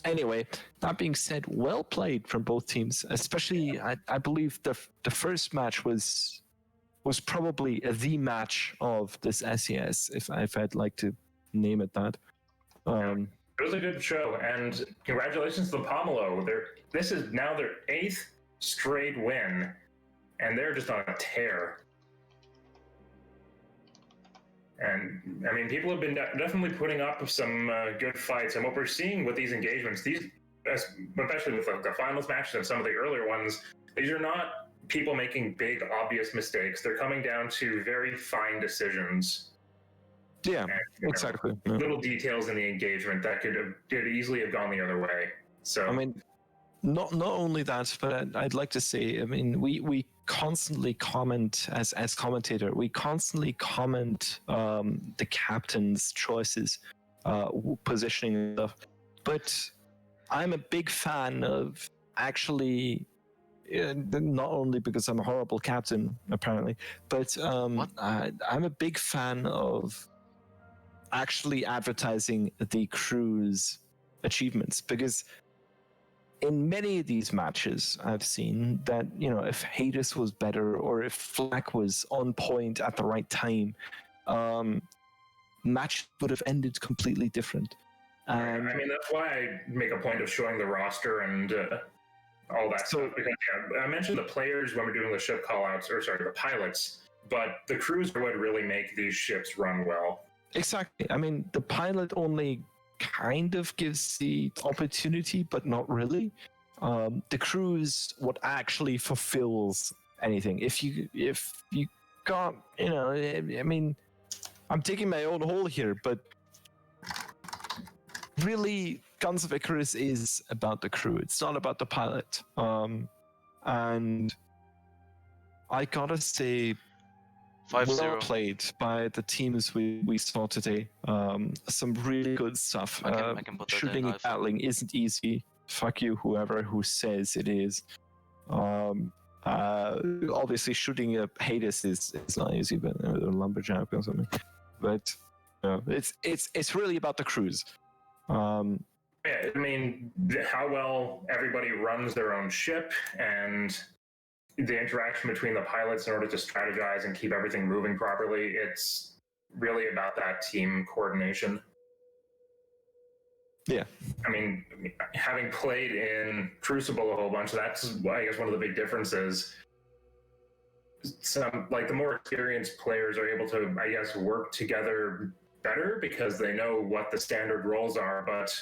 Anyway, that being said, well played from both teams. Especially, I believe the first match was probably the match of this SCS, if I'd like to name it that. It was a good show, and congratulations to the Pomelo. This is now their 8th straight win, and they're just on a tear. And I mean, people have been definitely putting up some good fights, and what we're seeing with these engagements, especially with the finals matches and some of the earlier ones, these are not people making big, obvious mistakes. They're coming down to very fine decisions. Yeah, and, exactly. Little details in the engagement that could easily have gone the other way. So I mean, not only that, but I'd like to say, I mean, we constantly comment as commentator. We constantly comment the captain's choices, positioning and stuff. But I'm a big fan of actually. Not only because I'm a horrible captain, apparently, but I'm a big fan of actually advertising the crew's achievements, because in many of these matches I've seen that, you know, if Hades was better or if Flak was on point at the right time, match would have ended completely different. I mean, that's why I make a point of showing the roster and all that stuff, because I mentioned the players when we're doing the ship callouts, or sorry, the pilots, but the crews are what really make these ships run well. Exactly. I mean, the pilot only kind of gives the opportunity, but not really. The crew is what actually fulfills anything. If you got, I mean, I'm digging my own hole here, but really, Guns of Icarus is about the crew. It's not about the pilot. And I gotta say, 5-0. well played by the teams we saw today. Some really good stuff. I can put that Shooting in, and battling isn't easy. Fuck you, whoever who says it is. Obviously, shooting a Hades is not easy, but a lumberjack or something. But it's really about the crews. Yeah, I mean, how well everybody runs their own ship and the interaction between the pilots in order to strategize and keep everything moving properly. It's really about that team coordination. Yeah. I mean, having played in Crucible a whole bunch, that's, I guess, one of the big differences. Some, like, the more experienced players are able to, I guess, work together better because they know what the standard roles are, but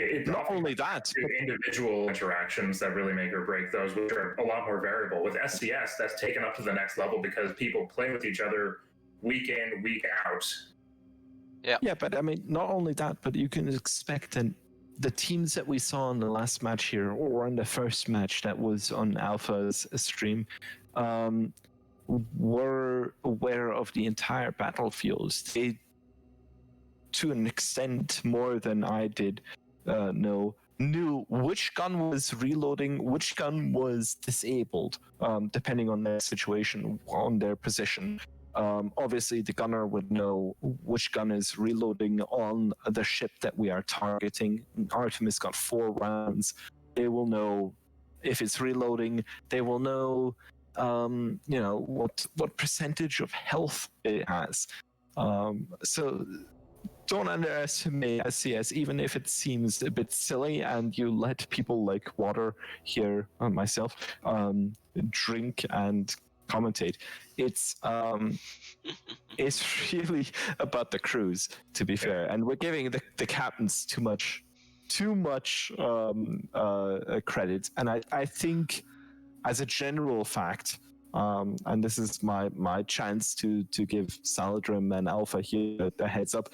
it's Not only that, but individual interactions that really make or break those, which are a lot more variable. With SCS, that's taken up to the next level because people play with each other week in, week out. Yeah, but I mean, not only that, but you can expect that the teams that we saw in the last match here, or in the first match that was on Alpha's stream, were aware of the entire battlefield. They, to an extent more than I did, knew which gun was reloading, which gun was disabled, depending on their situation, on their position. Obviously, the gunner would know which gun is reloading on the ship that we are targeting. Artemis got 4 rounds. They will know if it's reloading. They will know, what percentage of health it has. So don't underestimate SCS, even if it seems a bit silly and you let people like Water here, myself, drink and commentate. It's really about the crews, to be fair, and we're giving the captains too much credit. And I think, as a general fact, and this is my chance to give Saladrim and Alpha here a heads up,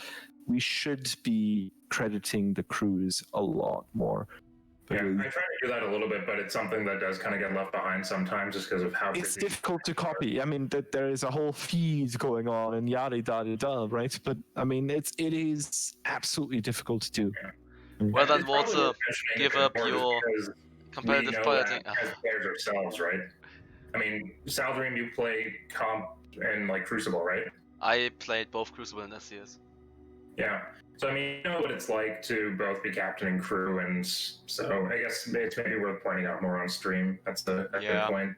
we should be crediting the crews a lot more. Yeah, I try to do that a little bit, but it's something that does kind of get left behind sometimes just because of how it's busy difficult to copy. I mean, there is a whole feed going on and yada yada yada, right? But I mean, it is absolutely difficult to do. Yeah. Well then, It's probably Walter, worth mentioning give that up more your because competitive we know piloting. that as players ourselves, right? I mean, Saladrim, you play comp and like Crucible, right? I played both Crucible and SCS. Yeah. So I mean, you know what it's like to both be captain and crew, and so I guess it's maybe worth pointing out more on stream. That's a good point.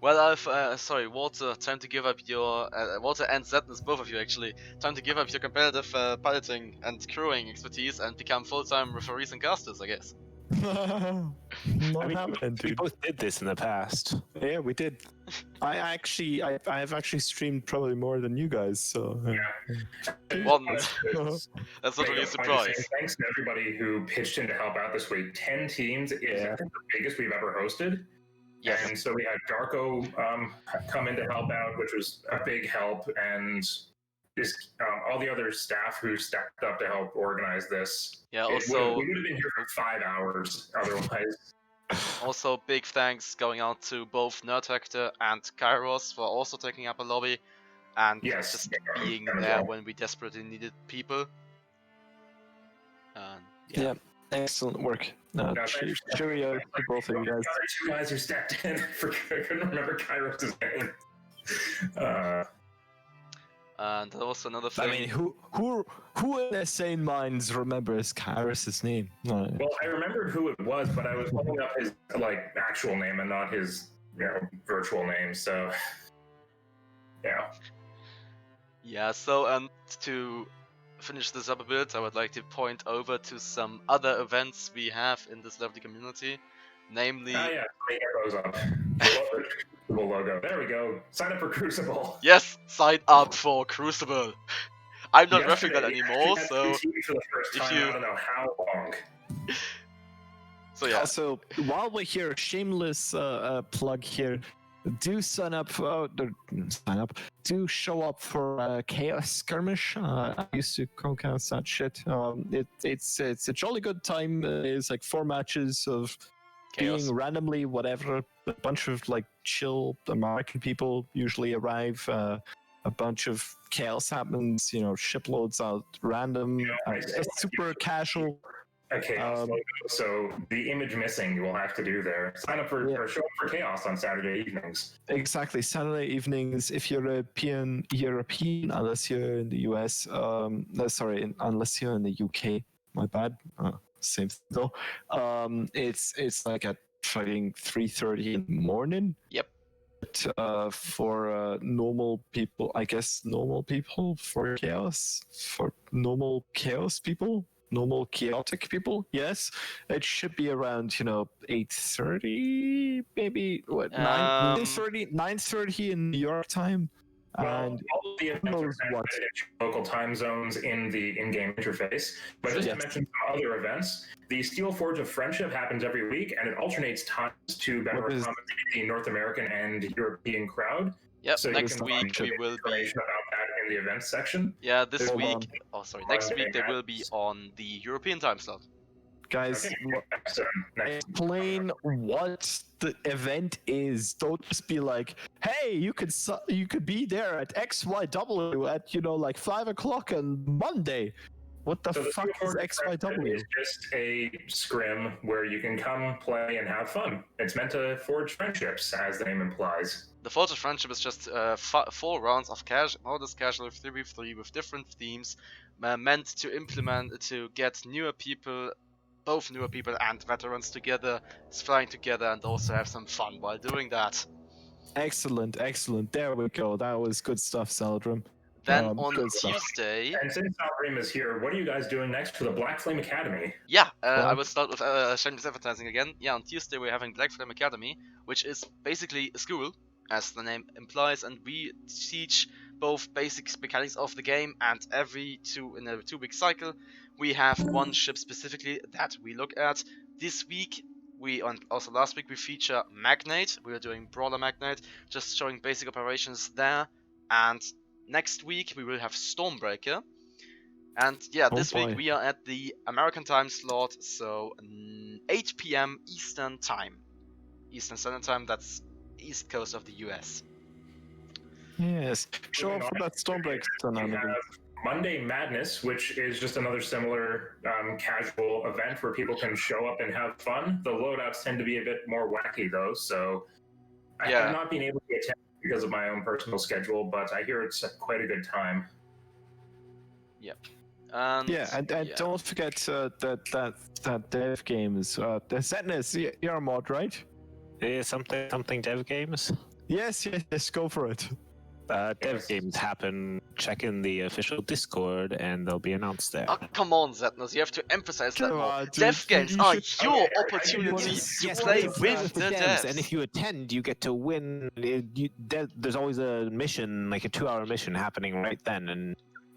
Well, sorry, Walter, time to give up your, Walter and Zetnus, both of you actually, time to give up your competitive piloting and crewing expertise and become full-time referees and casters, I guess. Not happening, we dude. both did this in the past. Yeah, we did. I have actually streamed probably more than you guys, so Well, that's not really a Say surprise. thanks to everybody who pitched in to help out this week. 10 teams is I think the biggest we've ever hosted. Yes. And so we had Darko come in to help out, which was a big help, and all the other staff who stepped up to help organize this. Yeah, We also, would have been here for 5 hours otherwise. also big thanks going out to both Nerd Hector and Kairos for also taking up a lobby and Yes, just yeah, being them as there well. when we desperately needed people. And yeah, excellent work. thanks. Cheerio to both of you guys. The other 2 guys who stepped in, I couldn't remember Kairos' name. and also another thing. I mean, who in their sane minds remembers Kairos' name? No. Well, I remembered who it was, but I was pulling up his actual name and not his virtual name. So, yeah. Yeah, so to finish this up a bit, I would like to point over to some other events we have in this lovely community. Namely, Oh yeah, let me get those up. The Crucible logo. There we go. Sign up for Crucible. yes, sign up for Crucible. I'm not roughing that Yesterday, he anymore, actually so had to for the first if time, you- I don't know how long. so yeah. Also, while we're here, shameless plug here. Do sign up. Do show up for Chaos Skirmish. I used to co-cast that shit. It's a jolly good time. It's like 4 matches of Chaos. being randomly whatever. A bunch of like chill American people usually arrive. A bunch of chaos happens. Shiploads out random. It's super casual. A Chaos Um, logo, so the image missing you will have to do there. Sign up for Yeah. or show up for Chaos on Saturday evenings. Exactly. Saturday evenings, if you're European, unless you're in the US, unless you're in the UK, my bad. Same thing though. It's like at fucking 3:30 in the morning. Yep. But, for normal people, I guess normal people for chaos, for normal chaos people, normal chaotic people, yes, it should be around 8:30, maybe what 9:30 in New York time, Well, and all of the events are knows what. transmitted into local time zones in the in-game interface. But just to Yes. mention some other events, the Steel Forge of Friendship happens every week, and it alternates times to better What is- accommodate the North American and European crowd. Yep. So you Next can week find we will be. information about that in the events section. Yeah, this Hold week. on. Oh, sorry. Next week they will be on the European time slot. Guys, Okay, next. explain what the event is. Don't just be like, "Hey, you could be there at XYW at like 5 o'clock on Monday." What the So the fuck Steel is Forge of Friendship XYW? is just a scrim where you can come, play, and have fun. It's meant to forge friendships, as the name implies. The Forge of Friendship is just 4 rounds of modest casual 3v3 with different themes, meant to get newer people, both newer people and veterans together, flying together, and also have some fun while doing that. Excellent. There we go. That was good stuff, Saladrim. Then on good stuff. Tuesday, And since Algrim is here, what are you guys doing next for the Black Flame Academy? yeah, I Well- will start with shameless advertising again. Yeah, on Tuesday we're having Black Flame Academy, which is basically a school, as the name implies, and we teach both basic mechanics of the game, and in a 2-week cycle, we have one ship specifically that we look at. This week, and also last week, we feature Magnate. We are doing Brawler Magnate, just showing basic operations there, and next week we will have Stormbreaker. And yeah, Oh this boy. week we are at the American time slot, so 8 p.m. Eastern time. Eastern Standard Time, that's East Coast of the US. Yes. Show up for that Stormbreak You tournament. have Monday Madness, which is just another similar casual event where people can show up and have fun. The loadouts tend to be a bit more wacky, though, so I Yeah. have not been able to attend because of my own personal schedule, but I hear it's quite a good time. And And don't forget that dev games. The Zetnus, you're a mod, right? Yeah, something dev games. Yes, go for it. Dev Yes. games happen. Check in the official Discord, and they'll be announced there. oh, come on, Zetnus, you have to emphasize that Come more. on, dude, Dev games you are should- your Okay, I opportunity Yes, to yes, play but it's with not the the devs. and if you attend, you get to win. There's always a mission, like a 2-hour mission, happening right then,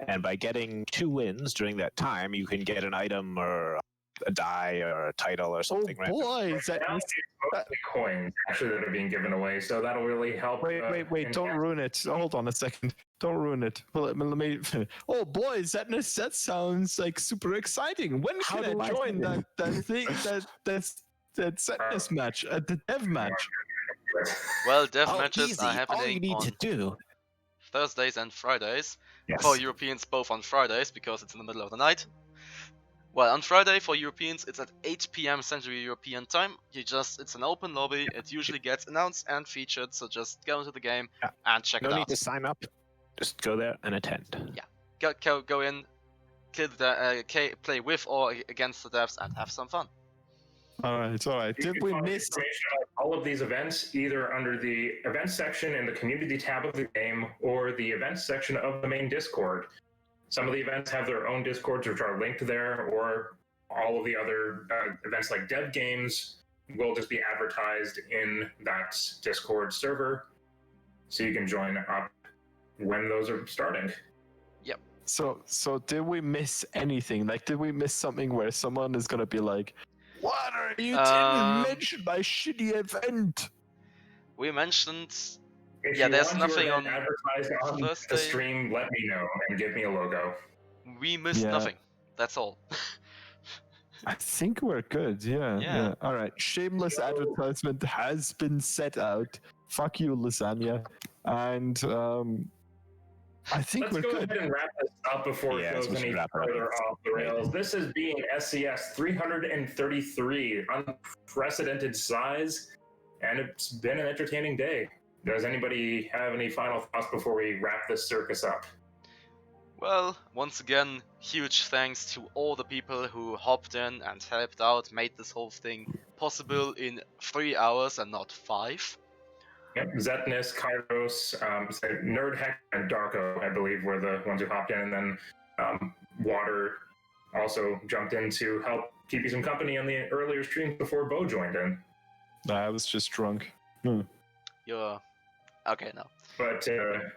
and by getting 2 wins during that time, you can get an item or a die or a title or Oh something. Right? boy, Right now, Zetnus. it's mostly coins actually that are being given away, so that'll really help. Wait, don't ruin it. Hold on a second. Don't ruin it. Well, let me. Oh boy, Zetnus, that sounds like super exciting. When How can do I I join do that Zetnus match, the dev match? Well, dev Oh, matches easy. are All you happening need on to do. Thursdays and Fridays. Yes. For Europeans, both on Fridays, because it's in the middle of the night. Well, on Friday for Europeans, it's at 8 p.m. Central European time. It's an open lobby. It usually gets announced and featured, so just go into the game Yeah. and check No it need out. to sign up. Just go there and attend. Go in, play with or against the devs, and have some fun. All right. You Did can we find miss? information about all of these events either under the events section in the community tab of the game or the events section of the main Discord. Some of the events have their own Discords, which are linked there, or all of the other events like dev games will just be advertised in that Discord server, so you can join up when those are starting. So did we miss anything? Like, did we miss something where someone is gonna be like, "Water, you didn't mention my shitty event." We mentioned. If Yeah, you there's want nothing your on event advertised on the Thursday. stream, let me know and give me a logo. We missed Yeah. nothing. That's all. I think we're good. Yeah. Yeah. All right. Shameless So- advertisement has been set out. Fuck you, lasagna. And I think Let's we're go good. ahead and wrap this up before Yes, it we goes should any wrap it up. further off the rails. This has been SCS 333, unprecedented size, and it's been an entertaining day. Does anybody have any final thoughts before we wrap this circus up? Well, once again, huge thanks to all the people who hopped in and helped out, made this whole thing possible in 3 hours and not 5. Yep. Zetnus, Kairos, Nerdheck, and Darko, I believe, were the ones who hopped in, and then Water also jumped in to help keep you some company on the earlier streams before Bo joined in. I was just drunk. You're okay now. But an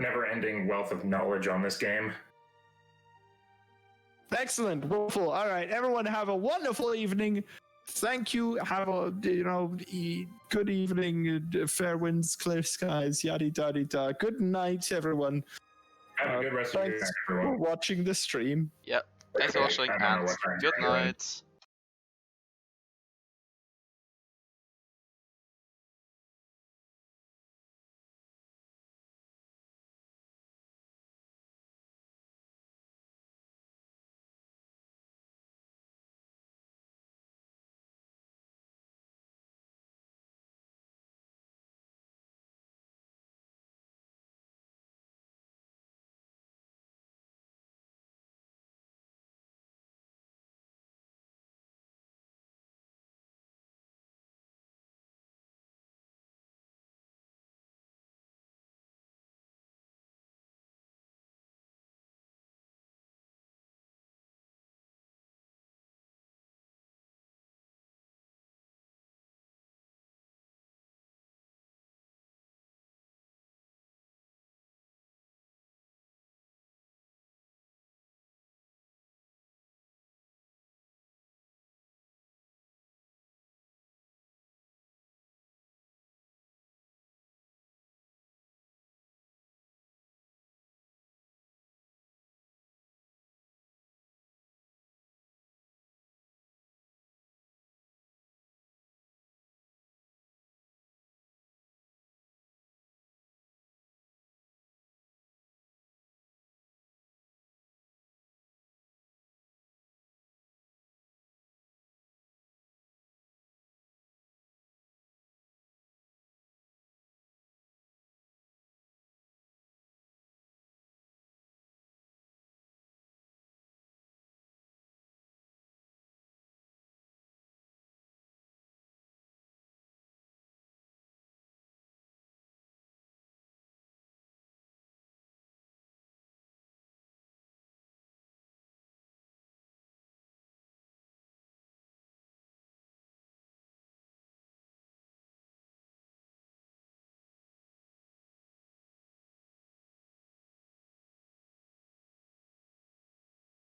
never-ending wealth of knowledge on this game. Excellent, wonderful. All right, everyone, have a wonderful evening. Thank you. Have a good evening. Fair winds, clear skies. Yada yada yada. Good night, everyone. Have a good rest of your day, Thanks everyone. for watching the stream. Yep. Thanks for Okay, watching I don't know and what time good we're doing. night.